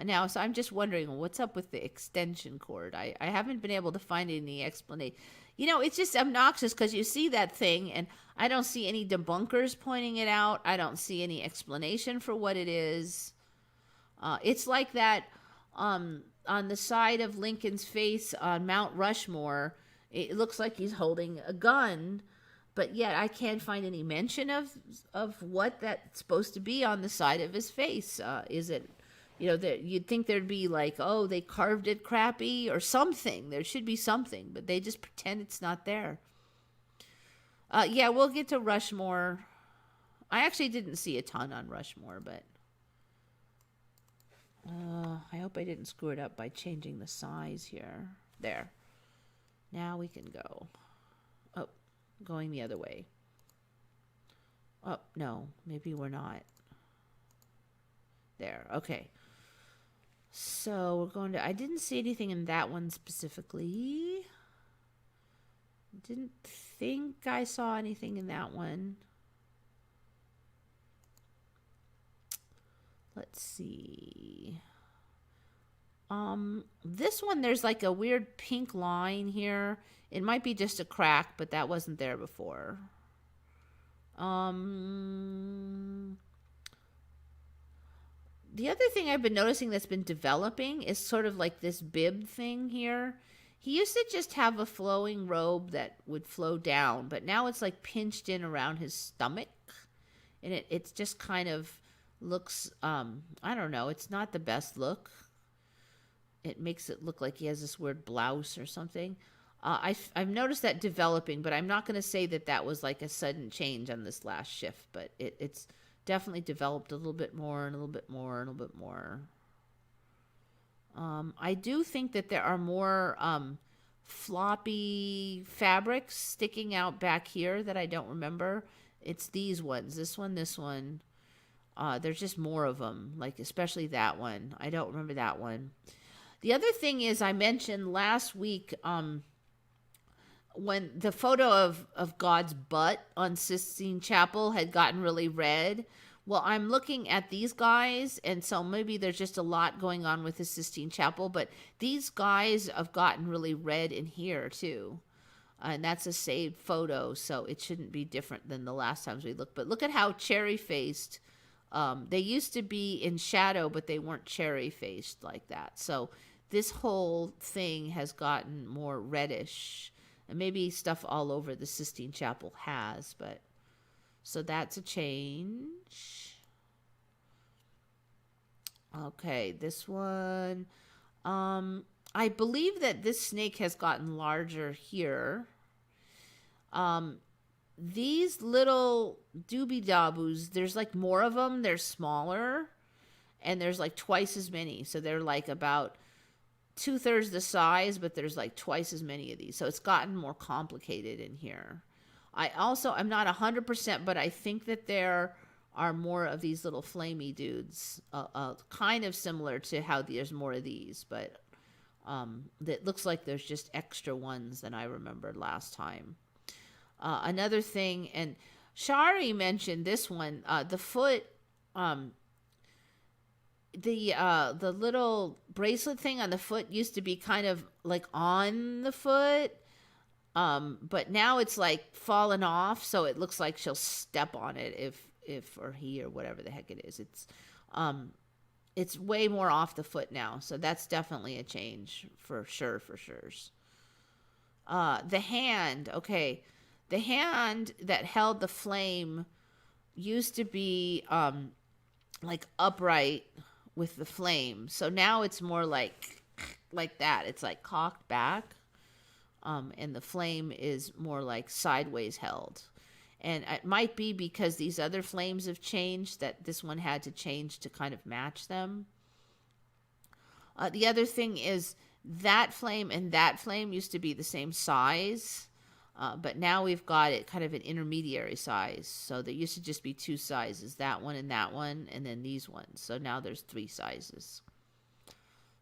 now, so I'm just wondering what's up with the extension cord. I haven't been able to find any explanation. It's just obnoxious because you see that thing and I don't see any debunkers pointing it out. I don't see any explanation for what it is. It's like that on the side of Lincoln's face on Mount Rushmore. It looks like he's holding a gun, but yet I can't find any mention of what that's supposed to be on the side of his face. Is it... you'd think there'd be like, oh, they carved it crappy or something. There should be something, but they just pretend it's not there. Yeah, we'll get to Rushmore. I actually didn't see a ton on Rushmore, but I hope I didn't screw it up by changing the size here. There. Now we can go. Oh, going the other way. Oh, no, maybe we're not. There, okay. So we're going to, I didn't see anything in that one specifically. Didn't think I saw anything in that one. Let's see. This one, there's like a weird pink line here. It might be just a crack, but that wasn't there before. The other thing I've been noticing that's been developing is sort of like this bib thing here. He used to just have a flowing robe that would flow down, but now it's like pinched in around his stomach. And it's just kind of looks, I don't know, it's not the best look. It makes it look like he has this weird blouse or something. I've noticed that developing, but I'm not going to say that that was like a sudden change on this last shift, but it's definitely developed a little bit more and a little bit more and a little bit more. I do think that there are more floppy fabrics sticking out back here that I don't remember. It's these ones, this one, this one. There's just more of them, like especially that one. I don't remember that one. The other thing is I mentioned last week when the photo of God's butt on Sistine Chapel had gotten really red. Well, I'm looking at these guys, and so maybe there's just a lot going on with the Sistine Chapel, but these guys have gotten really red in here too. And that's a saved photo, so it shouldn't be different than the last times we looked. But look at how cherry-faced. They used to be in shadow, but they weren't cherry-faced like that. So this whole thing has gotten more reddish. And maybe stuff all over the Sistine Chapel has, but so that's a change. Okay, this one. I believe that this snake has gotten larger here. These little doobie-daboos, there's like more of them. They're smaller, and there's like twice as many. So they're like about 2/3 the size, but there's like twice as many of these. So it's gotten more complicated in here. I'm not 100%, but I think that there are more of these little flamey dudes, kind of similar to how there's more of these, but that looks like there's just extra ones than I remembered last time. Another thing, and Shari mentioned this one, the foot, the little bracelet thing on the foot used to be kind of like on the foot, but now it's like fallen off, so it looks like she'll step on it if or he or whatever the heck it is. It's way more off the foot now, so that's definitely a change for sure. The hand, okay, the hand that held the flame used to be like upright with the flame, so now it's more like that. It's like cocked back, and the flame is more like sideways held. And it might be because these other flames have changed that this one had to change to kind of match them. The other thing is that flame and that flame used to be the same size, but now we've got it kind of an intermediary size. So there used to just be two sizes, that one, and then these ones. So now there's 3 sizes.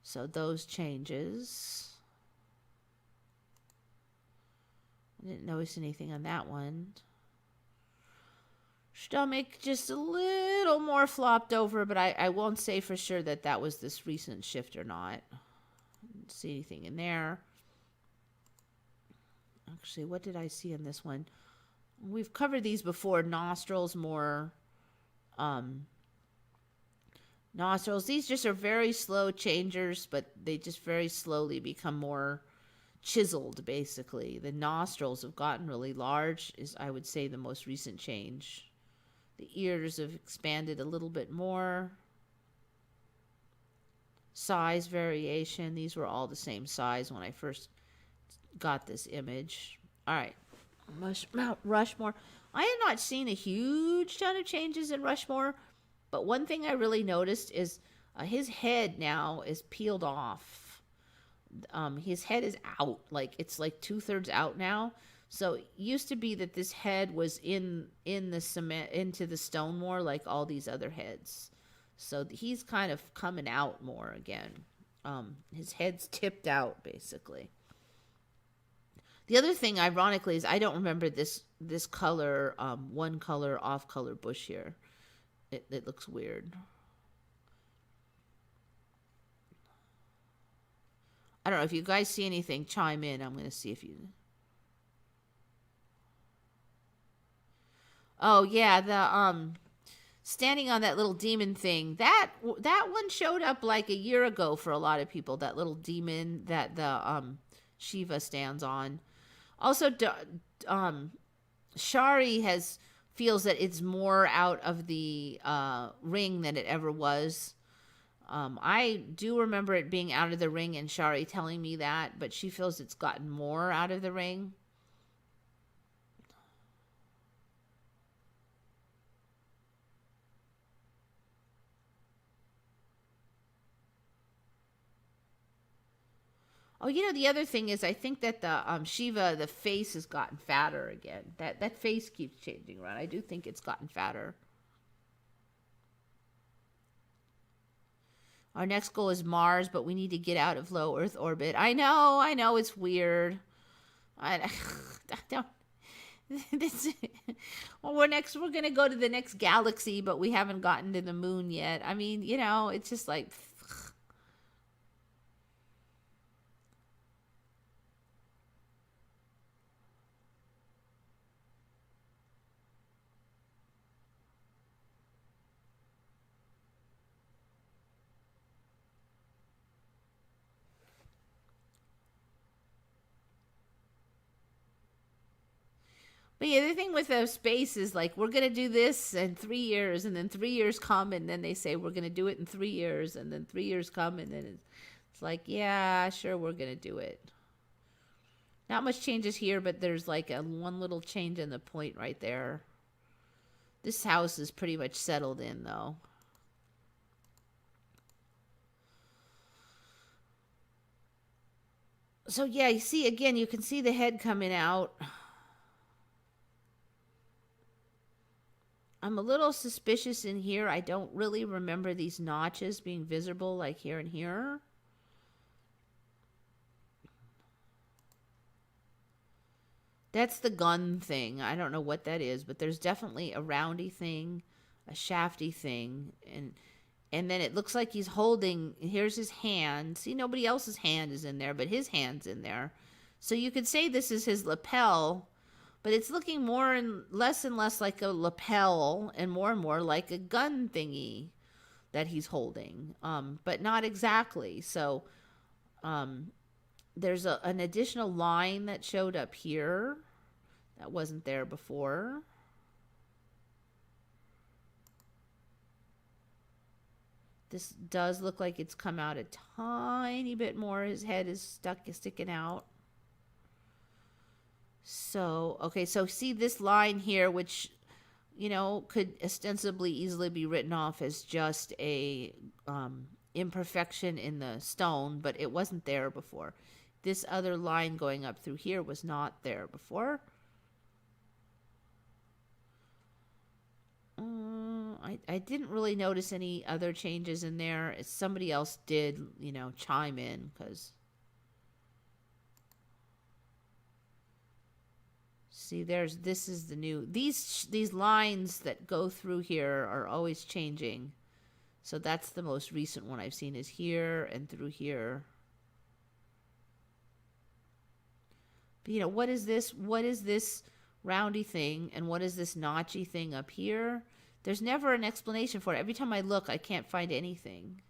So those changes. I didn't notice anything on that one. Stomach just a little more flopped over, but I won't say for sure that that was this recent shift or not. Didn't see anything in there. Actually, what did I see in this one? We've covered these before. Nostrils more. Nostrils. These just are very slow changers, but they just very slowly become more chiseled, basically. The nostrils have gotten really large, is I would say the most recent change. The ears have expanded a little bit more. Size variation. These were all the same size when I first got this image. All right. Mount Rushmore. I have not seen a huge ton of changes in Rushmore, but one thing I really noticed is his head now is peeled off. His head is out. Like it's like 2/3 out now. So it used to be that this head was in the cement, into the stone more like all these other heads. So he's kind of coming out more again. His head's tipped out, basically. The other thing, ironically, is I don't remember this color, one color, off color bush here. It looks weird. I don't know if you guys see anything, chime in. I'm going to see if you... Oh, yeah, the standing on that little demon thing. That one showed up like a year ago for a lot of people, that little demon that the Shiva stands on. Also, Shari feels that it's more out of the ring than it ever was. I do remember it being out of the ring and Shari telling me that, but she feels it's gotten more out of the ring. Oh, the other thing is I think that the Shiva, the face has gotten fatter again. That face keeps changing around. I do think it's gotten fatter. Our next goal is Mars, but we need to get out of low Earth orbit. I know, it's weird. I don't. Well, we're going to go to the next galaxy, but we haven't gotten to the moon yet. I mean, it's just like... But yeah, the thing with the space is like, we're going to do this in 3 years, and then 3 years come, and then they say we're going to do it in 3 years, and then 3 years come, and then it's like, yeah, sure, we're going to do it. Not much changes here, but there's like one little change in the point right there. This house is pretty much settled in, though. So yeah, you see, again, you can see the head coming out. I'm a little suspicious in here. I don't really remember these notches being visible like here and here. That's the gun thing. I don't know what that is, but there's definitely a roundy thing, a shafty thing, and then it looks like he's holding, here's his hand. See, nobody else's hand is in there, but his hand's in there. So you could say this is his lapel, but it's looking more and less like a lapel and more like a gun thingy that he's holding, but not exactly. So there's an additional line that showed up here that wasn't there before. This does look like it's come out a tiny bit more. His head is sticking out. So, okay, so see this line here, which, could ostensibly easily be written off as just a imperfection in the stone, but it wasn't there before. This other line going up through here was not there before. I didn't really notice any other changes in there. Somebody else did, chime in, because... See, this is the new, these lines that go through here are always changing. So that's the most recent one I've seen, is here and through here. But what is this? What is this roundy thing? And what is this notchy thing up here? There's never an explanation for it. Every time I look, I can't find anything.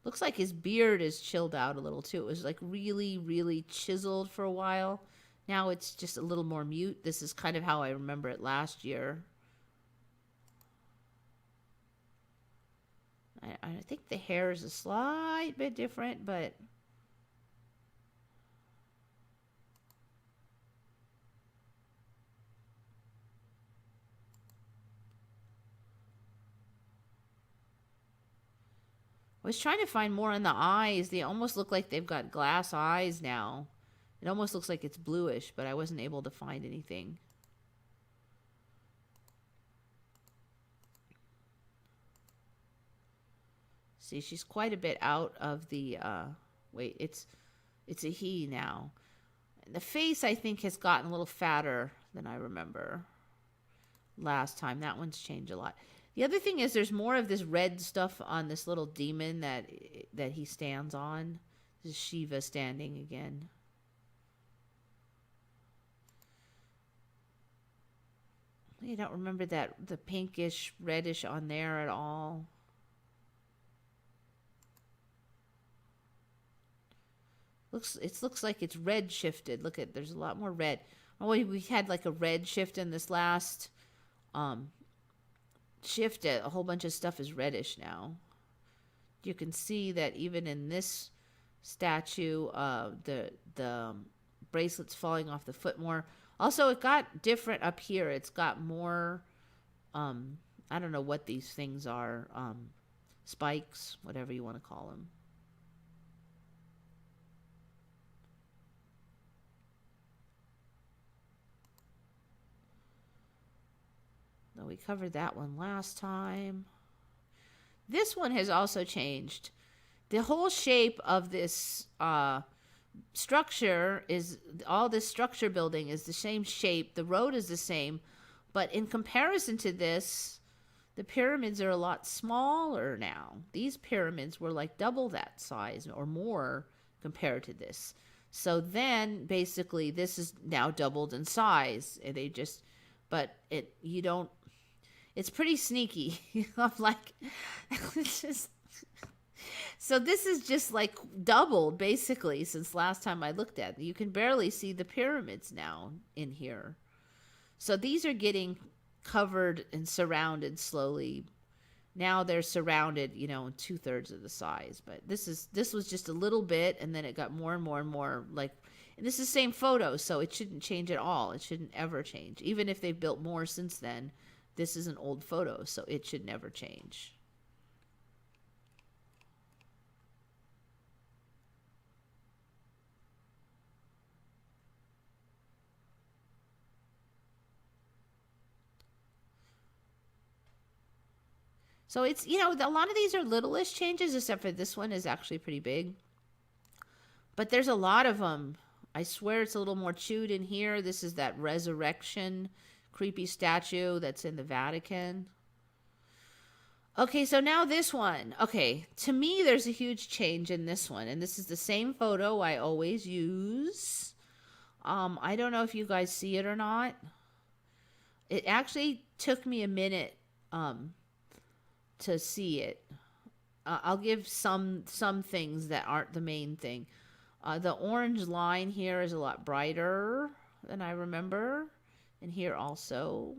Looks like his beard is chilled out a little too. It was like really, really chiseled for a while. Now it's just a little more mute. This is kind of how I remember it last year. I think the hair is a slight bit different, but... I was trying to find more in the eyes. They almost look like they've got glass eyes now. It almost looks like it's bluish, but I wasn't able to find anything. See, she's quite a bit out of the, wait, it's a he now. The face, I think, has gotten a little fatter than I remember last time. That one's changed a lot. The other thing is there's more of this red stuff on this little demon that he stands on. This is Shiva standing again. I don't remember the pinkish, reddish on there at all. It looks like it's red shifted. Look at, there's a lot more red. Oh, we had like a red shift in this last shift. A whole bunch of stuff is reddish now. You can see that even in this statue, the bracelet's falling off the foot more. Also, it got different up here. It's got more, I don't know what these things are, spikes, whatever you want to call them. No, we covered that one last time. This one has also changed. The whole shape of this structure is, all this structure building is the same shape. The road is the same. But in comparison to this, the pyramids are a lot smaller now. These pyramids were like double that size or more compared to this. So then basically this is now doubled in size. And they just, but it's pretty sneaky. I'm like, it's just, so this is just like doubled basically since last time I looked at it. You can barely see the pyramids now in here. So these are getting covered and surrounded slowly. Now they're surrounded, in 2/3 of the size. But this was just a little bit, and then it got more and more and more like, and this is the same photo, so it shouldn't change at all. It shouldn't ever change. Even if they've built more since then, this is an old photo, so it should never change. So it's, a lot of these are littlest changes, except for this one is actually pretty big. But there's a lot of them. I swear it's a little more chewed in here. This is that resurrection creepy statue that's in the Vatican. Okay, so now this one. Okay, to me, there's a huge change in this one. And this is the same photo I always use. I don't know if you guys see it or not. It actually took me a minute to see it. I'll give some things that aren't the main thing. The orange line here is a lot brighter than I remember. And here also.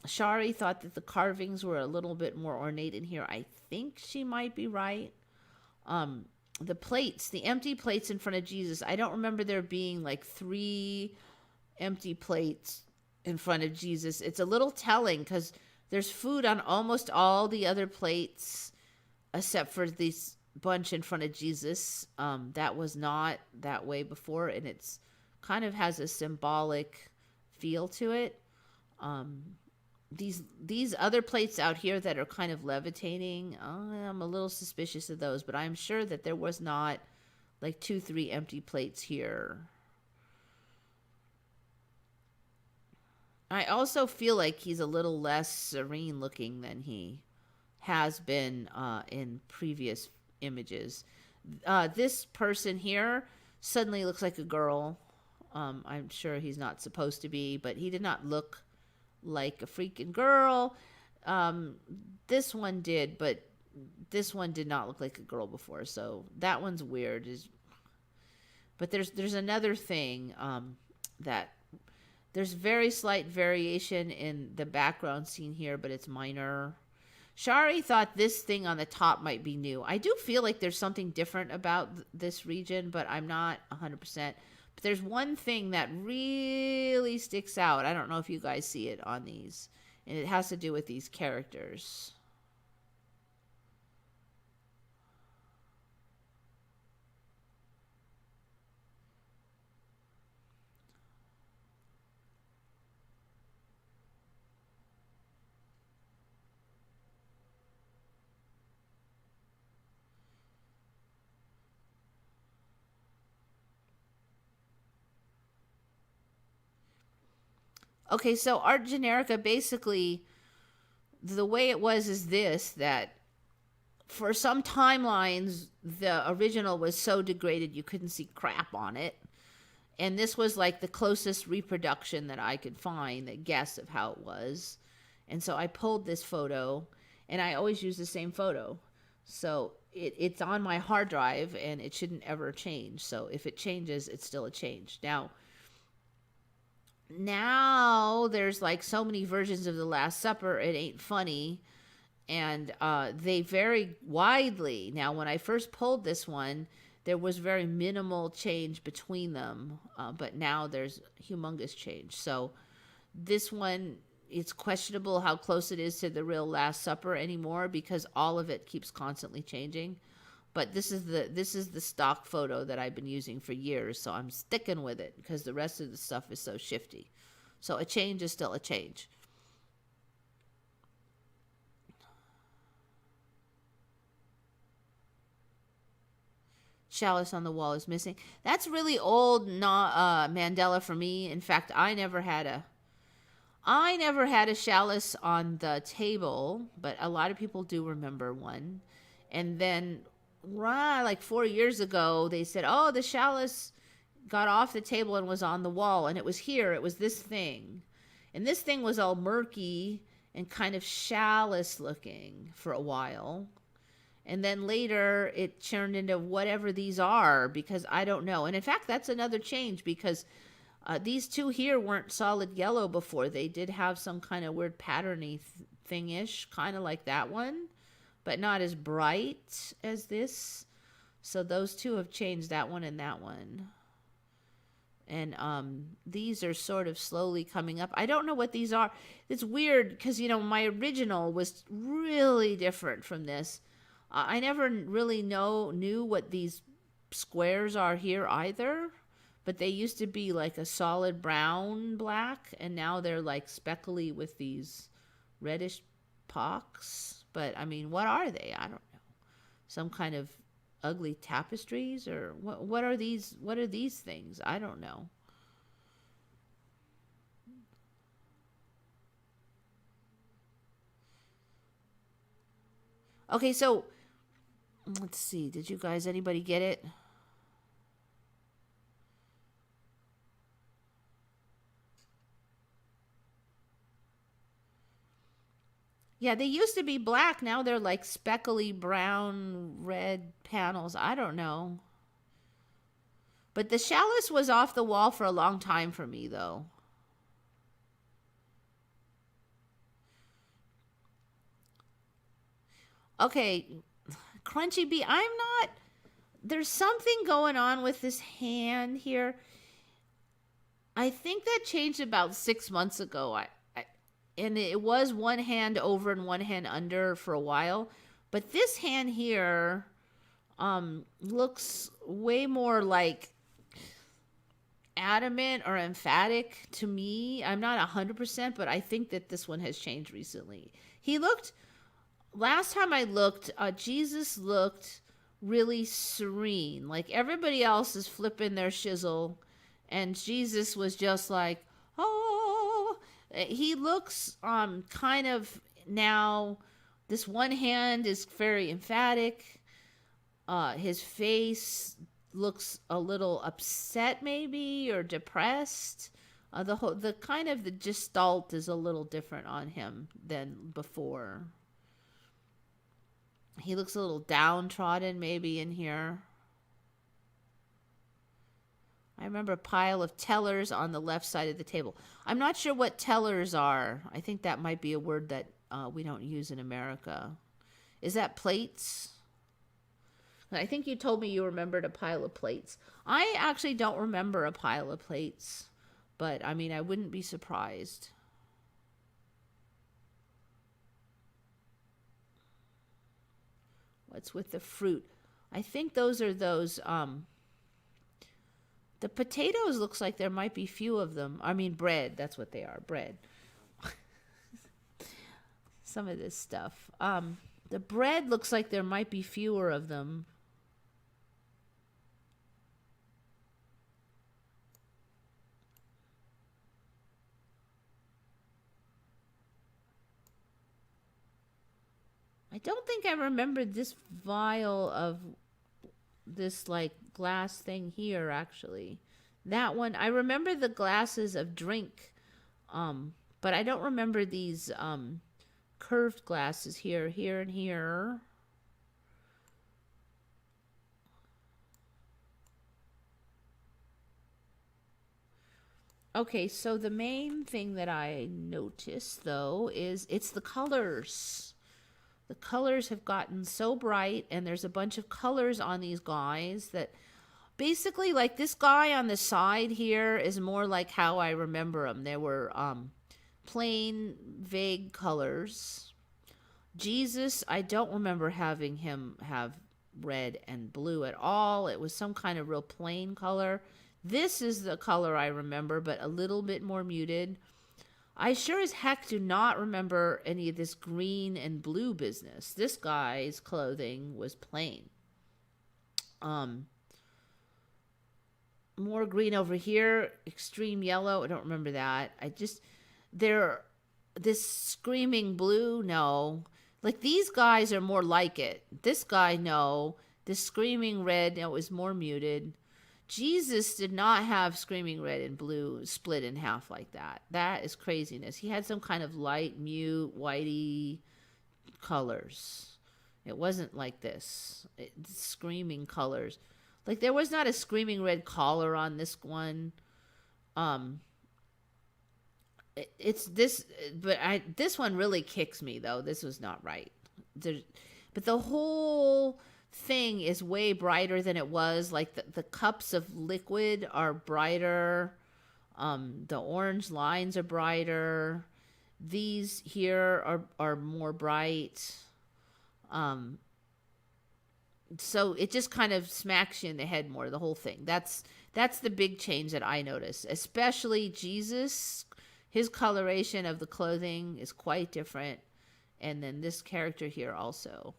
Shari thought that the carvings were a little bit more ornate in here. I think she might be right. The plates, the empty plates in front of Jesus. I don't remember there being like 3 empty plates in front of Jesus. It's a little telling because there's food on almost all the other plates except for this bunch in front of Jesus. That was not that way before, and it's kind of has a symbolic feel to it. These other plates out here that are kind of levitating, I'm a little suspicious of those, but I'm sure that there was not like 2-3 empty plates here. I also feel like he's a little less serene looking than he has been in previous images. This person here suddenly looks like a girl. I'm sure he's not supposed to be, but he did not look like a freaking girl. This one did, but this one did not look like a girl before, so that one's weird. But there's another thing that there's very slight variation in the background scene here, but it's minor. Shari thought this thing on the top might be new. I do feel like there's something different about this region, but I'm not 100%. But there's one thing that really sticks out. I don't know if you guys see it on these. And it has to do with these characters. Okay, so Art Generica, basically, the way it was is this, that for some timelines, the original was so degraded you couldn't see crap on it. And this was like the closest reproduction that I could find, that guess of how it was. And so I pulled this photo, and I always use the same photo. So it's on my hard drive, and it shouldn't ever change. So if it changes, it's still a change. Now there's like so many versions of the Last Supper, it ain't funny. And they vary widely. Now, when I first pulled this one, there was very minimal change between them, but now there's humongous change. So this one, it's questionable how close it is to the real Last Supper anymore, because all of it keeps constantly changing. But this is the stock photo that I've been using for years, so I'm sticking with it because the rest of the stuff is so shifty. So a change is still a change. Chalice on the wall is missing. That's really old Mandela for me. In fact, I never had a chalice on the table, but a lot of people do remember one. And then like 4 years ago, they said, oh, the chalice got off the table and was on the wall, and it was here. It was this thing. And this thing was all murky and kind of chalice looking for a while. And then later it turned into whatever these are, because I don't know. And in fact, that's another change, because these two here weren't solid yellow before. They did have some kind of weird patterny thing-ish, kind of like that one, but not as bright as this. So those two have changed, that one and that one. And these are sort of slowly coming up. I don't know what these are. It's weird because, my original was really different from this. I never really knew what these squares are here either, but they used to be like a solid brown black, and now they're like speckly with these reddish pocks. But I mean, what are they? I don't know. Some kind of ugly tapestries, or what are these? What are these things? I don't know. Okay, so let's see. Did you guys, anybody get it? Yeah, they used to be black. Now they're like speckly brown, red panels. I don't know. But the chalice was off the wall for a long time for me, though. Okay, Crunchy Bee, I'm not... There's something going on with this hand here. I think that changed about 6 months ago. And it was one hand over and one hand under for a while. But this hand here looks way more like adamant or emphatic to me. I'm not 100%, but I think that this one has changed recently. Last time I looked, Jesus looked really serene. Like everybody else is flipping their shizzle, and Jesus was just like, oh. He looks kind of now, this one hand is very emphatic. His face looks a little upset maybe, or depressed. The kind of the gestalt is a little different on him than before. He looks a little downtrodden maybe in here. I remember a pile of tellers on the left side of the table. I'm not sure what tellers are. I think that might be a word that we don't use in America. Is that plates? I think you told me you remembered a pile of plates. I actually don't remember a pile of plates, but I mean, I wouldn't be surprised. What's with the fruit? I think those are those... The potatoes looks like there might be few of them. I mean, bread. That's what they are. Bread. Some of this stuff. The bread looks like there might be fewer of them. don't think I remembered this vial of this like glass thing here actually. That one, I remember the glasses of drink, but I don't remember these curved glasses here, here, and here. Okay, so the main thing that I noticed, though, is it's the colors. The colors have gotten so bright, and there's a bunch of colors on these guys that basically, like this guy on the side here is more like how I remember them. There were plain, vague colors. Jesus, I don't remember having him have red and blue at all. It was some kind of real plain color. This is the color I remember, but a little bit more muted. I sure as heck do not remember any of this green and blue business. This guy's clothing was plain. More green over here, extreme yellow. I don't remember that. This screaming blue, no. Like these guys are more like it. This guy, no. This screaming red, no, is more muted. Jesus did not have screaming red and blue split in half like that. That is craziness. He had some kind of light, mute, whitey colors. It wasn't like this. Screaming colors. Like there was not a screaming red collar on this one. It's this, but this one really kicks me though. This was not right. But the whole thing is way brighter than it was. Like the cups of liquid are brighter. The orange lines are brighter. These here are more bright. So it just kind of smacks you in the head more, the whole thing. That's the big change that I noticed. Especially Jesus, his coloration of the clothing is quite different. And then this character here also.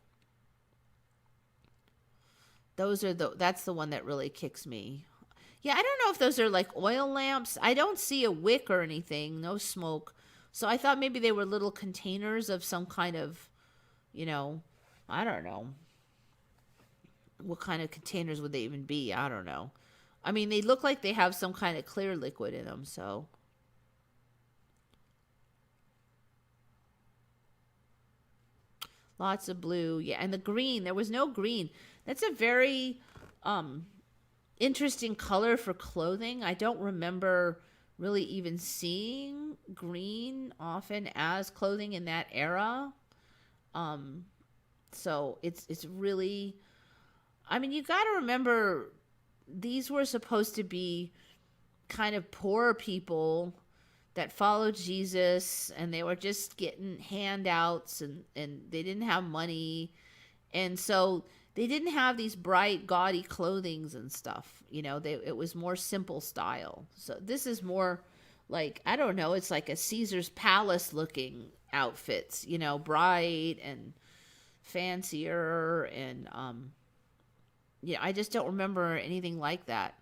That's the one that really kicks me. Yeah, I don't know if those are like oil lamps. I don't see a wick or anything, no smoke. So I thought maybe they were little containers of some kind of, I don't know. What kind of containers would they even be? I don't know. I mean, they look like they have some kind of clear liquid in them, so. Lots of blue. Yeah, and the green. There was no green. That's a very interesting color for clothing. I don't remember really even seeing green often as clothing in that era. So it's really, I mean, you got to remember these were supposed to be kind of poor people that followed Jesus, and they were just getting handouts, and they didn't have money. And so they didn't have these bright, gaudy clothings and stuff. It was more simple style. So this is more like, I don't know, it's like a Caesar's Palace looking outfits, bright and fancier. And, I just don't remember anything like that.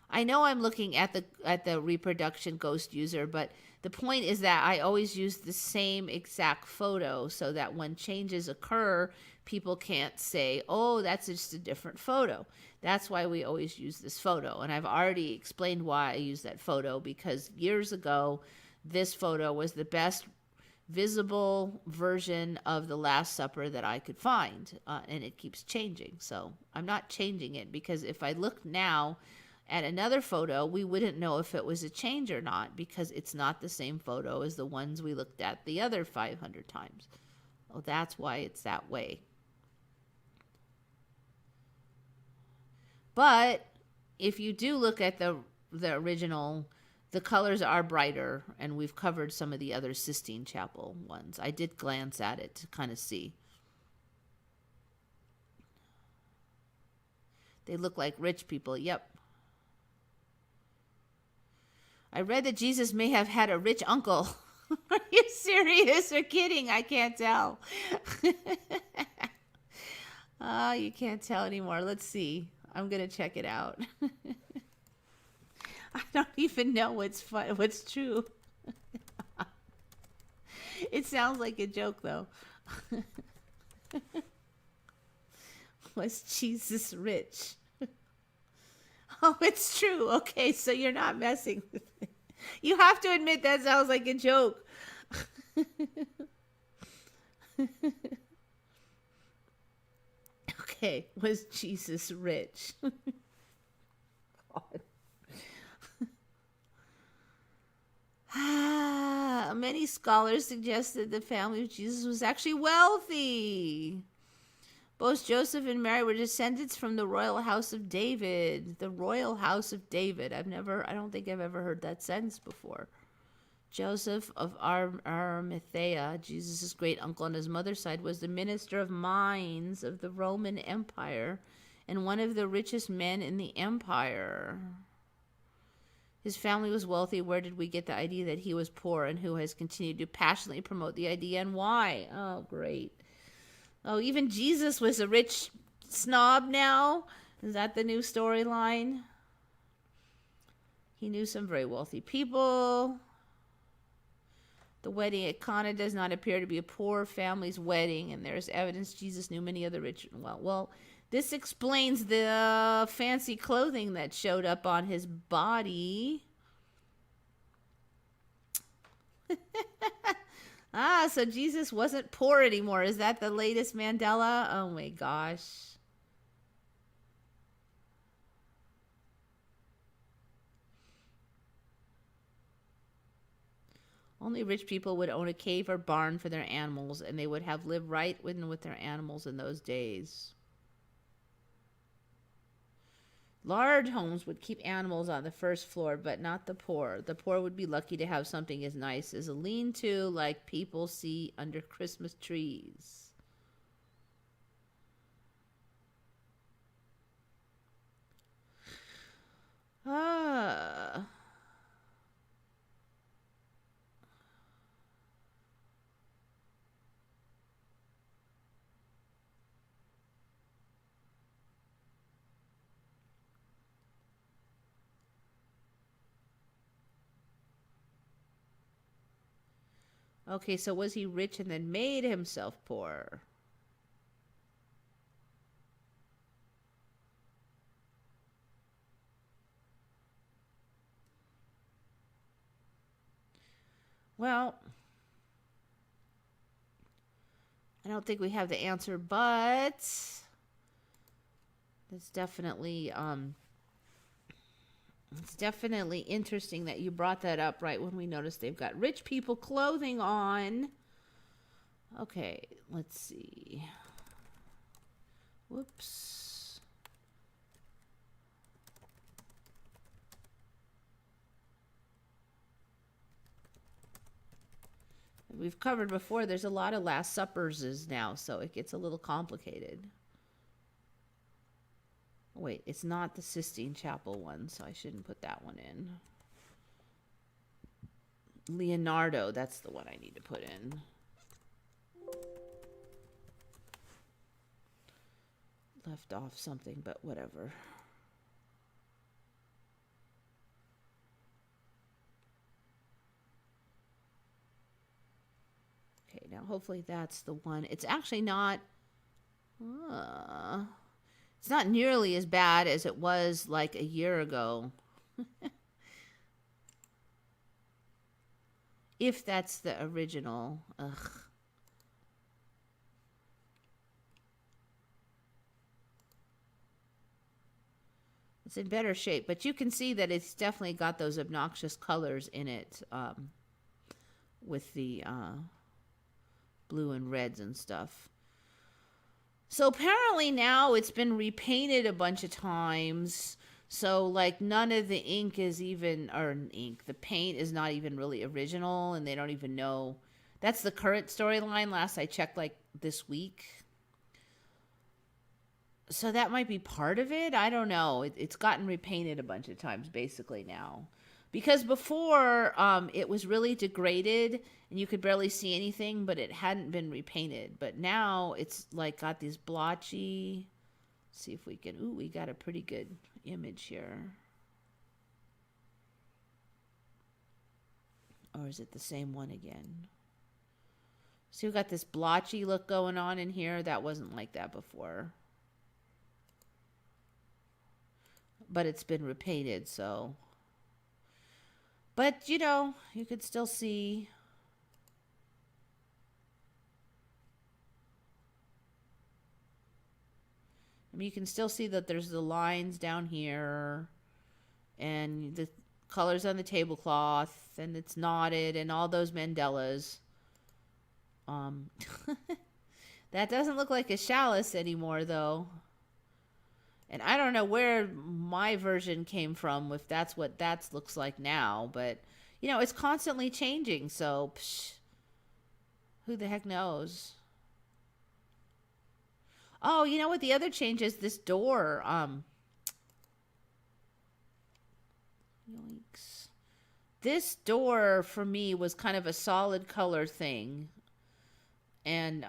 I know I'm looking at the reproduction ghost user, but the point is that I always use the same exact photo so that when changes occur, people can't say, oh, that's just a different photo. That's why we always use this photo. And I've already explained why I use that photo, because years ago, this photo was the best visible version of the Last Supper that I could find. And it keeps changing. So I'm not changing it, because if I look now at another photo, we wouldn't know if it was a change or not, because it's not the same photo as the ones we looked at the other 500 times. Oh, that's why it's that way. But if you do look at the original, the colors are brighter, and we've covered some of the other Sistine Chapel ones. I did glance at it to kind of see. They look like rich people. Yep. I read that Jesus may have had a rich uncle. Are you serious or kidding? I can't tell. You can't tell anymore. Let's see. I'm going to check it out. I don't even know what's true. It sounds like a joke, though. Was Jesus rich? Oh, it's true. Okay, so you're not messing with me. You have to admit that sounds like a joke. Okay, was Jesus rich? God. Many scholars suggest that the family of Jesus was actually wealthy. Both Joseph and Mary were descendants from the royal house of David. The royal house of David. I don't think I've ever heard that sentence before. Joseph of Arimathea, Jesus' great uncle on his mother's side, was the minister of mines of the Roman Empire and one of the richest men in the empire. His family was wealthy. Where did we get the idea that he was poor, and who has continued to passionately promote the idea, and why? Oh, great. Oh, even Jesus was a rich snob now? Is that the new storyline? He knew some very wealthy people. The wedding at Cana does not appear to be a poor family's wedding, and there's evidence Jesus knew many other rich. Well, this explains the fancy clothing that showed up on his body. So Jesus wasn't poor anymore. Is that the latest Mandela? Oh my gosh. Only rich people would own a cave or barn for their animals, and they would have lived right with their animals in those days. Large homes would keep animals on the first floor, but not the poor. The poor would be lucky to have something as nice as a lean-to like people see under Christmas trees. Okay, so was he rich and then made himself poor? Well, I don't think we have the answer, but it's definitely interesting that you brought that up right when we noticed they've got rich people clothing on. Okay, let's see. Whoops. We've covered before, there's a lot of Last Suppers now, so it gets a little complicated. Wait, it's not the Sistine Chapel one, so I shouldn't put that one in. Leonardo, that's the one I need to put in. Left off something, but whatever. Okay, now hopefully that's the one. It's actually not... it's not nearly as bad as it was like a year ago. If that's the original. Ugh. It's in better shape, but you can see that it's definitely got those obnoxious colors in it, with the blue and reds and stuff. So apparently now it's been repainted a bunch of times. So like none of the ink is even, or ink, the paint is not even really original, and they don't even know. That's the current storyline. Last I checked, like this week. So that might be part of it. I don't know. It's gotten repainted a bunch of times basically now. Because before, it was really degraded and you could barely see anything, but it hadn't been repainted. But now it's like got these blotchy. Let's see if we can. Ooh, we got a pretty good image here. Or is it the same one again? So we've got this blotchy look going on in here. That wasn't like that before. But it's been repainted, so. But, you know, you could still see. I mean, you can still see that there's the lines down here. And the colors on the tablecloth. And it's knotted. And all those Mandelas. That doesn't look like a chalice anymore, though. And I don't know where my version came from, if that's what that looks like now. But, you know, it's constantly changing. So, who the heck knows? Oh, you know what? The other change is this door. Yoinks. This door, for me, was kind of a solid color thing. And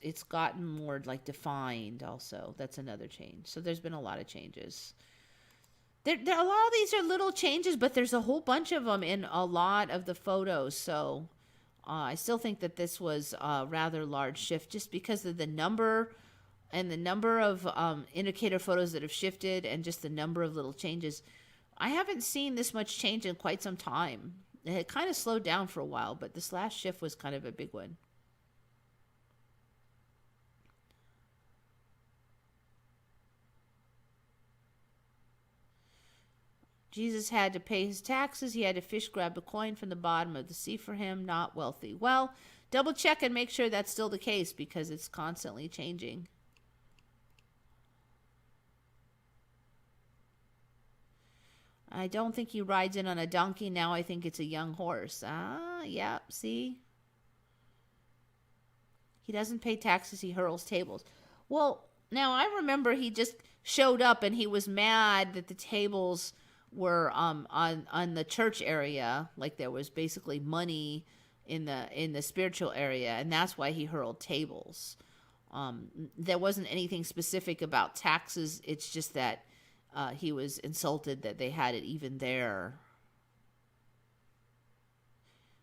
it's gotten more like defined also. That's another change. So there's been a lot of changes. A lot of these are little changes, but there's a whole bunch of them in a lot of the photos. So I still think that this was a rather large shift just because of the number and the number of indicator photos that have shifted and just the number of little changes. I haven't seen this much change in quite some time. It had kind of slowed down for a while, but this last shift was kind of a big one. Jesus had to pay his taxes. He had a fish grab a coin from the bottom of the sea for him, not wealthy. Well, double check and make sure that's still the case because it's constantly changing. I don't think he rides in on a donkey. Now I think it's a young horse. Ah, yeah, see? He doesn't pay taxes. He hurls tables. Well, now I remember he just showed up and he was mad that the tables were on the church area, like there was basically money in the spiritual area, and that's why he hurled tables. There wasn't anything specific about taxes. It's just that he was insulted that they had it even there.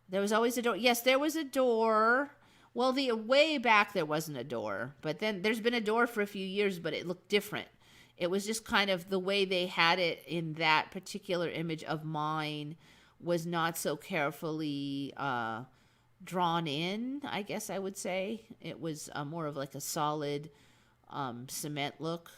There was always a door. Yes, there was a door. Well, the way back there wasn't a door, but then there's been a door for a few years, but it looked different. It was just kind of the way they had it in that particular image of mine was not so carefully drawn in, I guess I would say. It was more of like a solid cement look.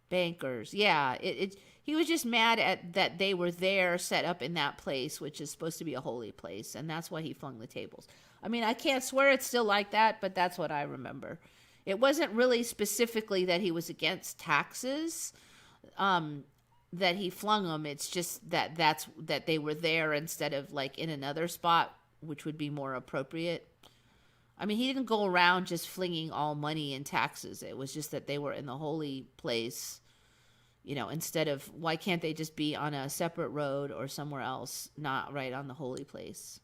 Bankers, yeah. He was just mad at that they were there, set up in that place, which is supposed to be a holy place, and that's why he flung the tables. I mean, I can't swear it's still like that, but that's what I remember. It wasn't really specifically that he was against taxes, that he flung them. It's just that they were there instead of like in another spot, which would be more appropriate. I mean, he didn't go around just flinging all money in taxes. It was just that they were in the holy place, you know, instead of, why can't they just be on a separate road or somewhere else, not right on the holy place?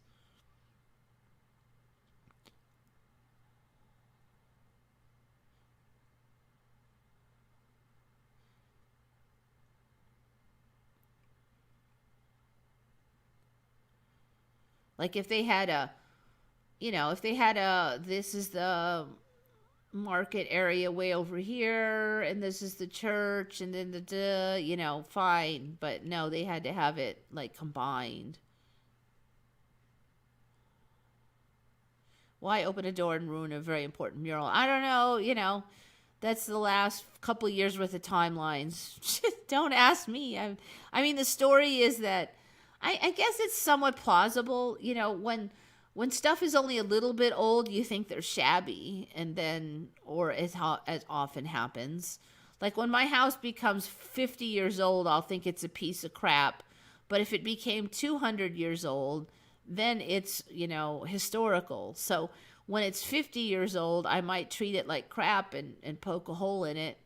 Like if they had this is the market area way over here, and this is the church, and then fine. But no, they had to have it like combined. Why open a door and ruin a very important mural? I don't know, that's the last couple of years worth of timelines. Don't ask me. I mean, the story is that I guess it's somewhat plausible, when stuff is only a little bit old, you think they're shabby, and then, or as often happens, like when my house becomes 50 years old, I'll think it's a piece of crap. But if it became 200 years old, then it's, historical. So when it's 50 years old, I might treat it like crap and poke a hole in it.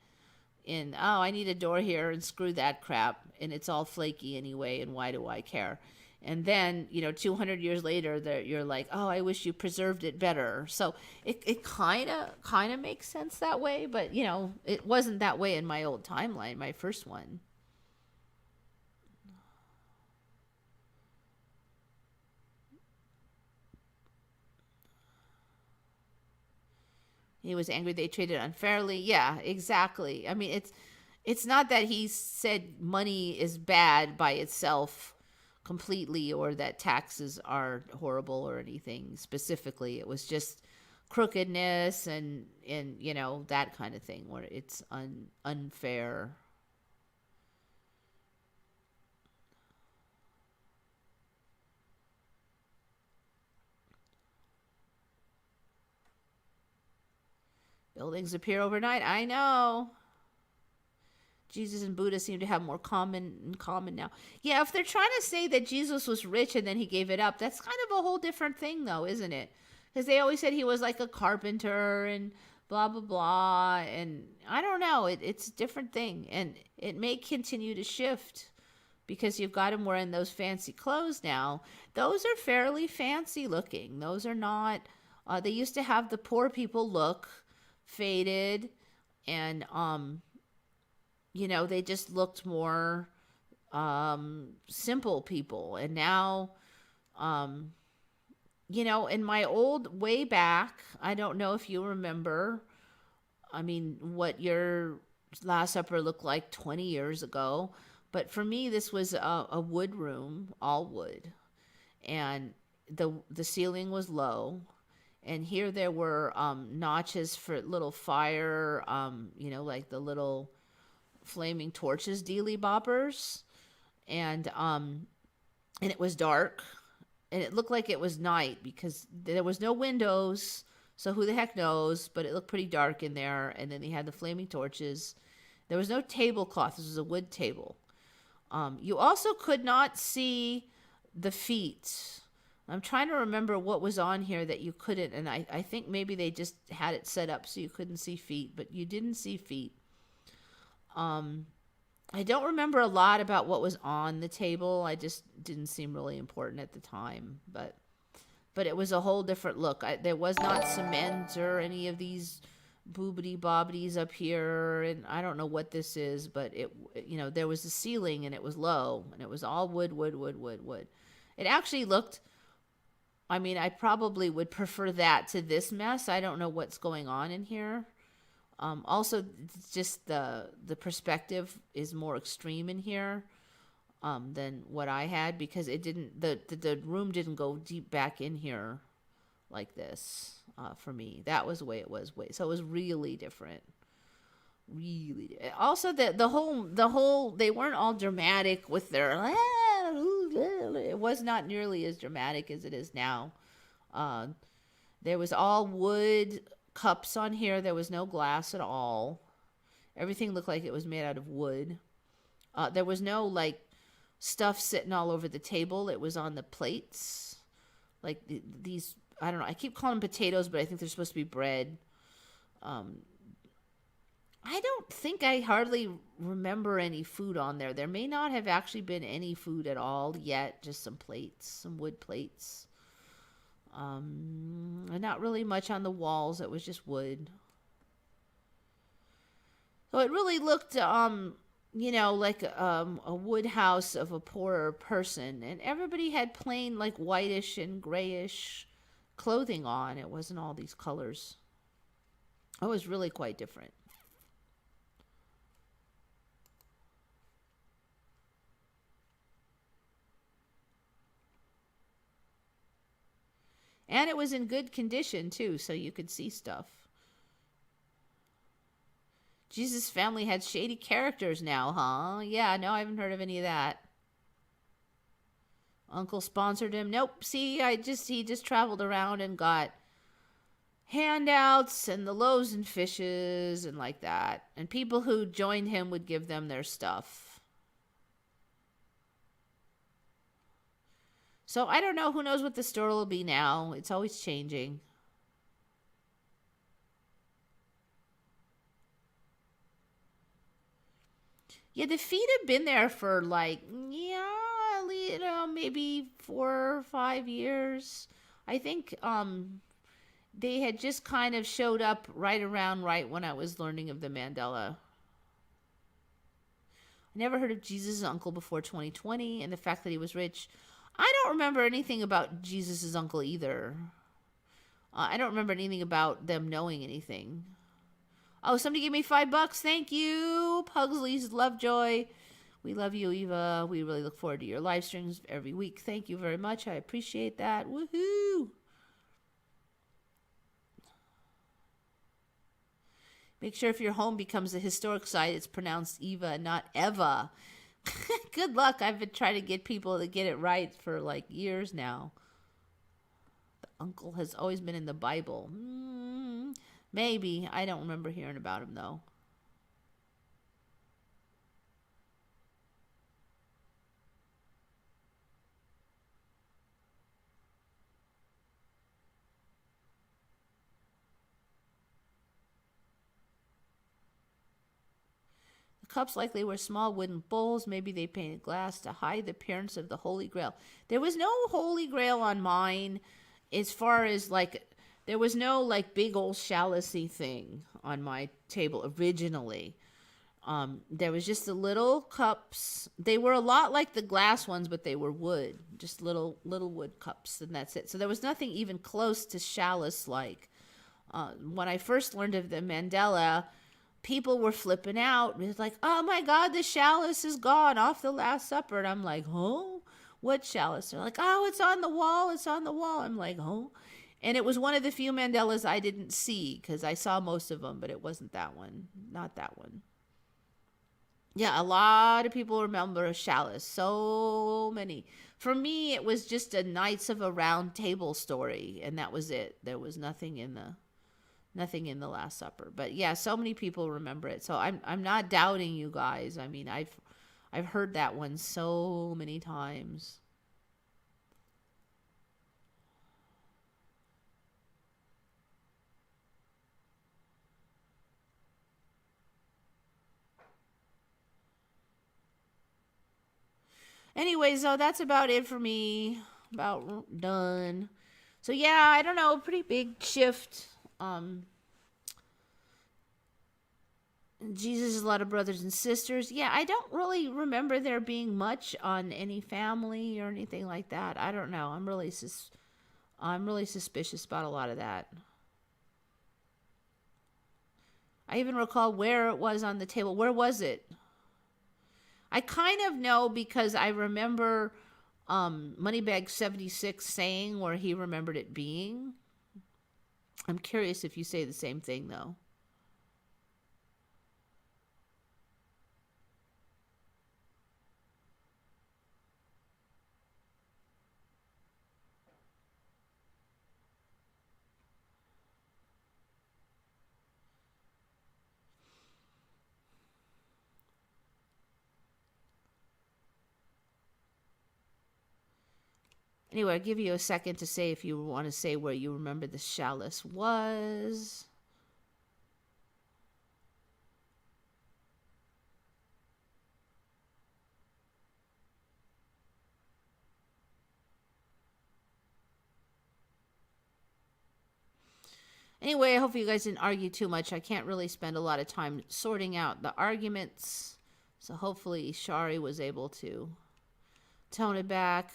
I need a door here and screw that crap. And it's all flaky anyway, and why do I care? And then, 200 years later, you're like, oh, I wish you preserved it better. So it kind of makes sense that way, but it wasn't that way in my old timeline, my first one. He was angry they treated unfairly. Yeah, exactly. I mean, it's not that he said money is bad by itself completely, or that taxes are horrible or anything specifically. It was just crookedness and that kind of thing where it's unfair. Buildings appear overnight. I know. Jesus and Buddha seem to have more in common now. Yeah, if they're trying to say that Jesus was rich and then he gave it up, that's kind of a whole different thing, though, isn't it? Because they always said he was like a carpenter and blah, blah, blah. And I don't know. It's a different thing. And it may continue to shift because you've got him wearing those fancy clothes now. Those are fairly fancy looking. Those are not... they used to have the poor people look faded and... they just looked more simple people. And now, in my old way back, I don't know if you remember, I mean, what your Last Supper looked like 20 years ago. But for me, this was a wood room, all wood. And the ceiling was low. And here there were notches for little fire, like the little... flaming torches, dealy boppers, and it was dark, and it looked like it was night because there was no windows, so who the heck knows, but it looked pretty dark in there. And then they had the flaming torches. There was no tablecloth. This was a wood table. You also could not see the feet. I'm trying to remember what was on here that you couldn't, and I think maybe they just had it set up so you couldn't see feet, but you didn't see feet. I don't remember a lot about what was on the table. I just didn't seem really important at the time, but it was a whole different look. There was not cement or any of these boobity bobbities up here, and I don't know what this is, but there was a ceiling and it was low, and it was all wood. It actually looked... I mean, I probably would prefer that to this mess. I don't know what's going on in here. Also, just the perspective is more extreme in here than what I had, because it didn't... the room didn't go deep back in here like this for me. That was the way it was. So it was really different. Really. Also, the whole they weren't all dramatic with their... It was not nearly as dramatic as it is now. There was all wood cups on here. There was no glass at all. Everything looked like it was made out of wood. There was no like stuff sitting all over the table. It was on the plates, like these... I don't know, I keep calling them potatoes, but I think they're supposed to be bread. I don't think... I hardly remember any food on there. There may not have actually been any food at all yet, just some plates, some wood plates. And not really much on the walls. It was just wood. So it really looked, like a wood house of a poorer person. And everybody had plain, like, whitish and grayish clothing on. It wasn't all these colors. It was really quite different. And it was in good condition, too, so you could see stuff. Jesus' family had shady characters now, huh? Yeah, no, I haven't heard of any of that. Uncle sponsored him. Nope, see, he just traveled around and got handouts and the loaves and fishes and like that. And people who joined him would give them their stuff. So I don't know. Who knows what the store will be now? It's always changing. Yeah, the feet have been there for like, at maybe 4 or 5 years. I think they had just kind of showed up right when I was learning of the Mandela. I never heard of Jesus' uncle before 2020, and the fact that he was rich. I don't remember anything about Jesus' uncle either. I don't remember anything about them knowing anything. Oh, somebody gave me $5. Thank you. Pugsley's Lovejoy. We love you, Eva. We really look forward to your live streams every week. Thank you very much. I appreciate that. Woohoo! Make sure if your home becomes a historic site, it's pronounced Eva, not Eva. Good luck. I've been trying to get people to get it right for like years now. The uncle has always been in the Bible. Maybe. I don't remember hearing about him, though. Cups likely were small wooden bowls. Maybe they painted glass to hide the appearance of the Holy Grail. There was no Holy Grail on mine, as far as like, there was no like big old chalice-y thing on my table originally. There was just the little cups. They were a lot like the glass ones, but they were wood, just little wood cups, and that's it. So there was nothing even close to chalice-like. When I first learned of the Mandela, people were flipping out. It was like, oh my God, the chalice is gone off the Last Supper. And I'm like, oh, what chalice? They're like, oh, it's on the wall. It's on the wall. I'm like, oh. And it was one of the few Mandelas I didn't see, because I saw most of them, but it wasn't that one. Not that one. Yeah, a lot of people remember a chalice. So many. For me, it was just a Knights of a Round Table story, and that was it. There was nothing in the Last Supper. But yeah, so many people remember it. So I'm not doubting you guys. I mean, I've heard that one so many times. Anyways, so that's about it for me. About done. So yeah, I don't know, pretty big shift. Jesus has a lot of brothers and sisters. Yeah, I don't really remember there being much on any family or anything like that. I don't know. I'm really suspicious about a lot of that. I even recall where it was on the table. Where was it? I kind of know because I remember Moneybag 76 saying where he remembered it being. I'm curious if you say the same thing, though. Anyway, I'll give you a second to say if you want to say where you remember the chalice was. Anyway, I hope you guys didn't argue too much. I can't really spend a lot of time sorting out the arguments. So hopefully Shari was able to tone it back.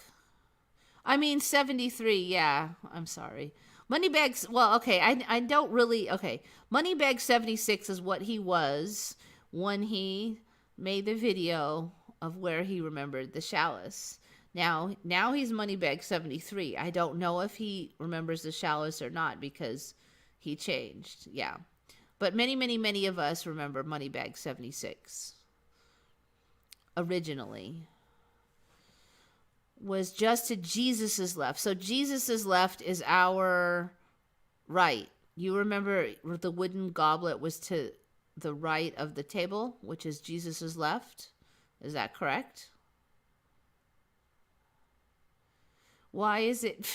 I mean, 73, yeah. I'm sorry. Moneybags, well, okay, I don't really, okay. Moneybag 76 is what he was when he made the video of where he remembered the chalice. Now he's Moneybag 73. I don't know if he remembers the chalice or not because he changed, yeah. But many of us remember Moneybag 76 originally. Was just to Jesus's left. So Jesus's left is our right. You remember the wooden goblet was to the right of the table, which is Jesus's left. Is that correct? Why is it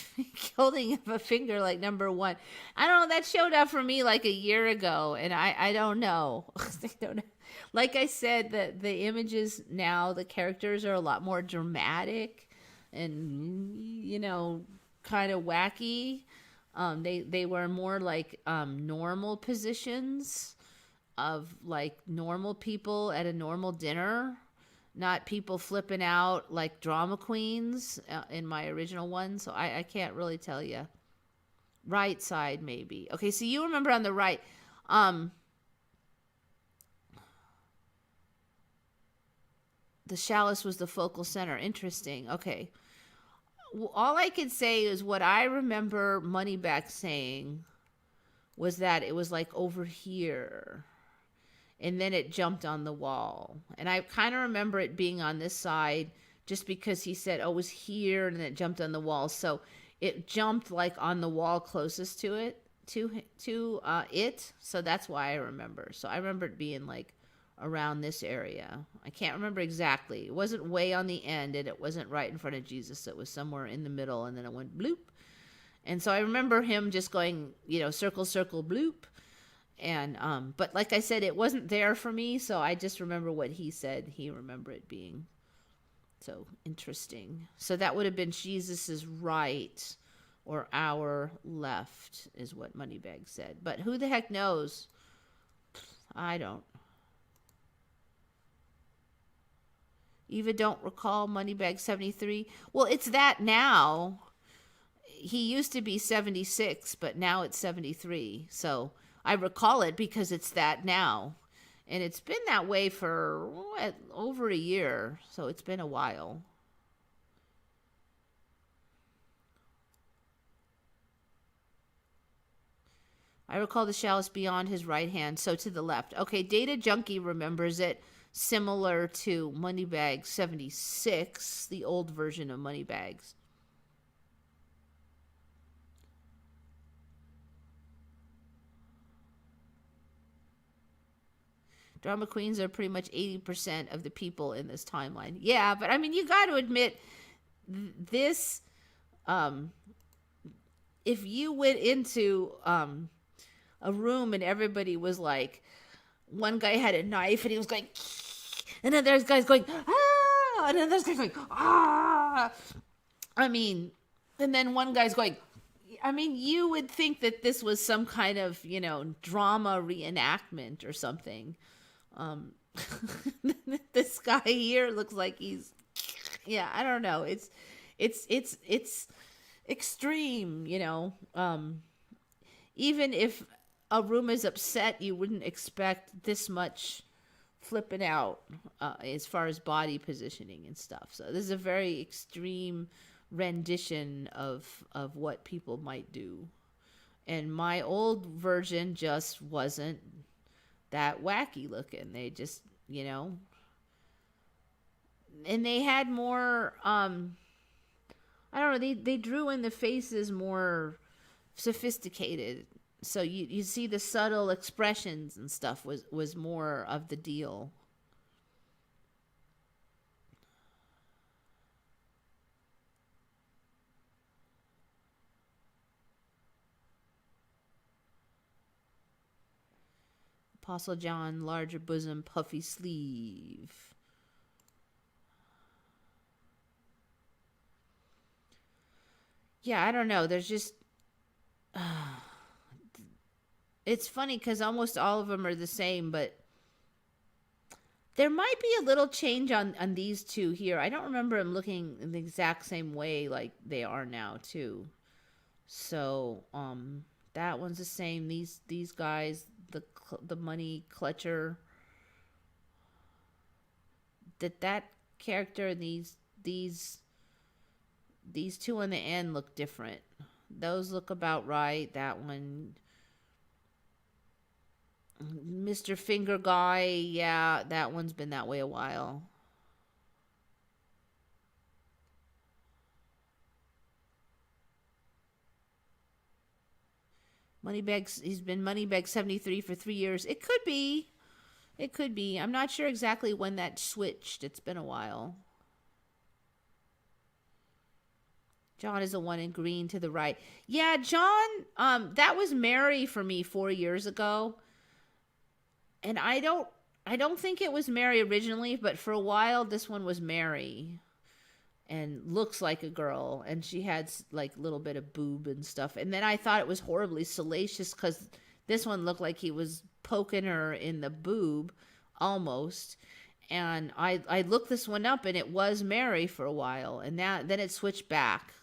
holding up a finger like number 1? I don't know. That showed up for me like a year ago, and I don't know. I don't know. Like I said, the images now, the characters are a lot more dramatic. and kind of wacky. They were more like normal positions of like normal people at a normal dinner, not people flipping out like drama queens in my original one. So I can't really tell you. Right side, maybe. Okay, so you remember on the right. The chalice was the focal center. Interesting. Okay. Well, all I could say is what I remember Moneyback saying was that it was like over here. And then it jumped on the wall. And I kind of remember it being on this side just because he said, oh, it was here, and then it jumped on the wall. So it jumped like on the wall closest to it, it. So that's why I remember. So I remember it being like around this area. I can't remember exactly. It wasn't way on the end, and it wasn't right in front of Jesus. It was somewhere in the middle, and then it went bloop. And so I remember him just going, circle, circle, bloop. And but like I said, it wasn't there for me, so I just remember what he said he remembered it being. So interesting. So that would have been Jesus's right or our left is what Moneybag said. But who the heck knows? I don't. Eva don't recall Moneybag 73. Well, it's that now. He used to be 76, but now it's 73. So I recall it because it's that now. And it's been that way for over a year. So it's been a while. I recall the chalice beyond his right hand, so to the left. Okay, Data Junkie remembers it similar to Moneybag 76, the old version of Moneybags. Drama queens are pretty much 80% of the people in this timeline. Yeah, but I mean, you got to admit, this, if you went into a room and everybody was like, one guy had a knife and he was going, and then there's guys going, ah, and then there's guys going, ah. I mean, and then one guy's going, I mean, you would think that this was some kind of, drama reenactment or something. This guy here looks like he's, I don't know. It's extreme, even if a room is upset, you wouldn't expect this much flipping out as far as body positioning and stuff. So this is a very extreme rendition of what people might do. And my old version just wasn't that wacky looking. They just, and they had more, I don't know, they drew in the faces more sophisticated. So you see the subtle expressions and stuff was more of the deal. Apostle John, larger bosom, puffy sleeve. Yeah, I don't know. There's just... it's funny because almost all of them are the same, but there might be a little change on these two here. I don't remember them looking in the exact same way like they are now, too. So, that one's the same. These guys... the money clutcher, that character and these two on the end look different. Those look about right. That one, Mr. Finger guy, yeah, that one's been that way a while. Moneybags, he's been Moneybag 73 for 3 years. It could be. It could be. I'm not sure exactly when that switched. It's been a while. John is the one in green to the right. Yeah, John, that was Mary for me 4 years ago. And I don't think it was Mary originally, but for a while this one was Mary. and looks like a girl, and she had like a little bit of boob and stuff. And then I thought it was horribly salacious because this one looked like he was poking her in the boob almost. And I looked this one up, and it was Mary for a while, and then it switched back.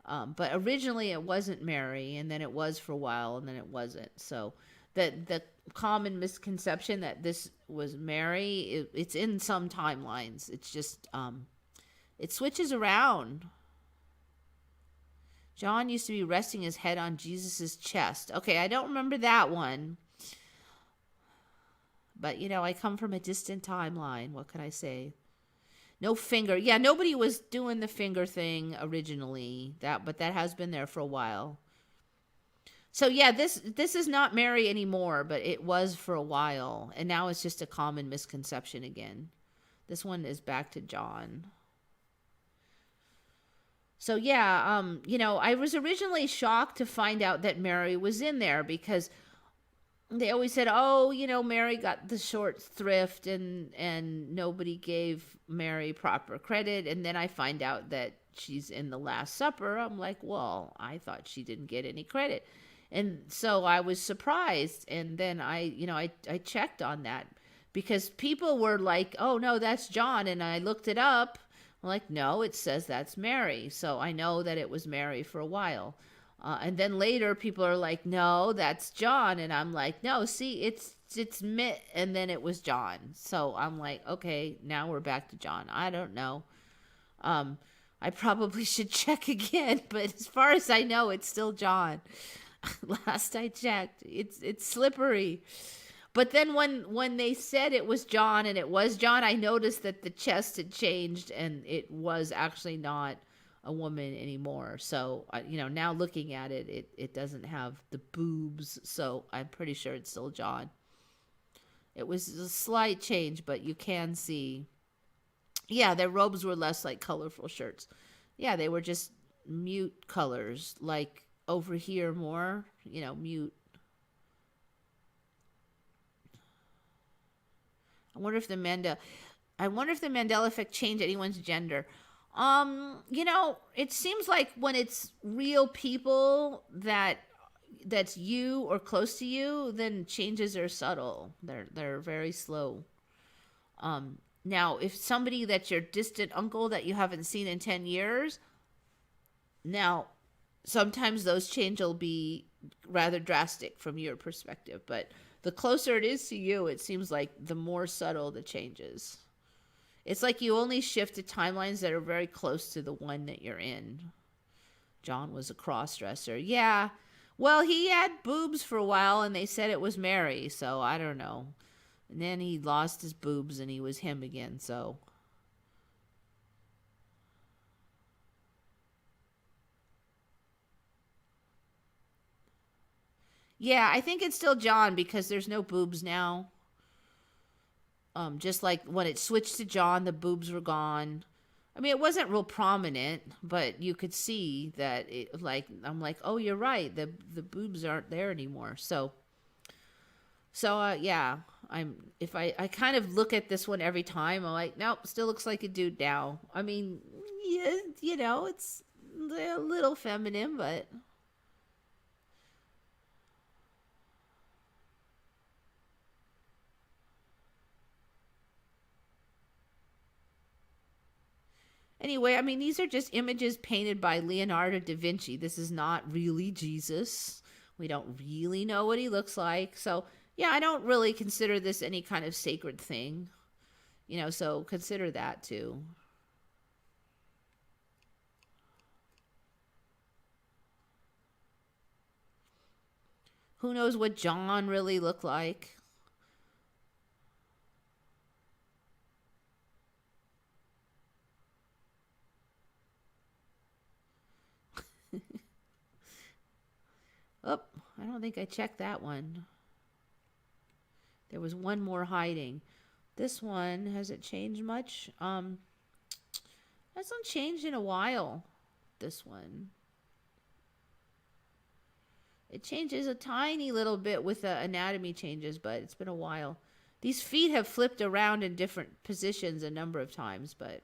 But originally it wasn't Mary, and then it was for a while, and then it wasn't. So the common misconception that this was Mary, it's in some timelines. It's just it switches around. John used to be resting his head on Jesus's chest. Okay, I don't remember that one. But, I come from a distant timeline. What can I say? No finger. Yeah, nobody was doing the finger thing originally. But that has been there for a while. So, yeah, this is not Mary anymore, but it was for a while. And now it's just a common misconception again. This one is back to John. So, yeah, I was originally shocked to find out that Mary was in there because they always said, oh, Mary got the short thrift and nobody gave Mary proper credit. And then I find out that she's in the Last Supper. I'm like, well, I thought she didn't get any credit. And so I was surprised. And then I checked on that because people were like, oh, no, that's John. And I looked it up. I'm like, no, it says that's Mary. So I know that it was Mary for a while. And then later people are like, no, that's John. And I'm like, no, see, it's Mitt. And then it was John. So I'm like, okay, now we're back to John. I don't know. I probably should check again. But as far as I know, it's still John. Last I checked, it's slippery. But then when they said it was John and it was John, I noticed that the chest had changed and it was actually not a woman anymore. So, now looking at it, it doesn't have the boobs. So I'm pretty sure it's still John. It was a slight change, but you can see. Yeah, their robes were less like colorful shirts. Yeah, they were just mute colors, like over here more, mute. I wonder if the Mandela effect changed anyone's gender. It seems like when it's real people that's you or close to you, then changes are subtle. They're very slow. Now, if somebody that's your distant uncle that you haven't seen in 10 years, now sometimes those changes will be rather drastic from your perspective, but the closer it is to you, it seems like the more subtle the changes. It's like you only shift to timelines that are very close to the one that you're in. John was a cross-dresser. Yeah. Well, he had boobs for a while, and they said it was Mary, so I don't know. And then he lost his boobs, and he was him again, so. Yeah, I think it's still John because there's no boobs now. Just like when it switched to John, the boobs were gone. I mean, it wasn't real prominent, but you could see that I'm like, oh, you're right. The boobs aren't there anymore. So yeah, I kind of look at this one every time. I'm like, nope, still looks like a dude now. I mean, yeah, it's a little feminine, but. Anyway, I mean, these are just images painted by Leonardo da Vinci. This is not really Jesus. We don't really know what he looks like. So, yeah, I don't really consider this any kind of sacred thing. So consider that too. Who knows what John really looked like? Oh, I don't think I checked that one. There was one more hiding. This one, has it changed much? Hasn't changed in a while, this one. It changes a tiny little bit with the anatomy changes, but it's been a while. These feet have flipped around in different positions a number of times, but.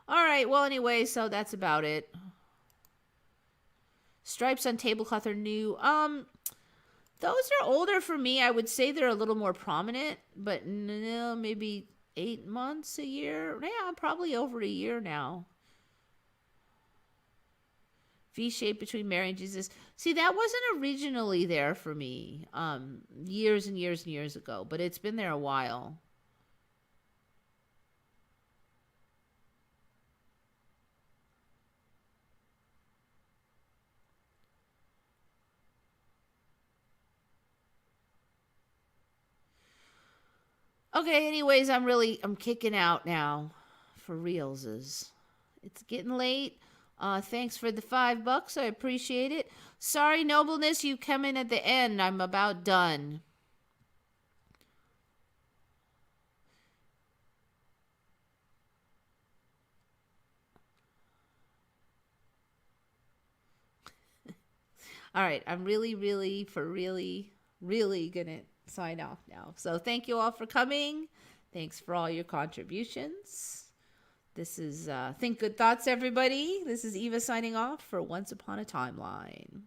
All right. Well, anyway, so that's about it. Stripes on tablecloth are new. Those are older for me. I would say they're a little more prominent, but no, maybe 8 months, a year. Yeah, probably over a year now. V shape between Mary and Jesus. See, that wasn't originally there for me. Years and years and years ago, but it's been there a while. Okay, anyways, I'm kicking out now for reelses. It's getting late. Thanks for the $5. I appreciate it. Sorry, nobleness, you come in at the end. I'm about done. All right, I'm really gonna sign off now. So thank you all for coming. Thanks for all your contributions. This is Think Good Thoughts, everybody. This is Eva signing off for Once Upon a Timeline.